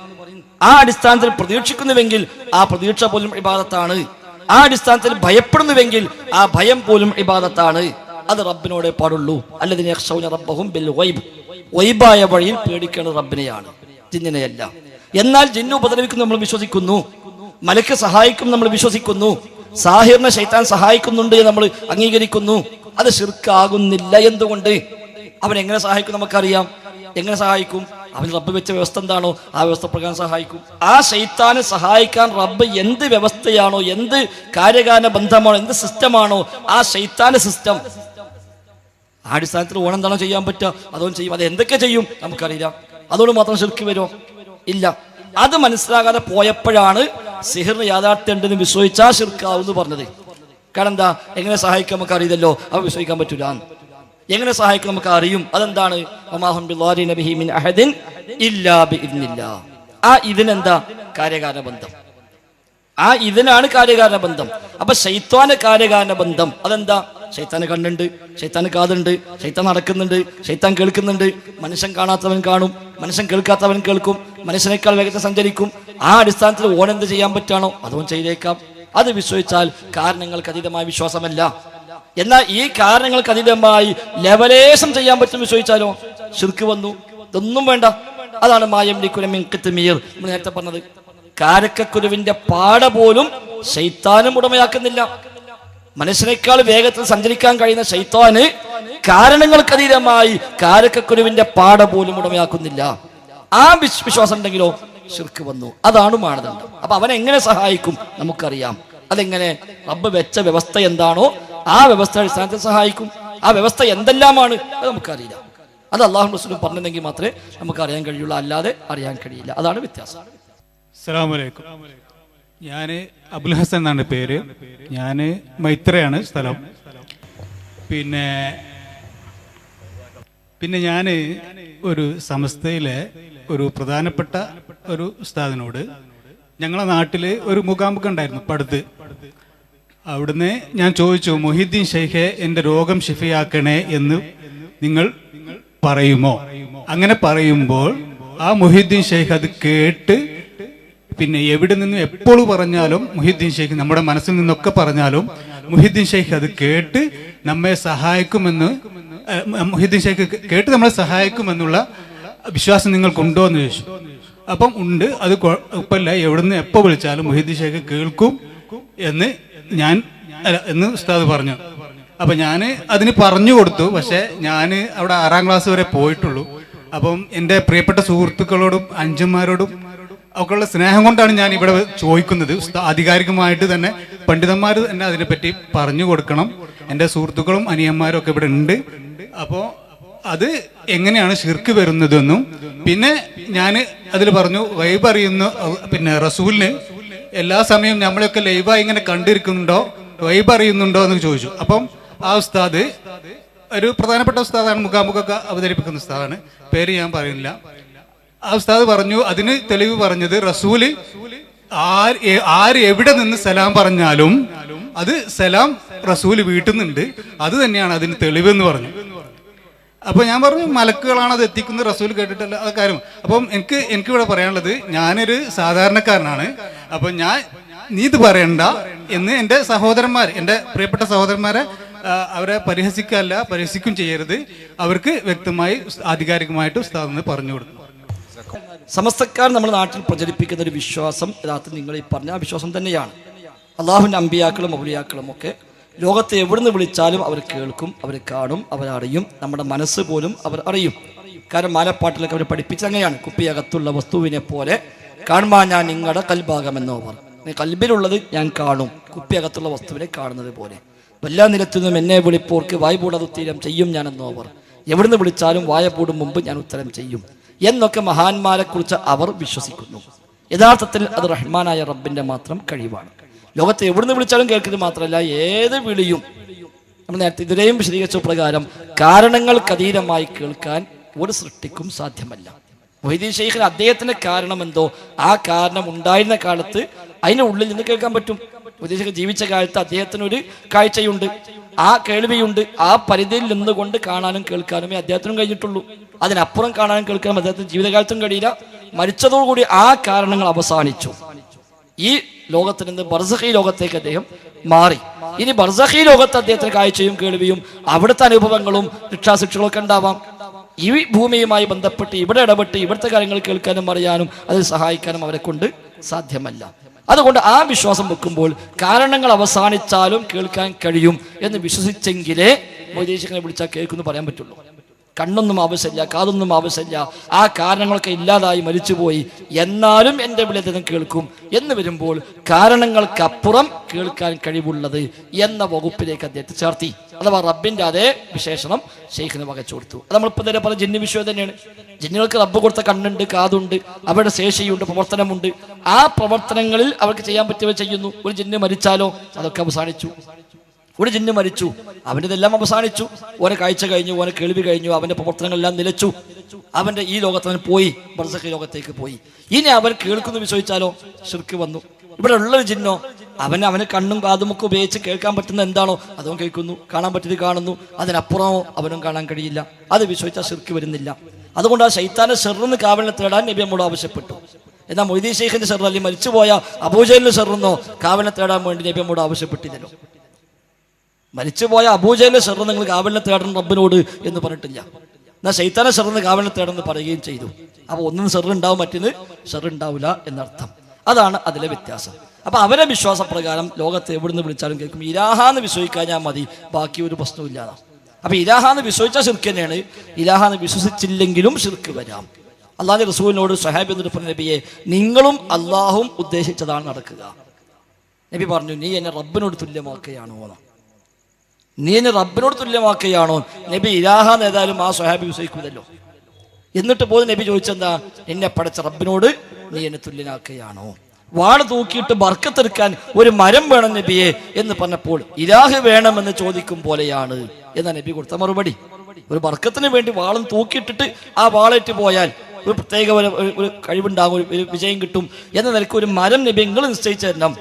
ആ അടിസ്ഥാനത്തിൽ പ്രതീക്ഷിക്കുന്നുവെങ്കിൽ ആ പ്രതീക്ഷ പോലും ഇബാദത്താണ്. ആ അടിസ്ഥാനത്തിൽ ഭയപ്പെടുന്നുവെങ്കിൽ ആ ഭയം പോലും ഇബാദത്താണ്. അത് റബ്ബിനോടെ പാടുള്ളൂ. അല്ലദീന യഖ്ശൗന റബ്ബഹും ബിൽ ഗൈബ്, ഗൈബായ വഴിയിൽ പേടിക്കേണ്ടത് റബ്ബിനെയാണ്, ജിന്നിനെയല്ല. എന്നാൽ ജിന്ന് ഉപദ്രവിക്കും നമ്മൾ വിശ്വസിക്കുന്നു, മലക്ക് സഹായിക്കും നമ്മൾ വിശ്വസിക്കുന്നു, സാഹിറിനെ ശൈത്താൻ സഹായിക്കുന്നുണ്ട് എന്ന് നമ്മൾ അംഗീകരിക്കുന്നു. അത് ശിർക്കാകുന്നില്ല. എന്തുകൊണ്ട്? അവൻ എങ്ങനെ സഹായിക്കും നമുക്കറിയാം. എങ്ങനെ സഹായിക്കും? അവൻ റബ്ബ് വെച്ച വ്യവസ്ഥ എന്താണോ ആ വ്യവസ്ഥ പ്രകാരം സഹായിക്കും. ആ ശൈത്താനെ സഹായിക്കാൻ റബ്ബ് എന്ത് വ്യവസ്ഥയാണോ, എന്ത് കാര്യകാരണ ബന്ധമാണോ, എന്ത് സിസ്റ്റമാണോ ആ ശൈത്താന്റെ സിസ്റ്റം, ആ അടിസ്ഥാനത്തിൽ ഓണെന്താണോ ചെയ്യാൻ പറ്റുക അതുകൊണ്ട് ചെയ്യും. അത് എന്തൊക്കെ ചെയ്യും നമുക്കറിയില്ല. അതുകൊണ്ട് മാത്രം ശിർക്ക് വരുമോ? ഇല്ല. അത് മനസ്സിലാകാതെ പോയപ്പോഴാണ് സിഹിറിന് യാഥാർത്ഥ്യം ഉണ്ടെന്ന് വിശ്വസിച്ചാൽ ശിർക്കാവും എന്ന് പറഞ്ഞത്. കാരണം എന്താ? എങ്ങനെ സഹായിക്കാൻ നമുക്ക് അറിയില്ലല്ലോ, അവ വിശ്വസിക്കാൻ പറ്റൂല. എങ്ങനെ സഹായിക്കും നമുക്ക് അറിയും. അതെന്താണ്? ആ ഇതിനെന്താ? കാര്യകാരണ ബന്ധം. ആ ഇതിനാണ് കാര്യകാരണ ബന്ധം. അപ്പൊ ശൈത്താന്റെ കാര്യകാരണ ബന്ധം അതെന്താ? ശൈത്താന് കണ്ണുണ്ട്, ശൈത്താന് കാതുണ്ട്, ശൈത്താൻ നടക്കുന്നുണ്ട്, ശൈത്താൻ കേൾക്കുന്നുണ്ട്. മനുഷ്യൻ കാണാത്തവൻ കാണും, മനുഷ്യൻ കേൾക്കാത്തവൻ കേൾക്കും, മനുഷ്യനേക്കാൾ വേഗത്തിൽ സഞ്ചരിക്കും. ആ അടിസ്ഥാനത്തിൽ ഓനെന്ത് ചെയ്യാൻ പറ്റാണോ അതും ചെയ്തേക്കാം. അത് വിശ്വസിച്ചാൽ കാരണങ്ങൾക്ക് അതീതമായ വിശ്വാസമല്ല. എന്നാൽ ഈ കാരണങ്ങൾക്ക് അതീതമായി ലെവലേശം ചെയ്യാൻ പറ്റും വിശ്വസിച്ചാലോ ശിർക്ക് വന്നു. ഇതൊന്നും വേണ്ട. അതാണ് മായംലിക്കുലമിർ നേരത്തെ പറഞ്ഞത്. കാരക്കക്കുരുവിന്റെ പാട പോലും ശൈത്താനും ഉടമയാക്കുന്നില്ല. മനുഷ്യനേക്കാൾ വേഗത്തിൽ സഞ്ചരിക്കാൻ കഴിയുന്ന ശൈത്താന് കാരണങ്ങൾക്ക് അതീതമായി കാരക്കക്കുരുവിന്റെ പാട പോലും ഉടമയാക്കുന്നില്ല. ആ വിശ്വാസം ഉണ്ടെങ്കിലോ ശിർക്ക് വന്നു. അതാണ് മാനദണ്ഡം. അപ്പൊ അവൻ എങ്ങനെ സഹായിക്കും നമുക്കറിയാം. അതെങ്ങനെ? റബ്ബ് വെച്ച വ്യവസ്ഥ എന്താണോ ആ വ്യവസ്ഥ അടിസ്ഥാനത്തിൽ സഹായിക്കും. ആ വ്യവസ്ഥ എന്തെല്ലാമാണ് അത് നമുക്കറിയില്ല. അത് അല്ലാഹു റസൂലും പറഞ്ഞെങ്കിൽ മാത്രമേ നമുക്ക് അറിയാൻ കഴിയുള്ളൂ, അല്ലാതെ അറിയാൻ കഴിയില്ല. അതാണ് വ്യത്യാസം. അസ്സലാമു അലൈക്കും. ഞാൻ അബുൽ ഹസൻ എന്നാണ് പേര്. ഞാൻ മൈത്രയാണ് സ്ഥലം. പിന്നെ ഞാൻ ഒരു സംസ്ഥയിലെ ഒരു പ്രധാനപ്പെട്ട ഒരു ഉസ്താദിനോട് ഞങ്ങളെ നാട്ടിൽ ഒരു മുഖാമുഖം ഉണ്ടായിരുന്നു പടുത്ത്. അവിടുന്ന് ഞാൻ ചോദിച്ചു, മൊഹീദ്ദീൻ ഷെയ്ഖെ എൻ്റെ രോഗം ഷിഫയാക്കണേ എന്ന് നിങ്ങൾ പറയുമോ? അങ്ങനെ പറയുമ്പോൾ ആ മൊഹീദ്ദീൻ ഷെയ്ഖ് അത് കേട്ട് പിന്നെ എവിടെ നിന്നും എപ്പോൾ പറഞ്ഞാലും മൊഹീദ്ദീൻ ഷെയ്ഖ് നമ്മുടെ മനസ്സിൽ നിന്നൊക്കെ പറഞ്ഞാലും മൊഹീദ്ദീൻ ഷെയ്ഖ് അത് കേട്ട് നമ്മെ സഹായിക്കുമെന്ന്, മൊഹീദ്ദീൻ ഷെയ്ഖ് കേട്ട് നമ്മളെ സഹായിക്കുമെന്നുള്ള വിശ്വാസം നിങ്ങൾക്കുണ്ടോ എന്ന് ചോദിച്ചു. അപ്പം ഉണ്ട്, അത് കുഴപ്പമില്ല, എവിടുന്ന് എപ്പോൾ വിളിച്ചാലും മൊഹീദ്ദീൻ ഷെയ്ഖ് കേൾക്കും എന്ന് ഉസ്താദ് പറഞ്ഞു. അപ്പൊ ഞാൻ അതിന് പറഞ്ഞു കൊടുത്തു. പക്ഷെ ഞാൻ അവിടെ 6ാം ക്ലാസ് വരെ പോയിട്ടുള്ളൂ. അപ്പം എൻ്റെ പ്രിയപ്പെട്ട സുഹൃത്തുക്കളോടും അഞ്ചന്മാരോടും ഒക്കെയുള്ള സ്നേഹം കൊണ്ടാണ് ഞാൻ ഇവിടെ ചോദിക്കുന്നത്. ആധികാരികമായിട്ട് തന്നെ പണ്ഡിതന്മാർ തന്നെ അതിനെപ്പറ്റി പറഞ്ഞു കൊടുക്കണം. എൻ്റെ സുഹൃത്തുക്കളും അനിയന്മാരും ഒക്കെ ഇവിടെ ഉണ്ട്. അപ്പോൾ അത് എങ്ങനെയാണ് ശിർക്ക് വരുന്നതെന്നും പിന്നെ ഞാൻ അതിൽ പറഞ്ഞു ഗൈബ് അറിയുന്ന പിന്നെ റസൂലിന് എല്ലാ സമയവും നമ്മളെയൊക്കെ ലൈവായി ഇങ്ങനെ കണ്ടിരിക്കുന്നുണ്ടോ, ഗൈബ് അറിയുന്നുണ്ടോ എന്ന് ചോദിച്ചു. അപ്പം ആ ഉസ്താദ് ഒരു പ്രധാനപ്പെട്ട ഉസ്താദാണ്, മുഖാമുഖമൊക്കെ അവതരിപ്പിക്കുന്ന ഉസ്താദാണ്, പേര് ഞാൻ പറയുന്നില്ല. ആ ഉസ്താദ് പറഞ്ഞു, അതിന് തെളിവ് പറഞ്ഞത് റസൂല് ആര് എവിടെ നിന്ന് സലാം പറഞ്ഞാലും അത് സലാം റസൂല് വീട്ടുന്നുണ്ട്, അത് തന്നെയാണ് അതിന് തെളിവെന്ന് പറഞ്ഞു. അപ്പൊ ഞാൻ പറഞ്ഞു മലക്കുകളാണ് അത് എത്തിക്കുന്നത്, റസൂൽ കേട്ടിട്ടല്ല ആ കാര്യം. അപ്പം എനിക്കിവിടെ പറയാനുള്ളത്, ഞാനൊരു സാധാരണക്കാരനാണ്. അപ്പൊ നീ ഇത് പറയണ്ട എന്ന് എൻ്റെ സഹോദരന്മാർ, എൻ്റെ പ്രിയപ്പെട്ട സഹോദരന്മാരെ അവരെ പരിഹസിക്കല്ല, പരിഹസിക്കും ചെയ്യരുത്. അവർക്ക് വ്യക്തമായി ആധികാരികമായിട്ട് ഉസ്താദ് പറഞ്ഞു കൊടുക്കും. സമസ്തക്കാർ നമ്മുടെ നാട്ടിൽ പ്രചരിപ്പിക്കുന്ന ഒരു വിശ്വാസം യഥാർത്ഥത്തിൽ നിങ്ങൾ ഈ പറഞ്ഞ ആ വിശ്വാസം തന്നെയാണ്. അള്ളാഹുവിൻ്റെ അമ്പിയാക്കളും ഔലിയാക്കളും ഒക്കെ ലോകത്തെ എവിടുന്ന് വിളിച്ചാലും അവർ കേൾക്കും, അവർ കാണും, അവരറിയും. നമ്മുടെ മനസ്സ് പോലും അവർ അറിയും. കാരണം മാലപ്പാട്ടിലൊക്കെ അവർ പഠിപ്പിച്ചത് അങ്ങനെയാണ്. കുപ്പിയകത്തുള്ള വസ്തുവിനെ പോലെ കാണുമ്പോൾ ഞാൻ നിങ്ങളുടെ കൽഭാഗമെന്നോ പറഞ്ഞു. കൽബിലുള്ളത് ഞാൻ കാണും, കുപ്പിയകത്തുള്ള വസ്തുവിനെ കാണുന്നത് പോലെ. എല്ലാ നിലത്തു നിന്നും എന്നെ വിളിപ്പോർക്ക് വായ്പൂടത് ഉത്തരം ചെയ്യും ഞാനെന്നോ അവർ. എവിടുന്ന് വിളിച്ചാലും വായ പൂടും മുമ്പ് ഞാൻ ഉത്തരം ചെയ്യും എന്നൊക്കെ മഹാന്മാരെ കുറിച്ച് അവർ വിശ്വസിക്കുന്നു. യഥാർത്ഥത്തിൽ അത് റഹ്മാനായ റബ്ബിന്റെ മാത്രം കഴിവാണ്. ലോകത്തെ എവിടുന്ന് വിളിച്ചാലും കേൾക്കുന്നത് മാത്രമല്ല, ഏത് വിളിയും നമ്മൾ നേരത്തെ ഇതുവരെയും വിശദീകരിച്ച പ്രകാരം കാരണങ്ങൾക്കതീതമായി കേൾക്കാൻ ഒരു സൃഷ്ടിക്കും സാധ്യമല്ല. മൊഹീദ്ദീൻ ശൈഖിന് അദ്ദേഹത്തിന്റെ കാരണം എന്തോ ആ കാരണം ഉണ്ടായിരുന്ന കാലത്ത് അതിന്റെ ഉള്ളിൽ നിന്ന് കേൾക്കാൻ പറ്റും. മൊഹീദ്ദീൻ ശൈഖ് ജീവിച്ച കാലത്ത് അദ്ദേഹത്തിനൊരു കാഴ്ചയുണ്ട്, ആ കേൾവിയുണ്ട്. ആ പരിധിയിൽ നിന്നുകൊണ്ട് കാണാനും കേൾക്കാനുമേ അദ്ദേഹത്തിനും കഴിഞ്ഞിട്ടുള്ളൂ. അതിനപ്പുറം കാണാനും കേൾക്കാനും അദ്ദേഹത്തിന് ജീവിതകാലത്തും കഴിയില്ല. മരിച്ചതോടുകൂടി ആ കാരണങ്ങൾ അവസാനിച്ചു. ഈ ലോകത്തിൽ നിന്ന് ബർസഖി ലോകത്തേക്ക് അദ്ദേഹം മാറി. ഇനി ബർസഖി ലോകത്ത് അദ്ദേഹത്തിന് കാഴ്ചയും കേൾവിയും അവിടുത്തെ അനുഭവങ്ങളും രക്ഷാശിക്ഷകളും ഒക്കെ ഉണ്ടാവാം. ഈ ഭൂമിയുമായി ബന്ധപ്പെട്ട് ഇവിടെ ഇടപെട്ട് ഇവിടുത്തെ കാര്യങ്ങൾ കേൾക്കാനും അറിയാനും അതിൽ സഹായിക്കാനും അവരെ കൊണ്ട് സാധ്യമല്ല. അതുകൊണ്ട് ആ വിശ്വാസം വെക്കുമ്പോൾ കാരണങ്ങൾ അവസാനിച്ചാലും കേൾക്കാൻ കഴിയും എന്ന് വിശ്വസിച്ചെങ്കിലേ മൊഹീദ്ദീൻ ശൈഖിനെ വിളിച്ചാൽ കേൾക്കുമെന്ന് പറയാൻ പറ്റുള്ളൂ. കണ്ണൊന്നും ആവശ്യമില്ല, കാതൊന്നും ആവശ്യമില്ല, ആ കാരണങ്ങളൊക്കെ ഇല്ലാതായി മരിച്ചുപോയി, എന്നാലും എൻ്റെ വിളി അദ്ദേഹം കേൾക്കും എന്ന് വരുമ്പോൾ കാരണങ്ങൾക്കപ്പുറം കേൾക്കാൻ കഴിവുള്ളത് എന്ന വകുപ്പിലേക്ക് അദ്ദേഹത്തെ ചേർത്തി. അഥവാ റബ്ബിന്റെ അതേ വിശേഷണം ശൈഖിന് വകച്ചു കൊടുത്തു. അത് നമ്മളിപ്പോൾ തന്നെ പറഞ്ഞ ജിന്ന് വിഷയം തന്നെയാണ്. ജിന്നുകൾക്ക് റബ്ബ് കൊടുത്ത കണ്ണുണ്ട്, കാതുണ്ട്, അവരുടെ ശേഷിയുണ്ട്, പ്രവർത്തനമുണ്ട്. ആ പ്രവർത്തനങ്ങളിൽ അവർക്ക് ചെയ്യാൻ പറ്റിയവ ചെയ്യുന്നു. ഒരു ജിന്ന് മരിച്ചാലോ അതൊക്കെ അവസാനിച്ചു. ഒരു ജിന്ന് മരിച്ചു, അവൻ്റെതെല്ലാം അവസാനിച്ചു. ഓനെ കാഴ്ച കഴിഞ്ഞു, ഓനെ കേൾവി കഴിഞ്ഞു, അവൻ്റെ പ്രവർത്തനങ്ങളെല്ലാം നിലച്ചു. അവൻ്റെ ഈ ലോകത്ത് അവൻ പോയി, ബർസഖി ലോകത്തേക്ക് പോയി. ഇനി അവൻ കേൾക്കുന്നു വിശ്വസിച്ചാലോ ശിർക്ക് വന്നു. ഇവിടെ ഉള്ളൊരു ജിന്നോ അവന് കണ്ണും കാതും ഒക്കെ ഉപയോഗിച്ച് കേൾക്കാൻ പറ്റുന്ന എന്താണോ അതും കേൾക്കുന്നു, കാണാൻ പറ്റിയത് കാണുന്നു. അതിനപ്പുറമോ അവനും കാണാൻ കഴിയില്ല. അത് വിശ്വസിച്ചാൽ ശിർക്ക് വരുന്നില്ല. അതുകൊണ്ട് ആ ശൈത്താന്റെ ഷെറിന്ന് കാവലിനെ തേടാൻ നബി നമ്മോട് ആവശ്യപ്പെട്ടു. എന്നാൽ മൊഹീദ്ദീൻ ശൈഖിന്റെ ഷെർ അല്ലെങ്കിൽ മരിച്ചുപോയ അബൂജഹലിന്റെ ഷെറിന്നോ കാവലിനെ തേടാൻ വേണ്ടി നബി നമ്മോട് ആവശ്യപ്പെട്ടില്ലല്ലോ. മരിച്ചുപോയ അബൂജഹലിന്റെ ഷെറ് നിങ്ങൾ കാവലിനെ തേടണം റബ്ബിനോട് എന്ന് പറഞ്ഞിട്ടില്ല. എന്നാൽ ശൈത്താനെ ഷെറിന്ന് കാവലിനെ തേടണമെന്ന് പറയുകയും ചെയ്തു. അപ്പോൾ ഒന്നും ഷെറുണ്ടാവും, മറ്റൊന്ന് ഷെറുണ്ടാവില്ല എന്നർത്ഥം. അതാണ് അതിലെ വ്യത്യാസം. അപ്പൊ അവരെ വിശ്വാസപ്രകാരം ലോകത്ത് എവിടുന്ന് വിളിച്ചാലും കേൾക്കും. ഇലാഹാന്ന് വിശ്വസിക്കാൻ മതി, ബാക്കി ഒരു പ്രശ്നവും. അപ്പൊ ഇലാഹാന്ന് വിശ്വസിച്ചാൽ ശിർക്ക് തന്നെയാണ്. ഇലാഹാന്ന് വിശ്വസിച്ചില്ലെങ്കിലും ശിർക്ക് വരാം. അള്ളാഹുവിന്റെ റസൂലിനോട് സ്വഹാബി എന്നിട്ട് പറഞ്ഞ നബിയെ, നിങ്ങളും അള്ളാഹും ഉദ്ദേശിച്ചതാണ് നടക്കുക. നബി പറഞ്ഞു, നീ എന്നെ റബ്ബിനോട് തുല്യമാക്കുകയാണോ? നീ എന്നെ റബ്ബിനോട് തുല്യമാക്കുകയാണോ? നബി ഇലാഹാന്ന് ഏതായാലും ആ സ്വഹാബി വിശ്വസിക്കുമല്ലോ. എന്നിട്ട് പോലും നബി ചോദിച്ചെന്താ, എന്നെ പടച്ച റബ്ബിനോട് നീ എന്നെ തുല്യനാക്കുകയാണോ? വാള് തൂക്കിയിട്ട് ബർക്കത്തെടുക്കാൻ ഒരു മരം വേണം നബിയെ എന്ന് പറഞ്ഞപ്പോൾ ഇലാഹ് വേണമെന്ന് ചോദിക്കും പോലെയാണ് എന്നാ നബി കൊടുത്ത മറുപടി. ഒരു ബർക്കത്തിന് വേണ്ടി വാളും തൂക്കിയിട്ടിട്ട് ആ വാളേറ്റ് പോയാൽ ഒരു പ്രത്യേക ഒരു കഴിവുണ്ടാകും, ഒരു വിജയം കിട്ടും എന്ന നിലയ്ക്ക് ഒരു മരം നബി നിങ്ങൾ നിശ്ചയിച്ചു തരണം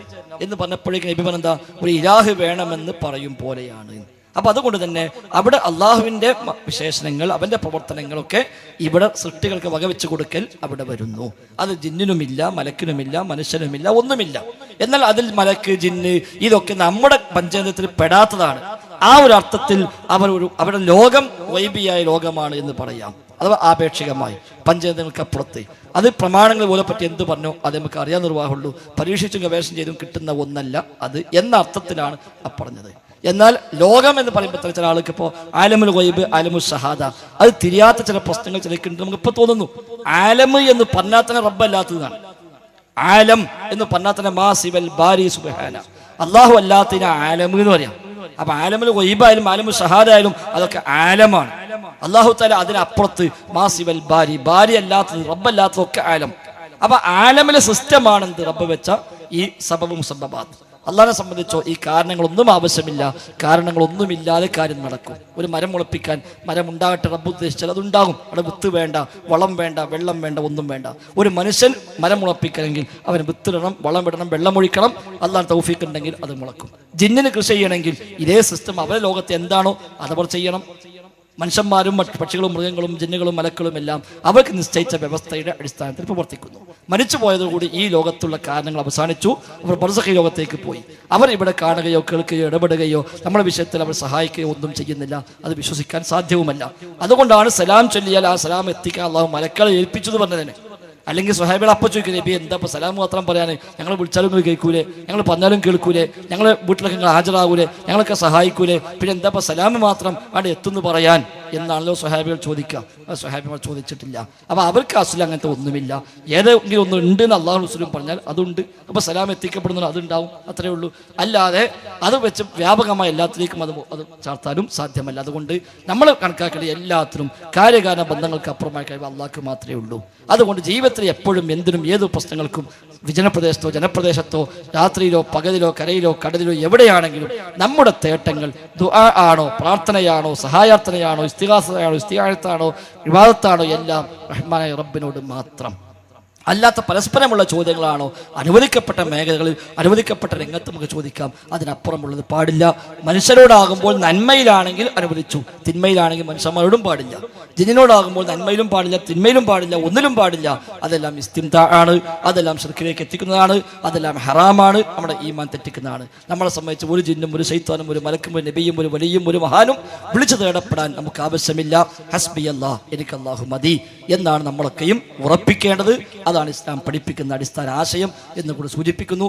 എന്ന് പറഞ്ഞപ്പോഴേക്കും നബി പറഞ്ഞെന്താ, ഒരു ഇലാഹ് വേണമെന്ന് പറയും പോലെയാണ്. അപ്പൊ അതുകൊണ്ട് തന്നെ അവിടെ അള്ളാഹുവിന്റെ വിശേഷണങ്ങൾ, അവന്റെ പ്രവർത്തനങ്ങളൊക്കെ ഇവിടെ സൃഷ്ടികൾക്ക് വകവെച്ച് കൊടുക്കൽ അവിടെ വരുന്നു. അത് ജിന്നിനുമില്ല, മലക്കിനുമില്ല, മനുഷ്യനുമില്ല, ഒന്നുമില്ല. എന്നാൽ അതിൽ മലക്ക്, ജിന്ന് ഇതൊക്കെ നമ്മുടെ പഞ്ചേന്ദ്രത്തിൽ പെടാത്തതാണ്. ആ ഒരു അർത്ഥത്തിൽ അവരുടെ ലോകം വൈബിയായ ലോകമാണ് എന്ന് പറയാം. അഥവാ ആപേക്ഷികമായി പഞ്ചേന്ദ്രങ്ങൾക്കപ്പുറത്ത് അത് പ്രമാണങ്ങൾ പോലെ പറ്റി എന്ത് പറഞ്ഞോ അത് നമുക്ക് അറിയാൻ നിർവാഹമുള്ളൂ. പരീക്ഷിച്ചും ഗവേഷണം ചെയ്തും കിട്ടുന്ന ഒന്നല്ല അത് എന്ന അർത്ഥത്തിലാണ് ആ പറഞ്ഞത്. എന്നാൽ ലോകം എന്ന് പറയുമ്പോൾ ചില ആൾക്ക് ഇപ്പോൾ ആലമുൽ ഗൈബ്, ആലമുൽ ഷഹാദ, അത് തിരിയാത്ത ചില പ്രശ്നങ്ങൾ ചിലക്കുണ്ട്. നമുക്ക് ഇപ്പൊ തോന്നുന്നു ആലമ് എന്ന് പറഞ്ഞാൽ തന്നെ റബ്ബല്ലാത്തതാണ്. ആലം എന്ന് പറഞ്ഞാൽ തന്നെ മാ സിവൽ ബാരി സുബ്ഹാന, അള്ളാഹു അല്ലാത്തതിന് ആലമ് എന്ന് പറയാം. അപ്പൊ ആലമുൽ ഗൈബായാലും ആലമുൽ ഷഹാദ ആയാലും അതൊക്കെ ആലമാണ്. അള്ളാഹു തആല അതിനപ്പുറത്ത് മാ സിവൽ ബാരി, ബാരി അല്ലാത്തത്, റബ്ബല്ലാത്തതൊക്കെ ആലം. അപ്പൊ ആലമിലെ സിസ്റ്റമാണെന്ത് റബ്ബ് വെച്ച ഈ സബബും മുസബ്ബബാത്ത്. അള്ളാഹിനെ സംബന്ധിച്ചോ ഈ കാരണങ്ങളൊന്നും ആവശ്യമില്ല. കാരണങ്ങളൊന്നുമില്ലാതെ കാര്യം നടക്കും. ഒരു മരം മുളപ്പിക്കാൻ മരം ഉണ്ടാകട്ടെ റബ്ബ് ഉദ്ദേശിച്ചാൽ അതുണ്ടാകും. അവിടെ വിത്ത് വേണ്ട, വളം വേണ്ട, വെള്ളം വേണ്ട, ഒന്നും വേണ്ട. ഒരു മനുഷ്യൻ മരം മുളപ്പിക്കണമെങ്കിൽ അവന് വിത്തിടണം, വളം ഇടണം, വെള്ളം ഒഴിക്കണം. അള്ളാഹ് തൗഫീഖ് ഉണ്ടെങ്കിൽ അത് മുളക്കും. ജിന്നിന് കൃഷി ചെയ്യണമെങ്കിൽ ഇതേ സിസ്റ്റം അവരെ ലോകത്ത് എന്താണോ അതവർ ചെയ്യണം. മനുഷ്യന്മാരും മറ്റു പക്ഷികളും മൃഗങ്ങളും ജിന്നുകളും മലക്കളും എല്ലാം അവർക്ക് നിശ്ചയിച്ച വ്യവസ്ഥയുടെ അടിസ്ഥാനത്തിൽ പ്രവർത്തിക്കുന്നു. മരിച്ചു പോയതോടുകൂടി ഈ ലോകത്തുള്ള കാരണങ്ങൾ അവസാനിച്ചു. അവർ ബർസഖി ലോകത്തേക്ക് പോയി. അവർ ഇവിടെ കാണുകയോ കേൾക്കുകയോ ഇടപെടുകയോ നമ്മുടെ വിഷയത്തിൽ അവർ സഹായിക്കുകയോ ഒന്നും ചെയ്യുന്നില്ല. അത് വിശ്വസിക്കാൻ സാധ്യവുമല്ല. അതുകൊണ്ടാണ് സലാം ചൊല്ലിയാൽ ആ സലാം എത്തിക്കാൻ അള്ളാഹു മലക്കളെ ഏൽപ്പിച്ചത് പറഞ്ഞതിന്. അല്ലെങ്കിൽ സ്വഹാബികൾ അപ്പം ചോദിക്കുന്നത് നബി എന്താ ഇപ്പോൾ സലാം മാത്രം പറയാന്, ഞങ്ങൾ വിളിച്ചാലും നിങ്ങൾ കേൾക്കൂലേ, ഞങ്ങൾ പറഞ്ഞാലും കേൾക്കൂലേ, ഞങ്ങൾ വീട്ടിലൊക്കെ നിങ്ങൾ ഹാജരാകൂലേ, ഞങ്ങളൊക്കെ സഹായിക്കൂലേ, പിന്നെ എന്താ ഇപ്പോൾ സലാം മാത്രം അവിടെ എത്തുന്നു പറയാൻ എന്നാണല്ലോ സ്വഹാബികൾ ചോദിക്കുക. അത് സ്വഹാബികൾ ചോദിച്ചിട്ടില്ല. അപ്പോൾ അവർക്ക് അസുല അങ്ങനത്തെ ഒന്നുമില്ല. ഏതെങ്കിലും ഒന്നും ഉണ്ട് എന്ന് അള്ളാഹു റസൂലും പറഞ്ഞാൽ അതുണ്ട്. അപ്പോൾ സലാം എത്തിക്കപ്പെടുന്നു അതുണ്ടാവും, അത്രയേ ഉള്ളൂ. അല്ലാതെ അത് വെച്ച് വ്യാപകമായ എല്ലാത്തിലേക്കും അത് ചാർത്താനും സാധ്യമല്ല. അതുകൊണ്ട് നമ്മൾ കണക്കാക്കേണ്ട എല്ലാത്തിനും കാര്യകാരണ ബന്ധങ്ങൾക്ക് അപ്പുറമായ കഴിവ് അള്ളാഹ്ക്ക് മാത്രമേ ഉള്ളൂ. അതുകൊണ്ട് ജീവിതത്തിൽ എപ്പോഴും എന്തിനും ഏത് പ്രശ്നങ്ങൾക്കും വിജനപ്രദേശത്തോ ജനപ്രദേശത്തോ രാത്രിയിലോ പകലിലോ കരയിലോ കടലിലോ എവിടെയാണെങ്കിലും നമ്മുടെ തേട്ടങ്ങൾ ദുആ ആണോ, പ്രാർത്ഥനയാണോ, സഹായാർത്ഥനയാണോ, ഇസ്തിഗാസയാണോ, ഇസ്തിആനത്താണോ, ഇബാദത്താണോ എല്ലാം റഹ്മാനായ റബ്ബിനോട് മാത്രം. അല്ലാത്ത പരസ്പരമുള്ള ചോദ്യങ്ങളാണോ അനുവദിക്കപ്പെട്ട മേഖലകളിൽ അനുവദിക്കപ്പെട്ട രംഗത്ത് നമുക്ക് ചോദിക്കാം. അതിനപ്പുറമുള്ളത് പാടില്ല. മനുഷ്യരോടാകുമ്പോൾ നന്മയിലാണെങ്കിൽ അനുവദിച്ചു, തിന്മയിലാണെങ്കിൽ മനുഷ്യന്മാരോടും പാടില്ല. ജിന്നിനോടാകുമ്പോൾ നന്മയിലും പാടില്ല, തിന്മയിലും പാടില്ല, ഒന്നിലും പാടില്ല. അതെല്ലാം ഇസ്തിംതാ ആണ്, അതെല്ലാം ശിർക്കിലേക്ക് എത്തിക്കുന്നതാണ്, അതെല്ലാം ഹറാമാണ്, നമ്മുടെ ഈമാൻ തെറ്റിക്കുന്നതാണ്. നമ്മളെ സംബന്ധിച്ച് ഒരു ജിന്നും ഒരു ശൈത്താനും ഒരു മലക്കും ഒരു നബിയും ഒരു വലിയും ഒരു മഹാനും വിളിച്ചു തേടപ്പെടാൻ നമുക്ക് ആവശ്യമില്ല. ഹസ്ബി അല്ലാഹ്, എനിക്ക് അല്ലാഹു മതി എന്നാണ് നമ്മളൊക്കെയും ഉറപ്പിക്കേണ്ടത്. അതാണ് ഇസ്ലാം പഠിപ്പിക്കുന്ന അടിസ്ഥാന ആശയം എന്ന് കൂടി സൂചിപ്പിക്കുന്നു.